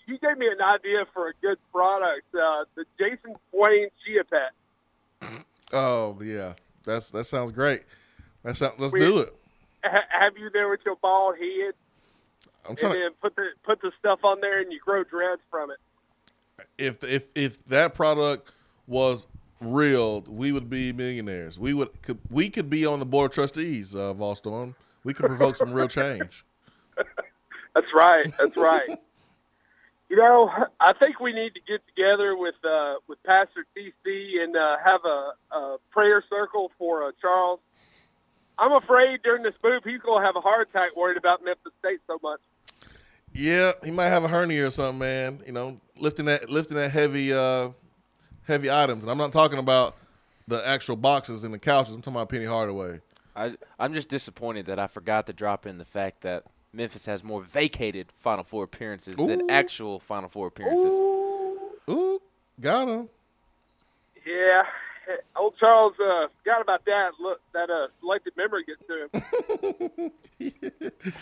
you gave me an idea for a good product, the Jason Swain Chia Pet. Oh yeah, that sounds great. Let's do it. Have you there with your bald head? I'm trying and then put the stuff on there and you grow dreads from it. If that product was real, we would be millionaires. We could be on the board of trustees of Volstorm. We could provoke some real change. That's right. That's right. You know, I think we need to get together with Pastor TC and have a prayer circle for Charles. I'm afraid during this move he's going to have a heart attack worried about Memphis State so much. Yeah, he might have a hernia or something, man. You know, lifting that heavy items. And I'm not talking about the actual boxes and the couches. I'm talking about Penny Hardaway. I'm just disappointed that I forgot to drop in the fact that Memphis has more vacated Final Four appearances than actual Final Four appearances. Ooh, got him. Yeah, old Charles forgot about that. Look, that selective memory gets to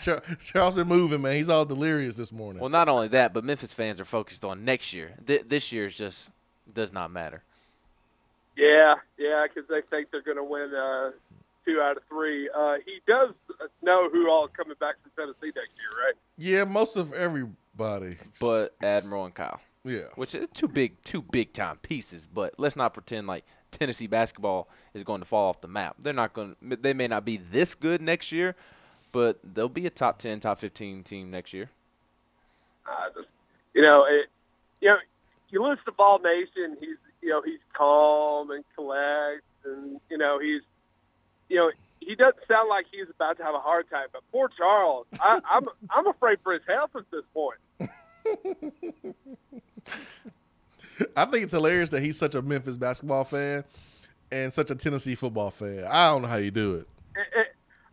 him. Charles been moving, man. He's all delirious this morning. Well, not only that, but Memphis fans are focused on next year. This year just does not matter. Yeah, because they think they're going to win 2 out of 3. He does know who all is coming back from Tennessee next year, right? Yeah, most of everybody. But Admiral and Kyle. Yeah. Which is two big time pieces, but let's not pretend like Tennessee basketball is going to fall off the map. They may not be this good next year, but they'll be a top 10, top 15 team next year. You listen to Ball Nation, he's calm and collects, and he doesn't sound like he's about to have a heart attack. But poor Charles, I'm afraid for his health at this point. I think it's hilarious that he's such a Memphis basketball fan and such a Tennessee football fan. I don't know how you do it.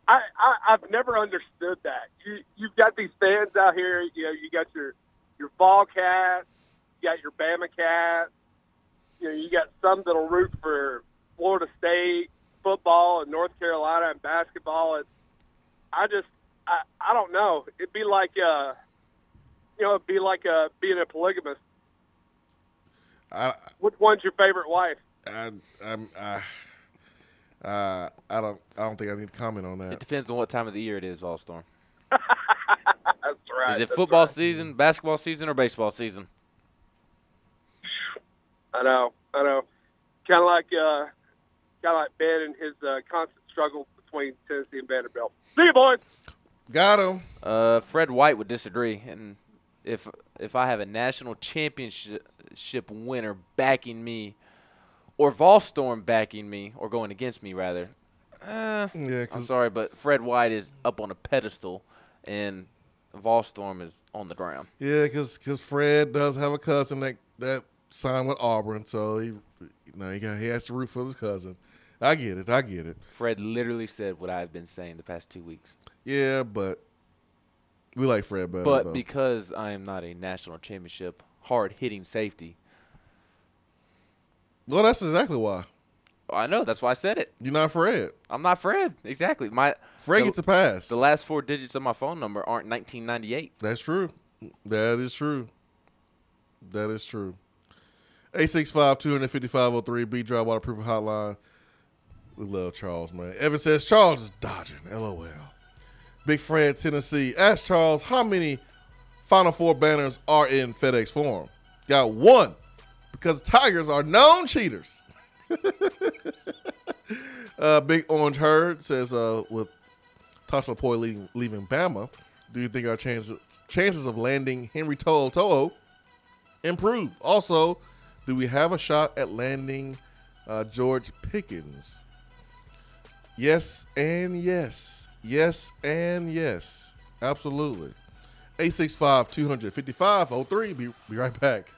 I've never understood that. You've got these fans out here. You got your Vol cats, you got your Bama cats. You got some that'll root for Florida State football and North Carolina and basketball. And I don't know. It'd be like being a polygamist. Which one's your favorite wife? I don't think I need to comment on that. It depends on what time of the year it is, Volstorm. That's right. Is it football season, basketball season, or baseball season? I know. Kind of like Ben and his constant struggle between Tennessee and Vanderbilt. See you, boys. Got him. Fred White would disagree, and if I have a national championship winner backing me, or Volstorm backing me, or going against me rather, I'm sorry, but Fred White is up on a pedestal, and Volstorm is on the ground. Yeah, because Fred does have a cousin that signed with Auburn, so he has to root for his cousin. I get it. Fred literally said what I've been saying the past 2 weeks. Yeah, but we like Fred better. But though. Because I am not a national championship hard-hitting safety. Well, that's exactly why. I know. That's why I said it. You're not Fred. I'm not Fred. Exactly. Fred gets a pass. The last 4 digits of my phone number aren't 1998. That's true. That is true. 865-255-03, B-Drive Waterproof Hotline. We love Charles, man. Evan says, Charles is dodging. LOL. Big Fred, Tennessee. Ask Charles how many Final Four banners are in FedEx Forum. Got 1 because Tigers are known cheaters. Big Orange Herd says, with Tasha Poy leaving Bama, do you think our chances of landing Henry Toho improve? Also, do we have a shot at landing George Pickens? Yes and yes. Yes and yes. Absolutely. 865-255-03. Be right back.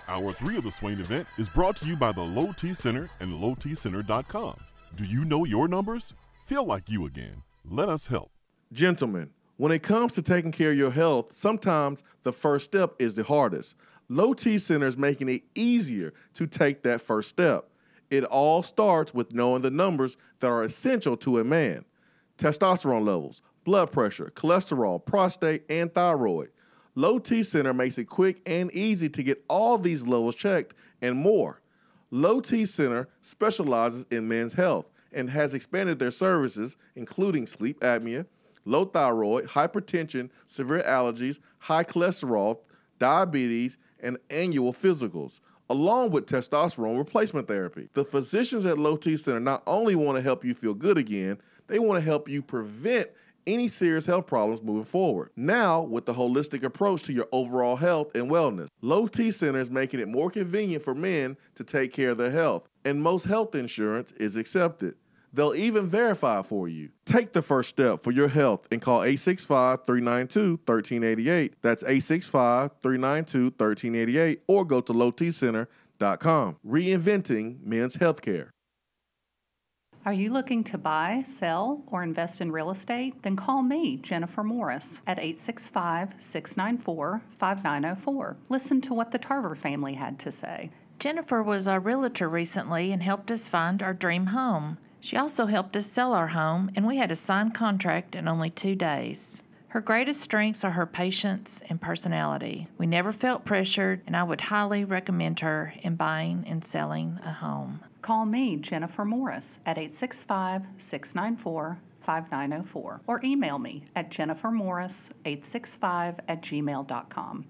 Hour 3 of the Swain Event is brought to you by the Low T Center and lowtcenter.com. Do you know your numbers? Feel like you again. Let us help. Gentlemen, when it comes to taking care of your health, sometimes the first step is the hardest. Low T Center is making it easier to take that first step. It all starts with knowing the numbers that are essential to a man. Testosterone levels, blood pressure, cholesterol, prostate, and thyroid. Low T Center makes it quick and easy to get all these levels checked and more. Low T Center specializes in men's health and has expanded their services, including sleep apnea, low thyroid, hypertension, severe allergies, high cholesterol, diabetes, and annual physicals, along with testosterone replacement therapy. The physicians at Low T Center not only want to help you feel good again, they want to help you prevent any serious health problems moving forward. Now, with the holistic approach to your overall health and wellness, Low T Center is making it more convenient for men to take care of their health, and most health insurance is accepted. They'll even verify for you. Take the first step for your health and call 865-392-1388. That's 865-392-1388, or go to lowtcenter.com. Reinventing men's healthcare. Are you looking to buy, sell, or invest in real estate? Then call me, Jennifer Morris, at 865-694-5904. Listen to what the Tarver family had to say. Jennifer was our realtor recently and helped us find our dream home. She also helped us sell our home, and we had a signed contract in only 2 days. Her greatest strengths are her patience and personality. We never felt pressured, and I would highly recommend her in buying and selling a home. Call me, Jennifer Morris, at 865-694-5904, or email me at jennifermorris865@gmail.com.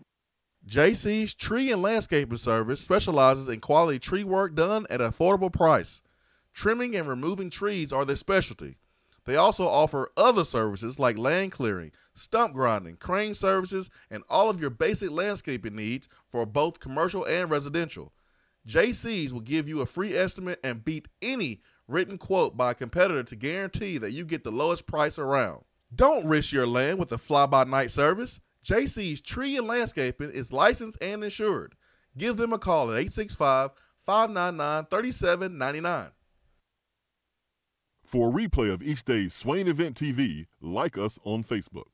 JC's Tree and Landscaping Service specializes in quality tree work done at an affordable price. Trimming and removing trees are their specialty. They also offer other services like land clearing, stump grinding, crane services, and all of your basic landscaping needs for both commercial and residential. JC's will give you a free estimate and beat any written quote by a competitor to guarantee that you get the lowest price around. Don't risk your land with a fly-by-night service. JC's Tree and Landscaping is licensed and insured. Give them a call at 865-599-3799. For a replay of each day's Swain Event TV, like us on Facebook.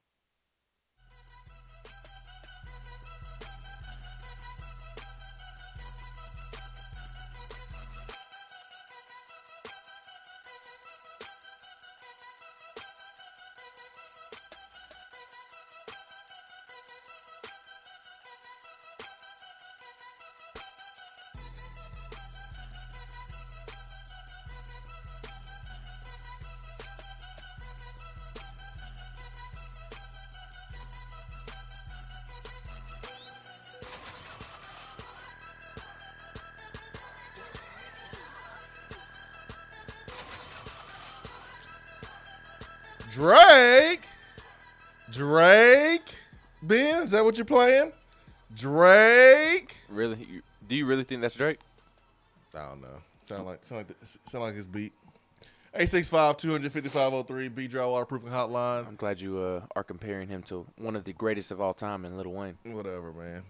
Drake, Ben, is that what you're playing? Drake. Really? Do you really think that's Drake? I don't know. Sound like his beat. 865-255-03 B Dry Waterproofing Hotline. I'm glad you are comparing him to one of the greatest of all time in Lil Wayne. Whatever, man.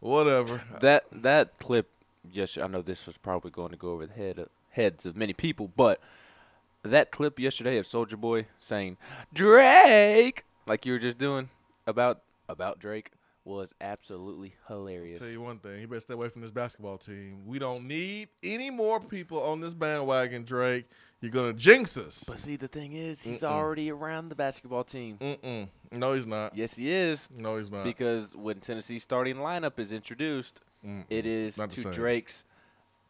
Whatever. That clip. Yes, I know this was probably going to go over the heads of many people, but that clip yesterday of Soulja Boy saying Drake, like you were just doing about Drake, was absolutely hilarious. I'll tell you one thing, he better stay away from this basketball team. We don't need any more people on this bandwagon, Drake. You're gonna jinx us. But see, the thing is, he's already around the basketball team. No, he's not. Yes, he is. No, he's not. Because when Tennessee's starting lineup is introduced, it is to Drake's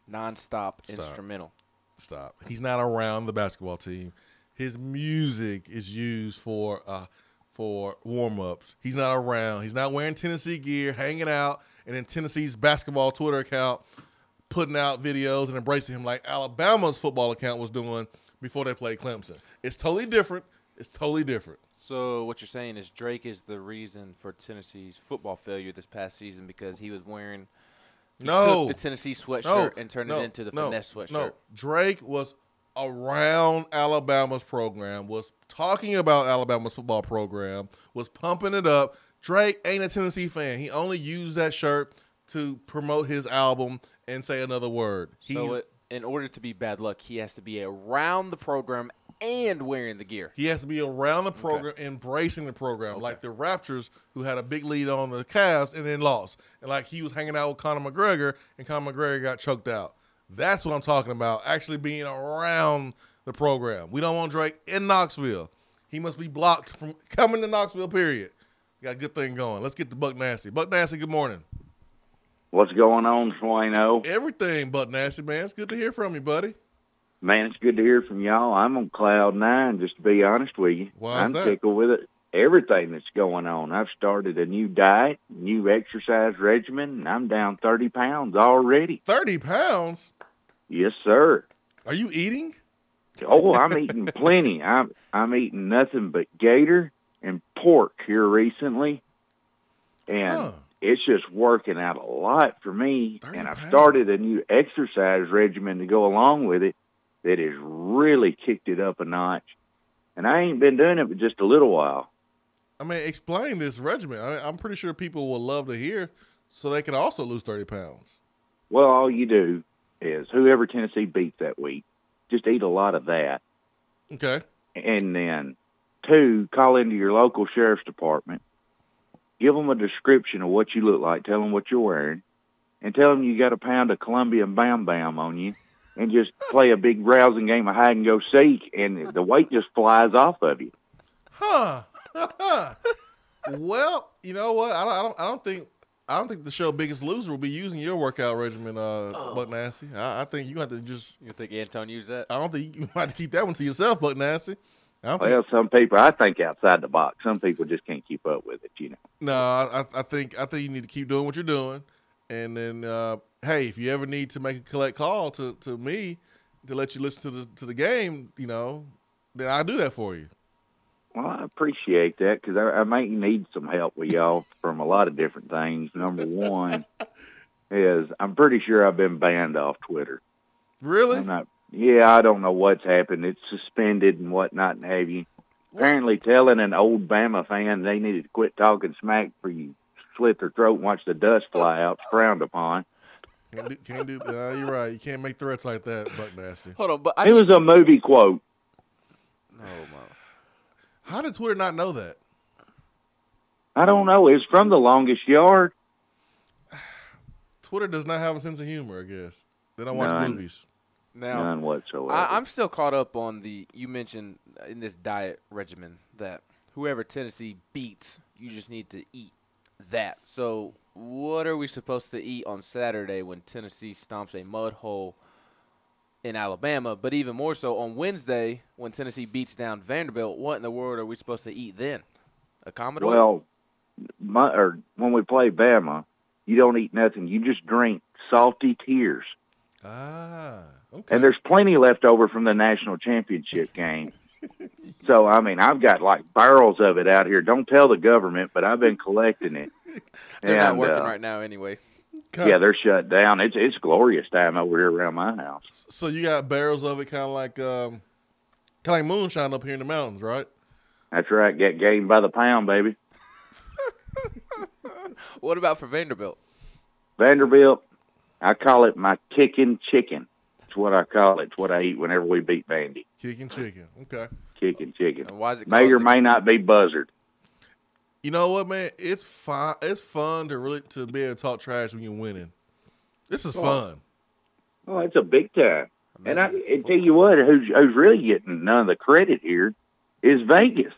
nonstop instrumental. Stop. He's not around the basketball team. His music is used for warm-ups. He's not around. He's not wearing Tennessee gear, hanging out, and in Tennessee's basketball Twitter account, putting out videos and embracing him like Alabama's football account was doing before they played Clemson. It's totally different. It's totally different. So what you're saying is Drake is the reason for Tennessee's football failure this past season because he was wearing took the Tennessee sweatshirt and turned it into the finesse sweatshirt. No, Drake was around Alabama's program, was talking about Alabama's football program, was pumping it up. Drake ain't a Tennessee fan. He only used that shirt to promote his album and say another word. In order to be bad luck, he has to be around the program and wearing the gear. He has to be around the program, embracing the program, like the Raptors, who had a big lead on the Cavs and then lost. And like he was hanging out with Conor McGregor, and Conor McGregor got choked out. That's what I'm talking about, actually being around the program. We don't want Drake in Knoxville. He must be blocked from coming to Knoxville, period. Got a good thing going. Let's get to Buck Nasty. Buck Nasty, good morning. What's going on, Swaino? Everything, Buck Nasty, man. It's good to hear from you, buddy. Man, it's good to hear from y'all. I'm on cloud nine, just to be honest with you. Why is that? I'm tickled with it. Everything that's going on. I've started a new diet, new exercise regimen, and I'm down 30 pounds already. 30 pounds? Yes, sir. Are you eating? Oh, I'm eating plenty. I'm eating nothing but gator and pork here recently, and it's just working out a lot for me. And I've started a new exercise regimen to go along with it that has really kicked it up a notch. And I ain't been doing it for just a little while. I mean, explain this regimen. I'm pretty sure people will love to hear so they can also lose 30 pounds. Well, all you do is whoever Tennessee beats that week, just eat a lot of that. Okay. And then, 2, call into your local sheriff's department, give them a description of what you look like, tell them what you're wearing, and tell them you got a pound of Colombian Bam Bam on you, and just play a big rousing game of hide and go seek, and the weight just flies off of you. Huh. Well, you know what? I don't think the show Biggest Loser will be using your workout regimen, Buck Nasty. I think you have to just. You think Anton used that? I don't think you have to keep that one to yourself, Buck Nasty. Well, some people, I think outside the box. Some people just can't keep up with it, you know. No, I think you need to keep doing what you're doing, and then hey, if you ever need to make a collect call to me to let you listen to the game, you know, then I'll do that for you. Well, I appreciate that because I might need some help with y'all from a lot of different things. Number one is I'm pretty sure I've been banned off Twitter. Really? I don't know what's happened. It's suspended and whatnot and have you. Apparently telling an old Bama fan they needed to quit talking smack for you slit their throat and watch the dust fly out is frowned upon. Can't do you're right. You can't make threats like that, Buck Nasty. Hold on, but it was a movie quote. Oh, my. How did Twitter not know that? I don't know. It's from The Longest Yard. Twitter does not have a sense of humor, I guess. They don't watch movies. Now, none whatsoever. I'm still caught up on you mentioned in this diet regimen that whoever Tennessee beats, you just need to eat that. So what are we supposed to eat on Saturday when Tennessee stomps a mud hole in Alabama, but even more so on Wednesday when Tennessee beats down Vanderbilt? What in the world are we supposed to eat then? A Commodore? Well, when we play Bama, you don't eat nothing. You just drink salty tears. Ah, okay. And there's plenty left over from the national championship game. So, I mean, I've got like barrels of it out here. Don't tell the government, but I've been collecting it. They're not working right now anyway. Yeah, they're shut down. It's glorious time over here around my house. So you got barrels of it, kind of like moonshine up here in the mountains, right? That's right. Get game by the pound, baby. What about for Vanderbilt? Vanderbilt, I call it my kicking chicken. It's what I call it. It's what I eat whenever we beat Vandy. Kicking chicken. Okay. Kicking chicken. And why is it may or may not be buzzard. You know what, man? It's fun. It's fun to be able to talk trash when you're winning. This is fun. Oh, it's a big time. And I tell you what, who's really getting none of the credit here is Vegas.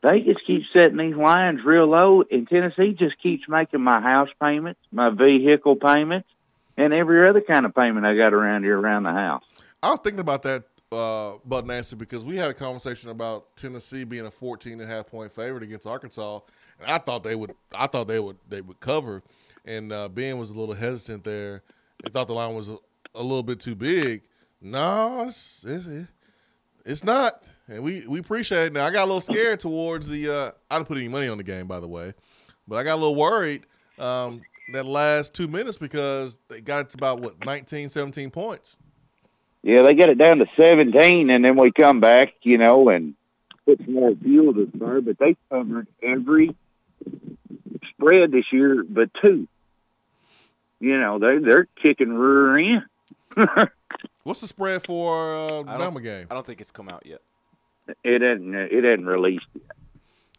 Vegas keeps setting these lines real low, and Tennessee just keeps making my house payments, my vehicle payments, and every other kind of payment I got around here around the house. I was thinking about that, Bud Nancy, because we had a conversation about Tennessee being a 14.5-point favorite against Arkansas, and I thought they would cover, and Ben was a little hesitant there. He thought the line was a little bit too big. No, it's not, and we appreciate it. Now I got a little scared towards I didn't put any money on the game, by the way, but I got a little worried that last 2 minutes because they got it to about 19, 17 points. Yeah, they get it down to 17, and then we come back, and put some more fuel to the fire. But they covered every spread this year, but 2. They're kicking rear end. What's the spread for Bama game? I don't think it's come out yet. It hadn't released yet.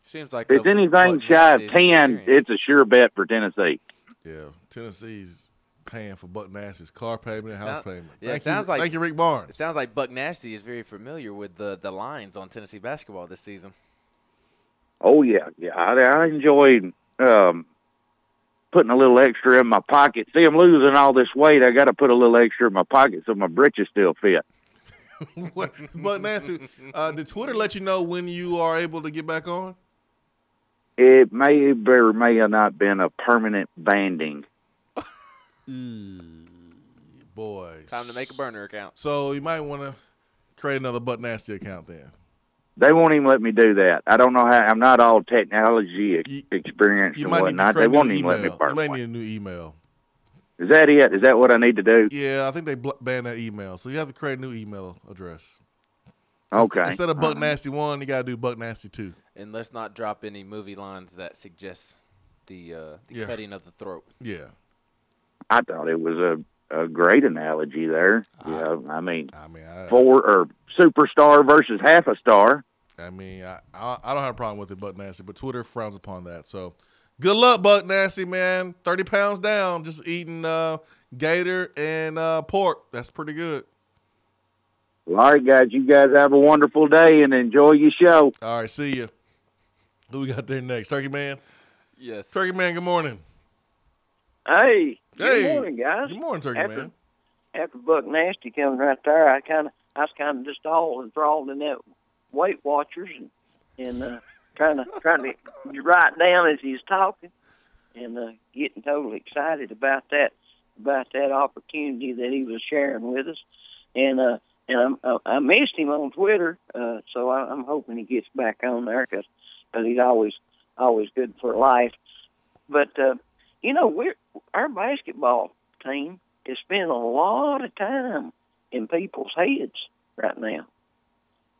Seems like if anything shy of 10, it's a sure bet for Tennessee. Yeah, Tennessee's paying for Buck Nasty's car payment and house payment. Yeah, thank you, Rick Barnes. It sounds like Buck Nasty is very familiar with the lines on Tennessee basketball this season. Oh yeah. I enjoyed putting a little extra in my pocket. See, I'm losing all this weight. I got to put a little extra in my pocket so my britches still fit. But Nancy, did Twitter let you know when you are able to get back on? It may or may have not been a permanent banding. Boys. Time to make a burner account. So you might want to create another Butt Nasty account then. They won't even let me do that. I don't know how. I'm not all technology experienced and whatnot. They won't even let me burn You might one. need a new email. Is that it? Is that what I need to do? Yeah, I think they banned that email. So you have to create a new email address. So Okay. Instead of Buck Nasty 1, you got to do Buck Nasty 2. And let's not drop any movie lines that suggest the cutting of the throat. Yeah. I thought it was a great analogy there. I mean, superstar versus half a star. I mean, I don't have a problem with it, Buck Nasty, but Twitter frowns upon that. So good luck, Buck Nasty, man. 30 pounds down, just eating gator and pork. That's pretty good. Well, all right, guys. You guys have a wonderful day and enjoy your show. All right, see you. Who we got there next? Turkey Man? Yes. Turkey Man, good morning. Hey, Hey. good morning, guys. Good morning, Turkey Man. After Buck Nasty coming right there, I was kind of just all enthralled in that Weight Watchers and trying to write down as he's talking and getting totally excited about that opportunity that he was sharing with us. And I missed him on Twitter, so I'm hoping he gets back on there because he's always good for life. But our basketball team is spending a lot of time in people's heads right now.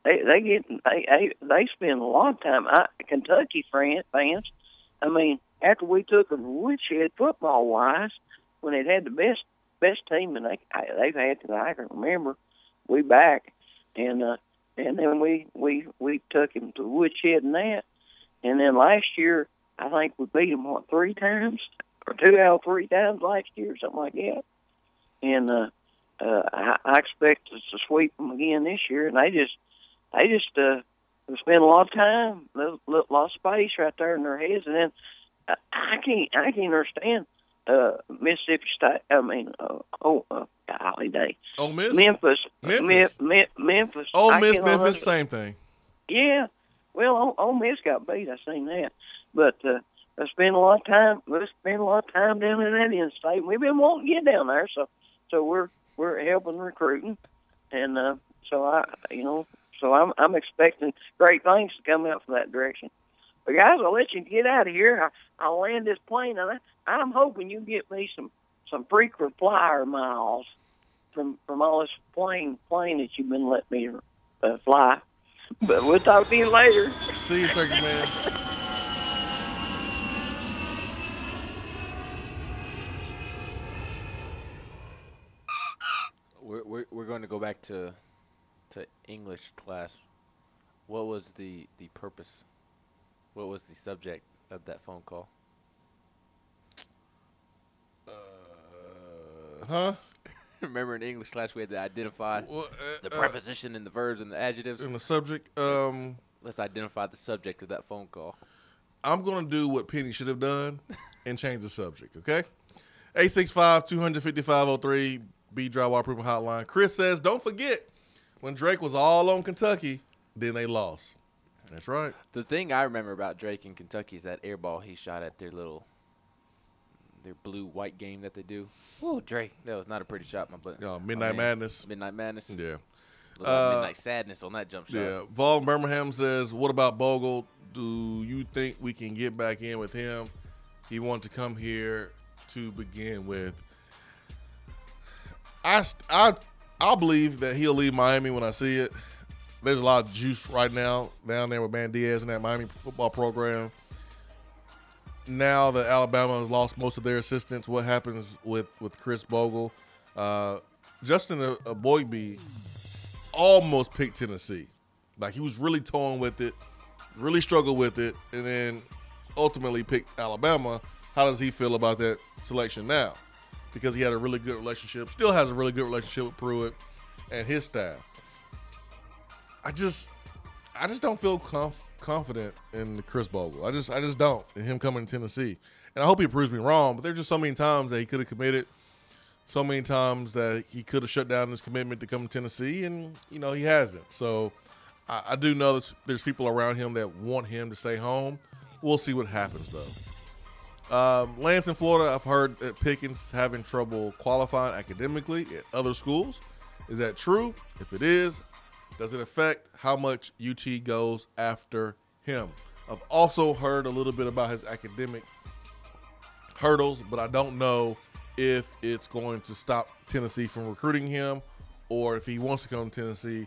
They spend a lot of time. Kentucky fans. I mean, after we took a woodshed football wise, when it had the best team, and they've had that I can remember, we back, and then we took him to woodshed and that, and then last year I think we beat them 3 times or 2 out of 3 times last year, something like that, and I expect us to sweep them again this year, and they just spend a lot of time, a lot of space right there in their heads, and then I can't understand Mississippi State. I mean, golly day. Ole Miss? Memphis. Memphis. Ole Miss, Memphis, same thing. Yeah. Well, Ole Miss got beat. I seen that, but I spend a lot of time. We spend a lot of time down in that in-state. We've been wanting to get down there, so we're helping recruiting, and So I'm expecting great things to come out from that direction. But guys, I'll let you get out of here. I'll land this plane, and I'm hoping you get me some frequent flyer miles from all this plane that you've been letting me fly. But we'll talk to you later. See you, Turkey Man. We're going to go back to English class. What was the purpose? What was the subject of that phone call? Remember in English class we had to identify the preposition and the verbs and the adjectives? And the subject. Let's identify the subject of that phone call. I'm going to do what Penny should have done and change the subject, okay? 865-255-03, B-Drywall Proven Hotline. Chris says, don't forget, when Drake was all on Kentucky, then they lost. That's right. The thing I remember about Drake in Kentucky is that air ball he shot at their blue-white game that they do. Whoa, Drake. That was not a pretty shot, my buddy. Midnight Madness. Midnight Madness. Yeah. Midnight Sadness on that jump shot. Yeah. Vol Birmingham says, what about Bogle? Do you think we can get back in with him? He wanted to come here to begin with. I believe that he'll leave Miami when I see it. There's a lot of juice right now down there with Van Diaz and that Miami football program. Now that Alabama has lost most of their assistants, what happens with Chris Bogle? Justin Aboigbe almost picked Tennessee. Like, he was really toying with it, really struggled with it, and then ultimately picked Alabama. How does he feel about that selection now? Because he had a really good relationship, still has a really good relationship with Pruitt and his staff. I just don't feel confident in Chris Bogle. I just don't in him coming to Tennessee. And I hope he proves me wrong, but there's just so many times that he could have committed, so many times that he could have shut down his commitment to come to Tennessee, and, you know, he hasn't. So I do know there's people around him that want him to stay home. We'll see what happens, though. Lance in Florida, I've heard that Pickens is having trouble qualifying academically at other schools. Is that true? If it is, does it affect how much UT goes after him? I've also heard a little bit about his academic hurdles, but I don't know if it's going to stop Tennessee from recruiting him, or if he wants to come to Tennessee,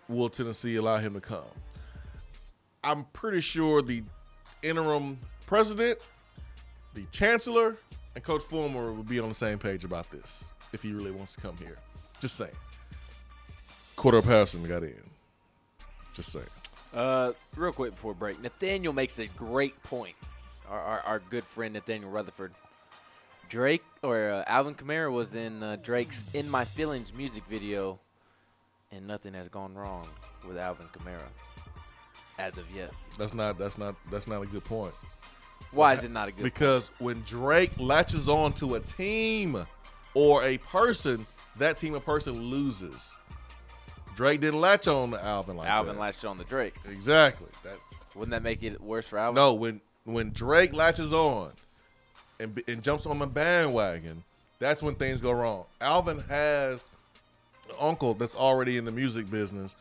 will Tennessee allow him to come? I'm pretty sure the interim president, the chancellor, and Coach Fulmer will be on the same page about this if he really wants to come here. Just saying. Quarter passing got in. Just saying. Real quick before break, Nathaniel makes a great point. Our good friend Nathaniel Rutherford. Drake or Alvin Kamara was in Drake's "In My Feelings" music video, and nothing has gone wrong with Alvin Kamara as of yet. That's not a good point. Why is it not a good because point? When Drake latches on to a team or a person, that team or person loses. Drake didn't latch on to Alvin like Alvin that. latched on to Drake. Exactly. Wouldn't that make it worse for Alvin? No, when Drake latches on and jumps on the bandwagon, that's when things go wrong. Alvin has an uncle that's already in the music business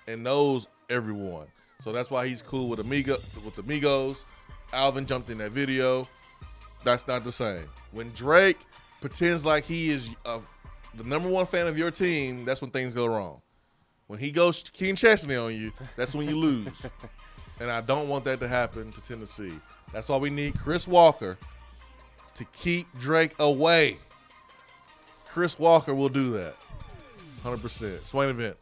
and knows everyone. So that's why he's cool with Amigos. Alvin jumped in that video. That's not the same. When Drake pretends like he is the number one fan of your team, that's when things go wrong. When he goes King Chesney on you, that's when you lose. And I don't want that to happen to Tennessee. That's why we need Chris Walker to keep Drake away. Chris Walker will do that. 100%. Swain Event.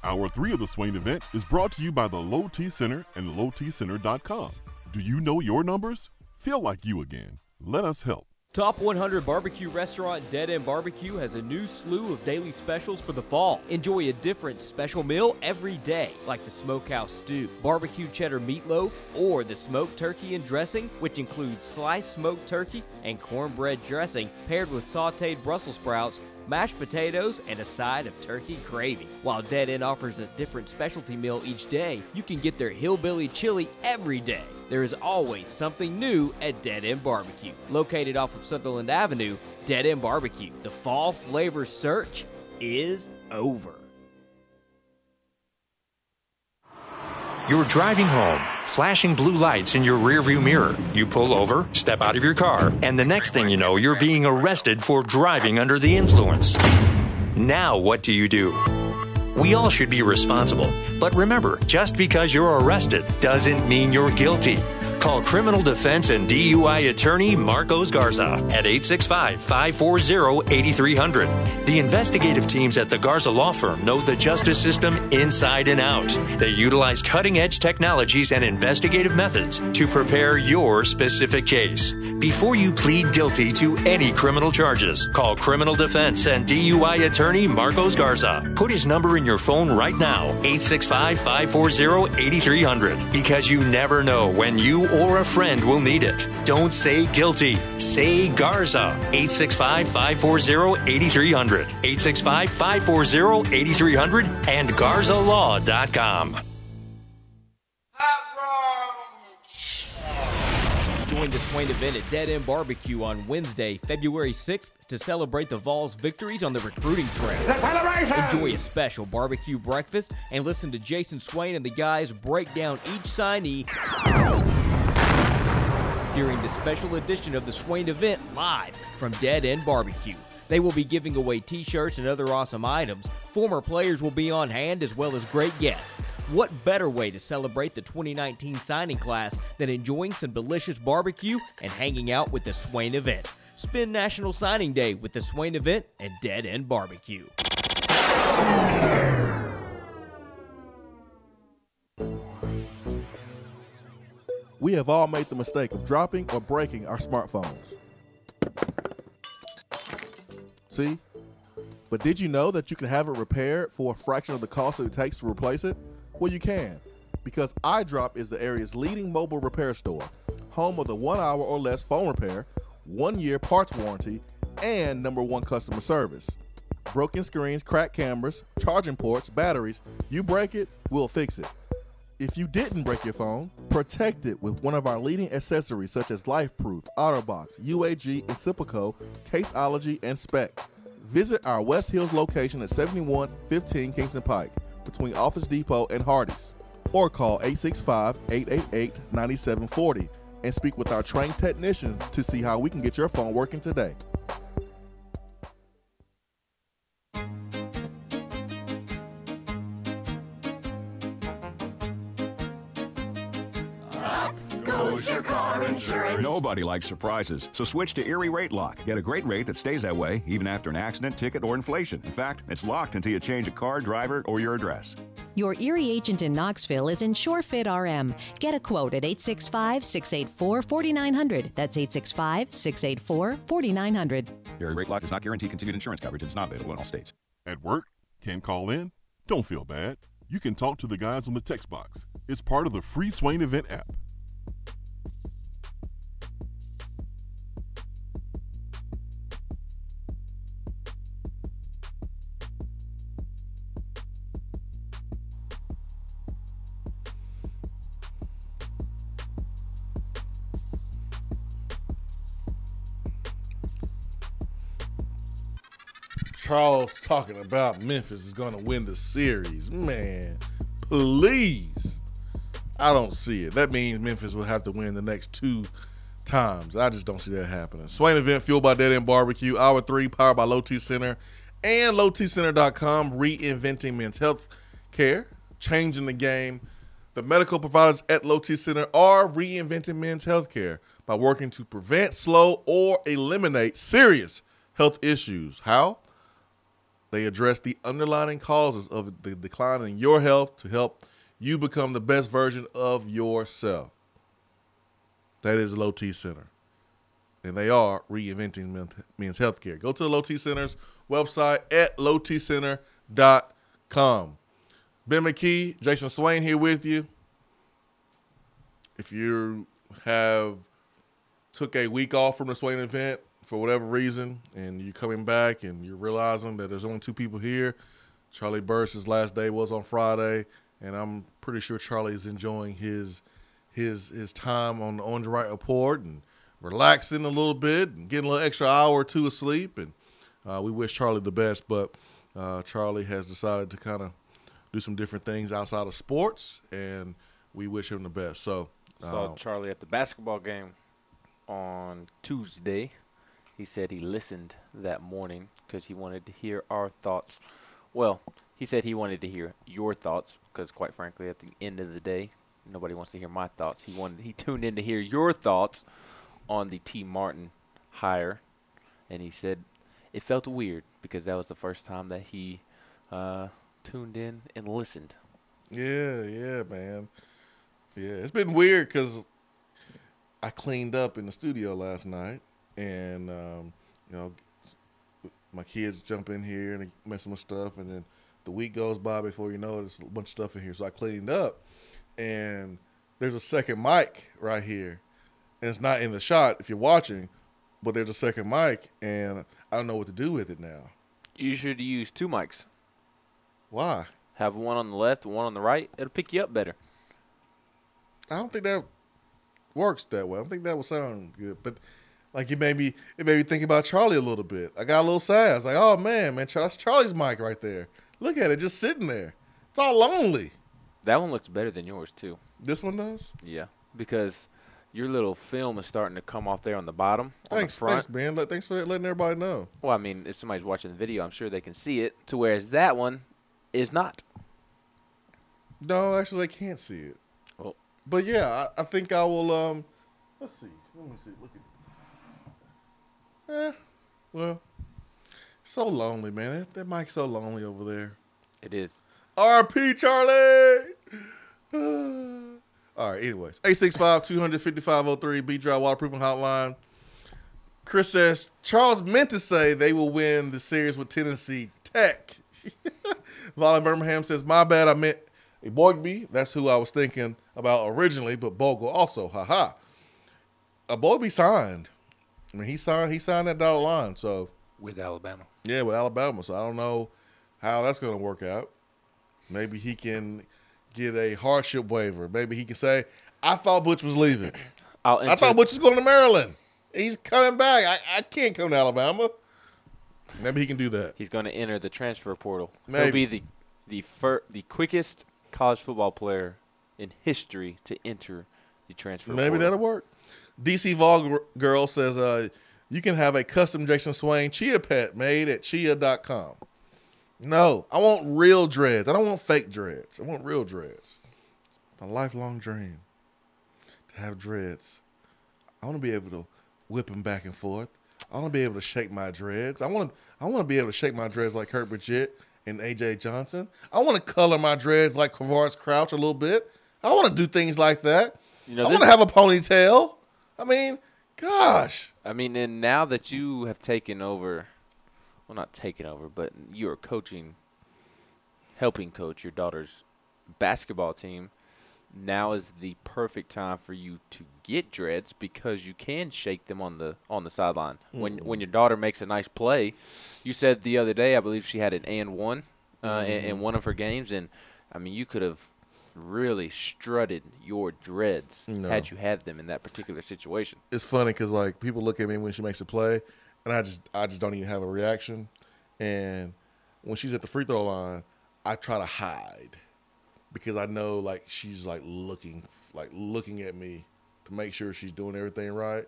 Hour 3 of the Swain Event is brought to you by the Low T Center and lowtcenter.com. Do you know your numbers? Feel like you again. Let us help. Top 100 barbecue restaurant Dead End BBQ has a new slew of daily specials for the fall. Enjoy a different special meal every day, like the smokehouse stew, barbecue cheddar meatloaf, or the smoked turkey and dressing, which includes sliced smoked turkey and cornbread dressing paired with sauteed Brussels sprouts, mashed potatoes, and a side of turkey gravy. While Dead End offers a different specialty meal each day, you can get their hillbilly chili every day. There is always something new at Dead End BBQ. Located off of Sutherland Avenue, Dead End BBQ. The fall flavor search is over. You're driving home, flashing blue lights in your rearview mirror. You pull over, step out of your car, and the next thing you know, you're being arrested for driving under the influence. Now what do? We all should be responsible. But remember, just because you're arrested doesn't mean you're guilty. Call criminal defense and DUI attorney Marcos Garza at 865-540-8300. The investigative teams at the Garza Law Firm know the justice system inside and out. They utilize cutting-edge technologies and investigative methods to prepare your specific case. Before you plead guilty to any criminal charges, call criminal defense and DUI attorney Marcos Garza. Put his number in your phone right now, 865-540-8300, because you never know when you or a friend will need it. Don't say guilty. Say Garza. 865-540-8300. 865-540-8300 and GarzaLaw.com. Join the Swain Event at Dead End BBQ on Wednesday, February 6th to celebrate the Vols' victories on the recruiting trail. Enjoy a special barbecue breakfast and listen to Jason Swain and the guys break down each signee during the special edition of the Swain Event live from Dead End BBQ. They will be giving away t-shirts and other awesome items. Former players will be on hand as well as great guests. What better way to celebrate the 2019 signing class than enjoying some delicious barbecue and hanging out with the Swain Event? Spend National Signing Day with the Swain Event and Dead End BBQ. We have all made the mistake of dropping or breaking our smartphones. See? But did you know that you can have it repaired for a fraction of the cost it takes to replace it? Well, you can, because iDrop is the area's leading mobile repair store, home of the 1 hour or less phone repair, 1 year parts warranty, and #1 customer service. Broken screens, cracked cameras, charging ports, batteries, you break it, we'll fix it. If you didn't break your phone, protect it with one of our leading accessories such as LifeProof, OtterBox, UAG, Incipico, Caseology, and Spec. Visit our West Hills location at 7115 Kingston Pike between Office Depot and Hardee's, or call 865-888-9740 and speak with our trained technicians to see how we can get your phone working today. Goes your car insurance. Nobody likes surprises, so switch to Erie Rate Lock. Get a great rate that stays that way even after an accident, ticket, or inflation. In fact, it's locked until you change a car, driver, or your address. Your Erie agent in Knoxville is InsureFit RM. Get a quote at 865-684-4900. That's 865-684-4900. Erie Rate Lock does not guarantee continued insurance coverage and is not available in all states. At work? Can't call in? Don't feel bad. You can talk to the guys on the text box. It's part of the free Swain Event app. Charles talking about Memphis is going to win the series. Man, please. I don't see it. That means Memphis will have to win the next 2 times. I just don't see that happening. Swain Event, fueled by Dead End BBQ. Hour 3, powered by Low T Center and LowTCenter.com. Reinventing men's health care, changing the game. The medical providers at Low T Center are reinventing men's health care by working to prevent, slow, or eliminate serious health issues. How? They address the underlying causes of the decline in your health to help you become the best version of yourself. That is Low T Center. And they are reinventing men's health care. Go to the Low T Center's website at lowtcenter.com. Ben McKee, Jason Swain here with you. If you have took a week off from the Swain event for whatever reason, and you're coming back and you're realizing that there's only 2 people here, Charlie Burst's last day was on Friday, and I'm pretty sure Charlie is enjoying his time on the On the Right Report and relaxing a little bit and getting a little extra hour or 2 of sleep. And we wish Charlie the best, but Charlie has decided to kind of do some different things outside of sports, and we wish him the best. So saw Charlie at the basketball game on Tuesday. He said he listened that morning because he wanted to hear our thoughts. Well, he said he wanted to hear your thoughts because, quite frankly, at the end of the day, nobody wants to hear my thoughts. He tuned in to hear your thoughts on the T. Martin hire, and he said it felt weird because that was the first time that he tuned in and listened. Yeah, man. Yeah, it's been weird because I cleaned up in the studio last night, and my kids jump in here and they messing with stuff, and then the week goes by before you know it, there's a bunch of stuff in here. So I cleaned up, and there's a second mic right here, and it's not in the shot if you're watching, but there's a second mic, and I don't know what to do with it now. You should use 2 mics. Why? Have one on the left, one on the right. It'll pick you up better. I don't think that works that way. I don't think that would sound good. But like it made me think about Charlie a little bit. I got a little sad. I was like, oh man, that's Charlie's mic right there. Look at it, just sitting there. It's all lonely. That one looks better than yours too. This one does? Yeah, because your little film is starting to come off there on the bottom. Thanks, man. Thanks for letting everybody know. Well, I mean, if somebody's watching the video, I'm sure they can see it. To whereas that one is not. No, actually, they can't see it. Well, but yeah, I think I will. Let's see. Let me see. Look at. Well, so lonely, man. That mic's so lonely over there. It is. RP Charlie. All right. Anyways, 865-200-5503 B-Drive Waterproofing Hotline. Chris says, Charles meant to say they will win the series with Tennessee Tech. Volley Birmingham says, my bad, I meant a Boygby. That's who I was thinking about originally, but Bogle also. Ha-ha. A Boygby signed. I mean, he signed that dotted line. So with Alabama. Yeah, with Alabama. So I don't know how that's going to work out. Maybe he can get a hardship waiver. Maybe he can say, I thought Butch was leaving. I thought Butch was going to Maryland. He's coming back. I can't come to Alabama. Maybe he can do that. He's going to enter the transfer portal. Maybe. He'll be the quickest college football player in history to enter the transfer portal. Maybe that'll work. DC Vol Girl says, you can have a custom Jason Swain chia pet made at chia.com. No, I want real dreads. I don't want fake dreads. I want real dreads. It's my lifelong dream to have dreads. I want to be able to whip them back and forth. I want to be able to shake my dreads. I want to be able to shake my dreads like Kurt Bridgett and A.J. Johnson. I want to color my dreads like Kavaris Crouch a little bit. I want to do things like that. I want to have a ponytail. I mean, gosh. I mean, and now that you have taken over, well, not taken over, but you're helping coach your daughter's basketball team, now is the perfect time for you to get dreads because you can shake them on the sideline. When your daughter makes a nice play, you said the other day, I believe she had an and one in one of her games, and I mean you could have really strutted your dreads had you had them in that particular situation. It's funny because like people look at me when she makes a play, and I just don't even have a reaction. And when she's at the free throw line, I try to hide. Because I know, like, she's, looking at me to make sure she's doing everything right.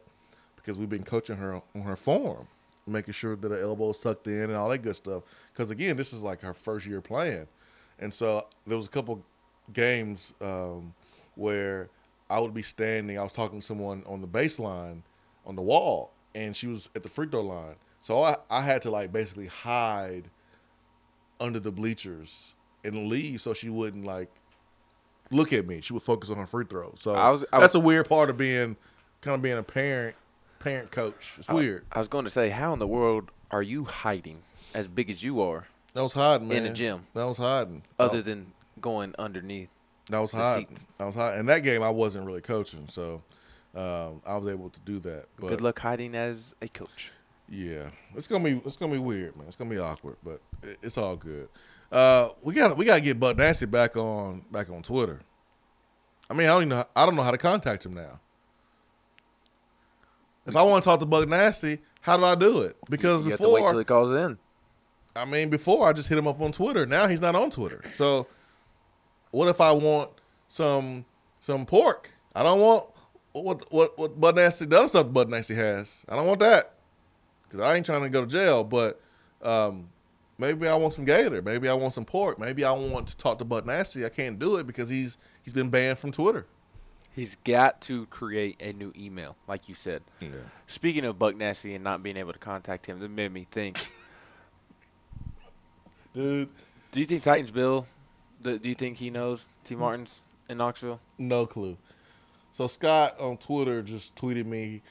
Because we've been coaching her on her form, making sure that her elbow's tucked in and all that good stuff. Because, again, this is, like, her first year playing. And so there was a couple games where I would be standing. I was talking to someone on the baseline on the wall, and she was at the free throw line. So I had to, like, basically hide under the bleachers and leave so she wouldn't like look at me. She would focus on her free throw. So that's a weird part of being a parent coach. It's weird. I was going to say, how in the world are you hiding as big as you are? That was hiding, man. In a gym. That was hiding. Other than going underneath. That was hiding. I was hiding. In that game, I wasn't really coaching, so I was able to do that. But good luck hiding as a coach. Yeah, it's gonna be weird, man. It's gonna be awkward, but it's all good. We gotta get Buck Nasty back on Twitter. I mean, I don't know how to contact him now. If I want to talk to Buck Nasty, how do I do it? Because you before have to wait till he calls in. I mean, before I just hit him up on Twitter. Now he's not on Twitter. So what if I want some pork? I don't want what Buck Nasty, the other stuff Buck Nasty has. I don't want that because I ain't trying to go to jail. But maybe I want some gator. Maybe I want some pork. Maybe I want to talk to Buck Nasty. I can't do it because he's been banned from Twitter. He's got to create a new email, like you said. Yeah. Speaking of Buck Nasty and not being able to contact him, that made me think. Dude. Do you think Titans Bill, do you think he knows T. Martin's in Knoxville? No clue. So Scott on Twitter just tweeted me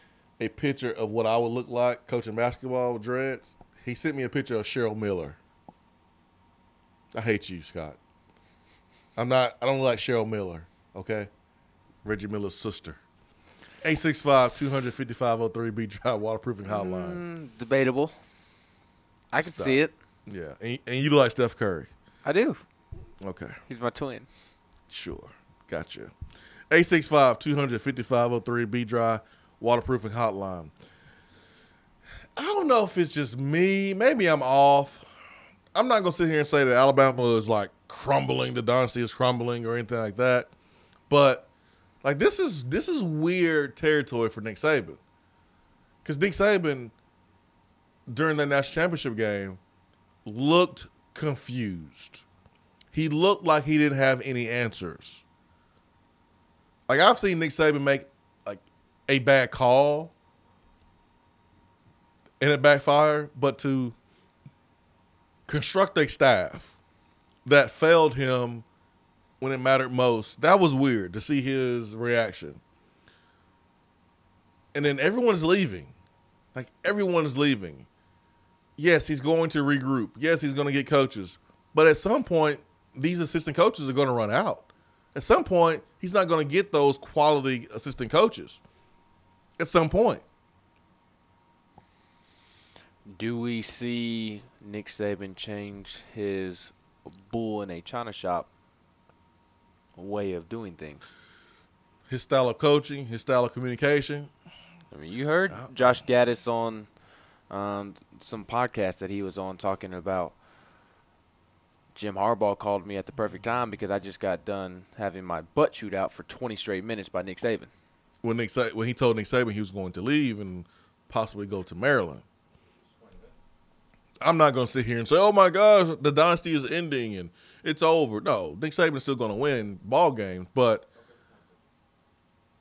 a picture of what I would look like coaching basketball with dreads. He sent me a picture of Cheryl Miller. I hate you, Scott. I don't like Cheryl Miller, okay? Reggie Miller's sister. 865-255-03 B Drive waterproofing hotline. Debatable. I can see it. Yeah, and you like Steph Curry. I do. Okay. He's my twin. Sure. Gotcha. 865-255-03 B Drive waterproofing hotline. I don't know if it's just me. Maybe I'm off. I'm not going to sit here and say that Alabama is like crumbling, the dynasty is crumbling or anything like that. But like this is weird territory for Nick Saban. Because Nick Saban, during that national championship game, looked confused. He looked like he didn't have any answers. Like I've seen Nick Saban make like a bad call and it backfired, but to construct a staff that failed him when it mattered most, that was weird to see his reaction. And then everyone's leaving. Like, everyone is leaving. Yes, he's going to regroup. Yes, he's going to get coaches. But at some point, these assistant coaches are going to run out. At some point, he's not going to get those quality assistant coaches. At some point. Do we see Nick Saban change his bull in a china shop way of doing things? His style of coaching, his style of communication. I mean, you heard Josh Gaddis on some podcast that he was on talking about Jim Harbaugh called me at the perfect time because I just got done having my butt chewed out for 20 straight minutes by Nick Saban. When he told Nick Saban he was going to leave and possibly go to Maryland. I'm not going to sit here and say, oh, my gosh, the dynasty is ending and it's over. No, Nick Saban's still going to win ball games, but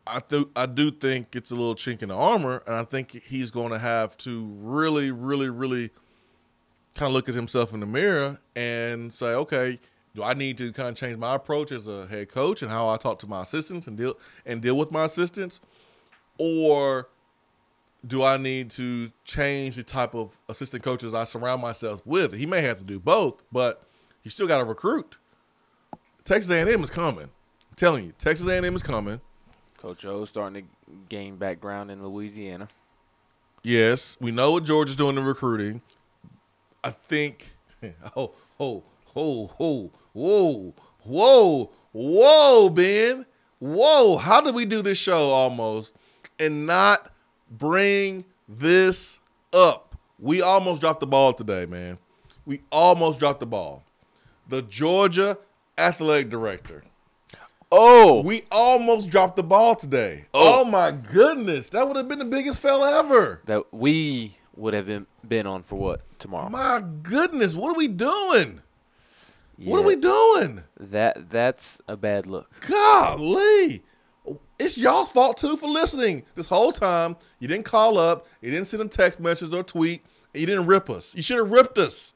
I do think it's a little chink in the armor, and I think he's going to have to really, really, really kind of look at himself in the mirror and say, okay, do I need to kind of change my approach as a head coach and how I talk to my assistants and deal with my assistants, or do I need to change the type of assistant coaches I surround myself with? He may have to do both, but you still got to recruit. Texas A&M is coming. I'm telling you, Texas A&M is coming. Coach O starting to gain background in Louisiana. Yes, we know what Georgia's doing in recruiting. I think, whoa, Ben. Whoa, how did we do this show almost and not bring this up? We almost dropped the ball today, man. We almost dropped the ball. The Georgia athletic director. Oh. We almost dropped the ball today. Oh my goodness. That would have been the biggest fail ever. That we would have been on for what, tomorrow? My goodness. What are we doing? Yeah, what are we doing? That's a bad look. Golly. It's y'all's fault, too, for listening. This whole time, you didn't call up, you didn't send a text message or tweet, and you didn't rip us. You should have ripped us.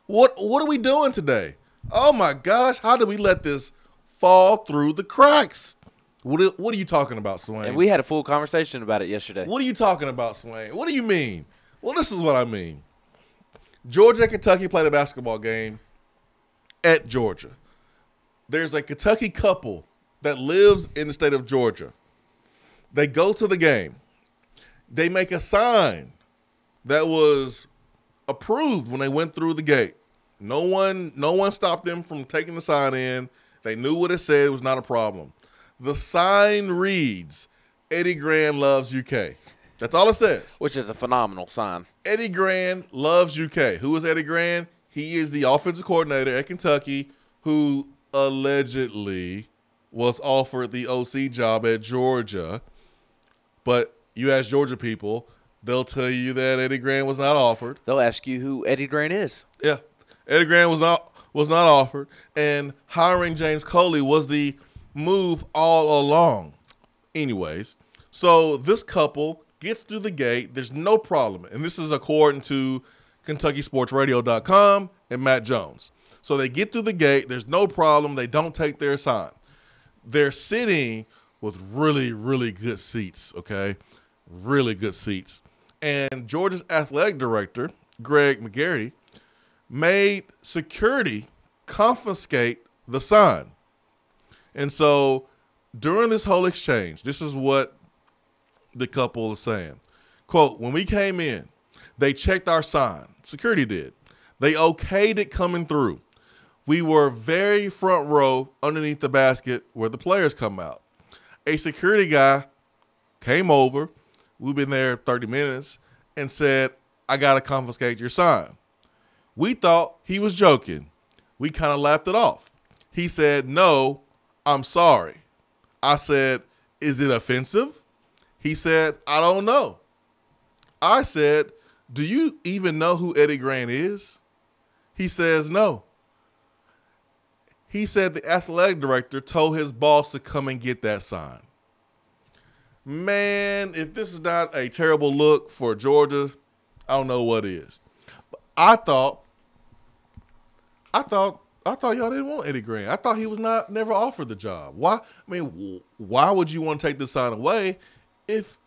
What are we doing today? Oh, my gosh. How did we let this fall through the cracks? What are you talking about, Swain? And we had a full conversation about it yesterday. What are you talking about, Swain? What do you mean? Well, this is what I mean. Georgia and Kentucky played a basketball game at Georgia. There's a Kentucky couple that lives in the state of Georgia. They go to the game. They make a sign that was approved when they went through the gate. No one stopped them from taking the sign in. They knew what it said. It was not a problem. The sign reads, Eddie Gran loves UK. That's all it says. Which is a phenomenal sign. Eddie Gran loves UK. Who is Eddie Gran? He is the offensive coordinator at Kentucky who allegedly was offered the OC job at Georgia. But you ask Georgia people, they'll tell you that Eddie Gran was not offered. They'll ask you who Eddie Gran is. Yeah. Eddie Gran was not offered, and hiring James Coley was the move all along. Anyways, so this couple gets through the gate. There's no problem, and this is according to KentuckySportsRadio.com and Matt Jones. So they get through the gate. There's no problem. They don't take their sign. They're sitting with really, really good seats, okay? Really good seats. And Georgia's athletic director, Greg McGarry, made security confiscate the sign. And so during this whole exchange, this is what the couple is saying. Quote, when we came in, they checked our sign. Security did. They okayed it coming through. We were very front row underneath the basket where the players come out. A security guy came over. We've been there 30 minutes and said, I got to confiscate your sign. We thought he was joking. We kind of laughed it off. He said, no, I'm sorry. I said, is it offensive? He said, I don't know. I said, do you even know who Eddie Gran is? He says, no. He said the athletic director told his boss to come and get that sign. Man, if this is not a terrible look for Georgia, I don't know what is. But I thought y'all didn't want Eddie Gran. I thought he was never offered the job. Why? I mean, why would you want to take this sign away if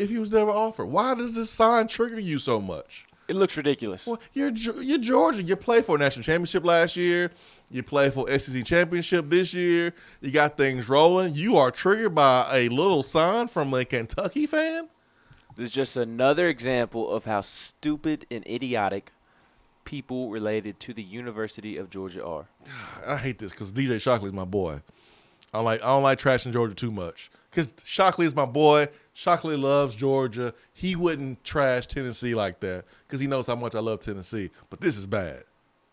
if he was never offered? Why does this sign trigger you so much? It looks ridiculous. Well, you're Georgia. You played for a national championship last year. You played for SEC championship this year. You got things rolling. You are triggered by a little sign from a Kentucky fan? There's just another example of how stupid and idiotic people related to the University of Georgia are. I hate this because DJ Shockley's my boy. I don't like trashing Georgia too much because Shockley is my boy. Shockley loves Georgia. He wouldn't trash Tennessee like that because he knows how much I love Tennessee. But this is bad.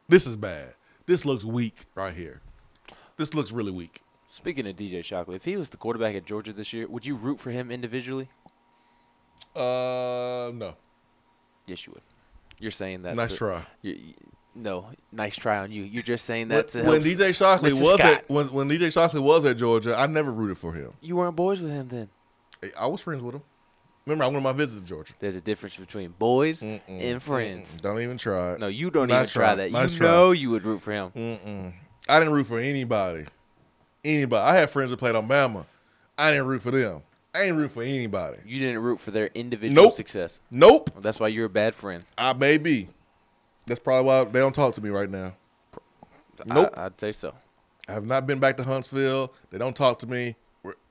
This is bad. This looks weak right here. This looks really weak. Speaking of DJ Shockley, if he was the quarterback at Georgia this year, would you root for him individually? No. Yes, you would. You're saying that. Nice try. No, nice try on you. You're just saying that to when DJ Shockley when DJ Shockley was at Georgia, I never rooted for him. You weren't boys with him then. I was friends with him. Remember, I went on my visit to Georgia. There's a difference between boys and friends. Don't even try it. No, you don't even try that. Nice you try. know you would root for him. I didn't root for anybody. I had friends that played on Bama. I didn't root for them. I ain't root for anybody. You didn't root for their individual success. Nope. Well, that's why you're a bad friend. I may be. That's probably why they don't talk to me right now. Nope. I'd say so. I have not been back to Huntsville. They don't talk to me.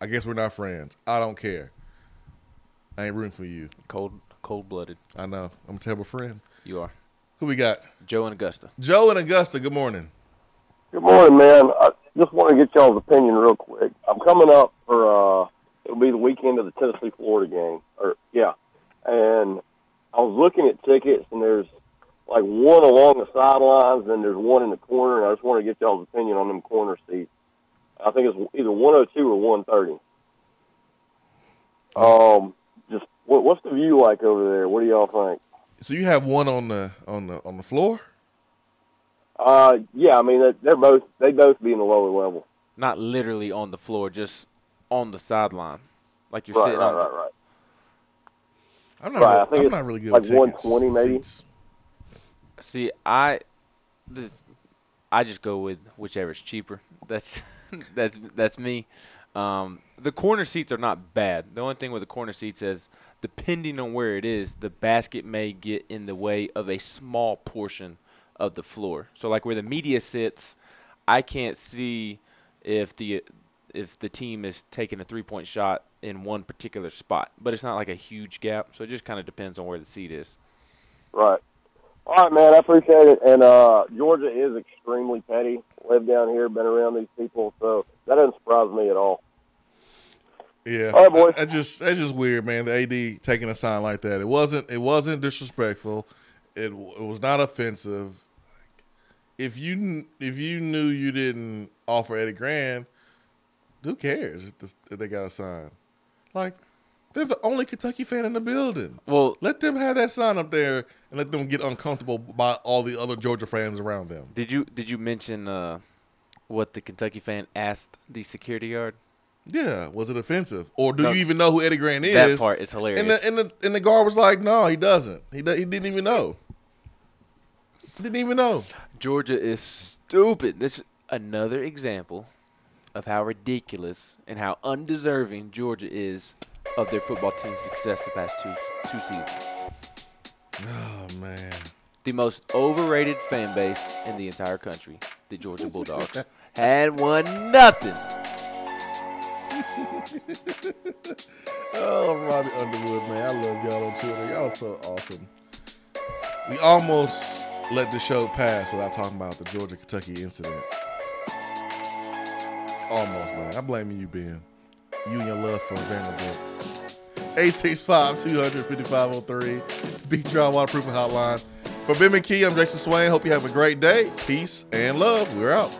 I guess we're not friends. I don't care. I ain't rooting for you. Cold-blooded. I know. I'm a terrible friend. You are. Who we got? Joe in Augusta. Joe in Augusta. Good morning. Good morning, man. I just want to get y'all's opinion real quick. I'm coming up for it'll be the weekend of the Tennessee-Florida game. And I was looking at tickets, and there's like one along the sidelines, and there's one in the corner, and I just want to get y'all's opinion on them corner seats. I think it's either 102 or 130. Just what's the view like over there? What do y'all think? So you have one on the floor? Yeah. I mean, they both be in the lower level. Not literally on the floor, just on the sideline, like you're Right. sitting on. Right. I'm not really good like with tickets. 120 maybe. See, I just go with whichever's cheaper. That's me. The corner seats are not bad. The only thing with the corner seats is, depending on where it is, the basket may get in the way of a small portion of the floor. So, like where the media sits, I can't see if the team is taking a three-point shot in one particular spot. But it's not like a huge gap, so it just kind of depends on where the seat is. Right. All right, man, I appreciate it. And Georgia is extremely petty. Lived down here, been around these people, so that doesn't surprise me at all. Yeah. All right, boys. That's just weird, man. The AD taking a sign like that. It wasn't disrespectful. It was not offensive. If you knew you didn't offer Eddie Grand, who cares if they got a sign? Like, they're the only Kentucky fan in the building. Well, let them have that sign up there and let them get uncomfortable by all the other Georgia fans around them. Did you mention what the Kentucky fan asked the security guard? Yeah, was it offensive, or do you even know who Eddie Grand is? That part is hilarious. And the guard was like, "No, he doesn't. He didn't even know. Didn't even know." Georgia is stupid. This is another example of how ridiculous and how undeserving Georgia is of their football team's success the past two seasons. Oh, man. The most overrated fan base in the entire country, the Georgia Bulldogs, had won nothing. Oh, Robbie Underwood, man. I love y'all on Twitter. Y'all so awesome. We almost let the show pass without talking about the Georgia-Kentucky incident. Almost, man. I blame you, Ben. You and your love for Vanderbilt. 865-200-5503. Big Draw Waterproofing Hotline. For Ben McKee, I'm Jason Swain. Hope you have a great day. Peace and love. We're out.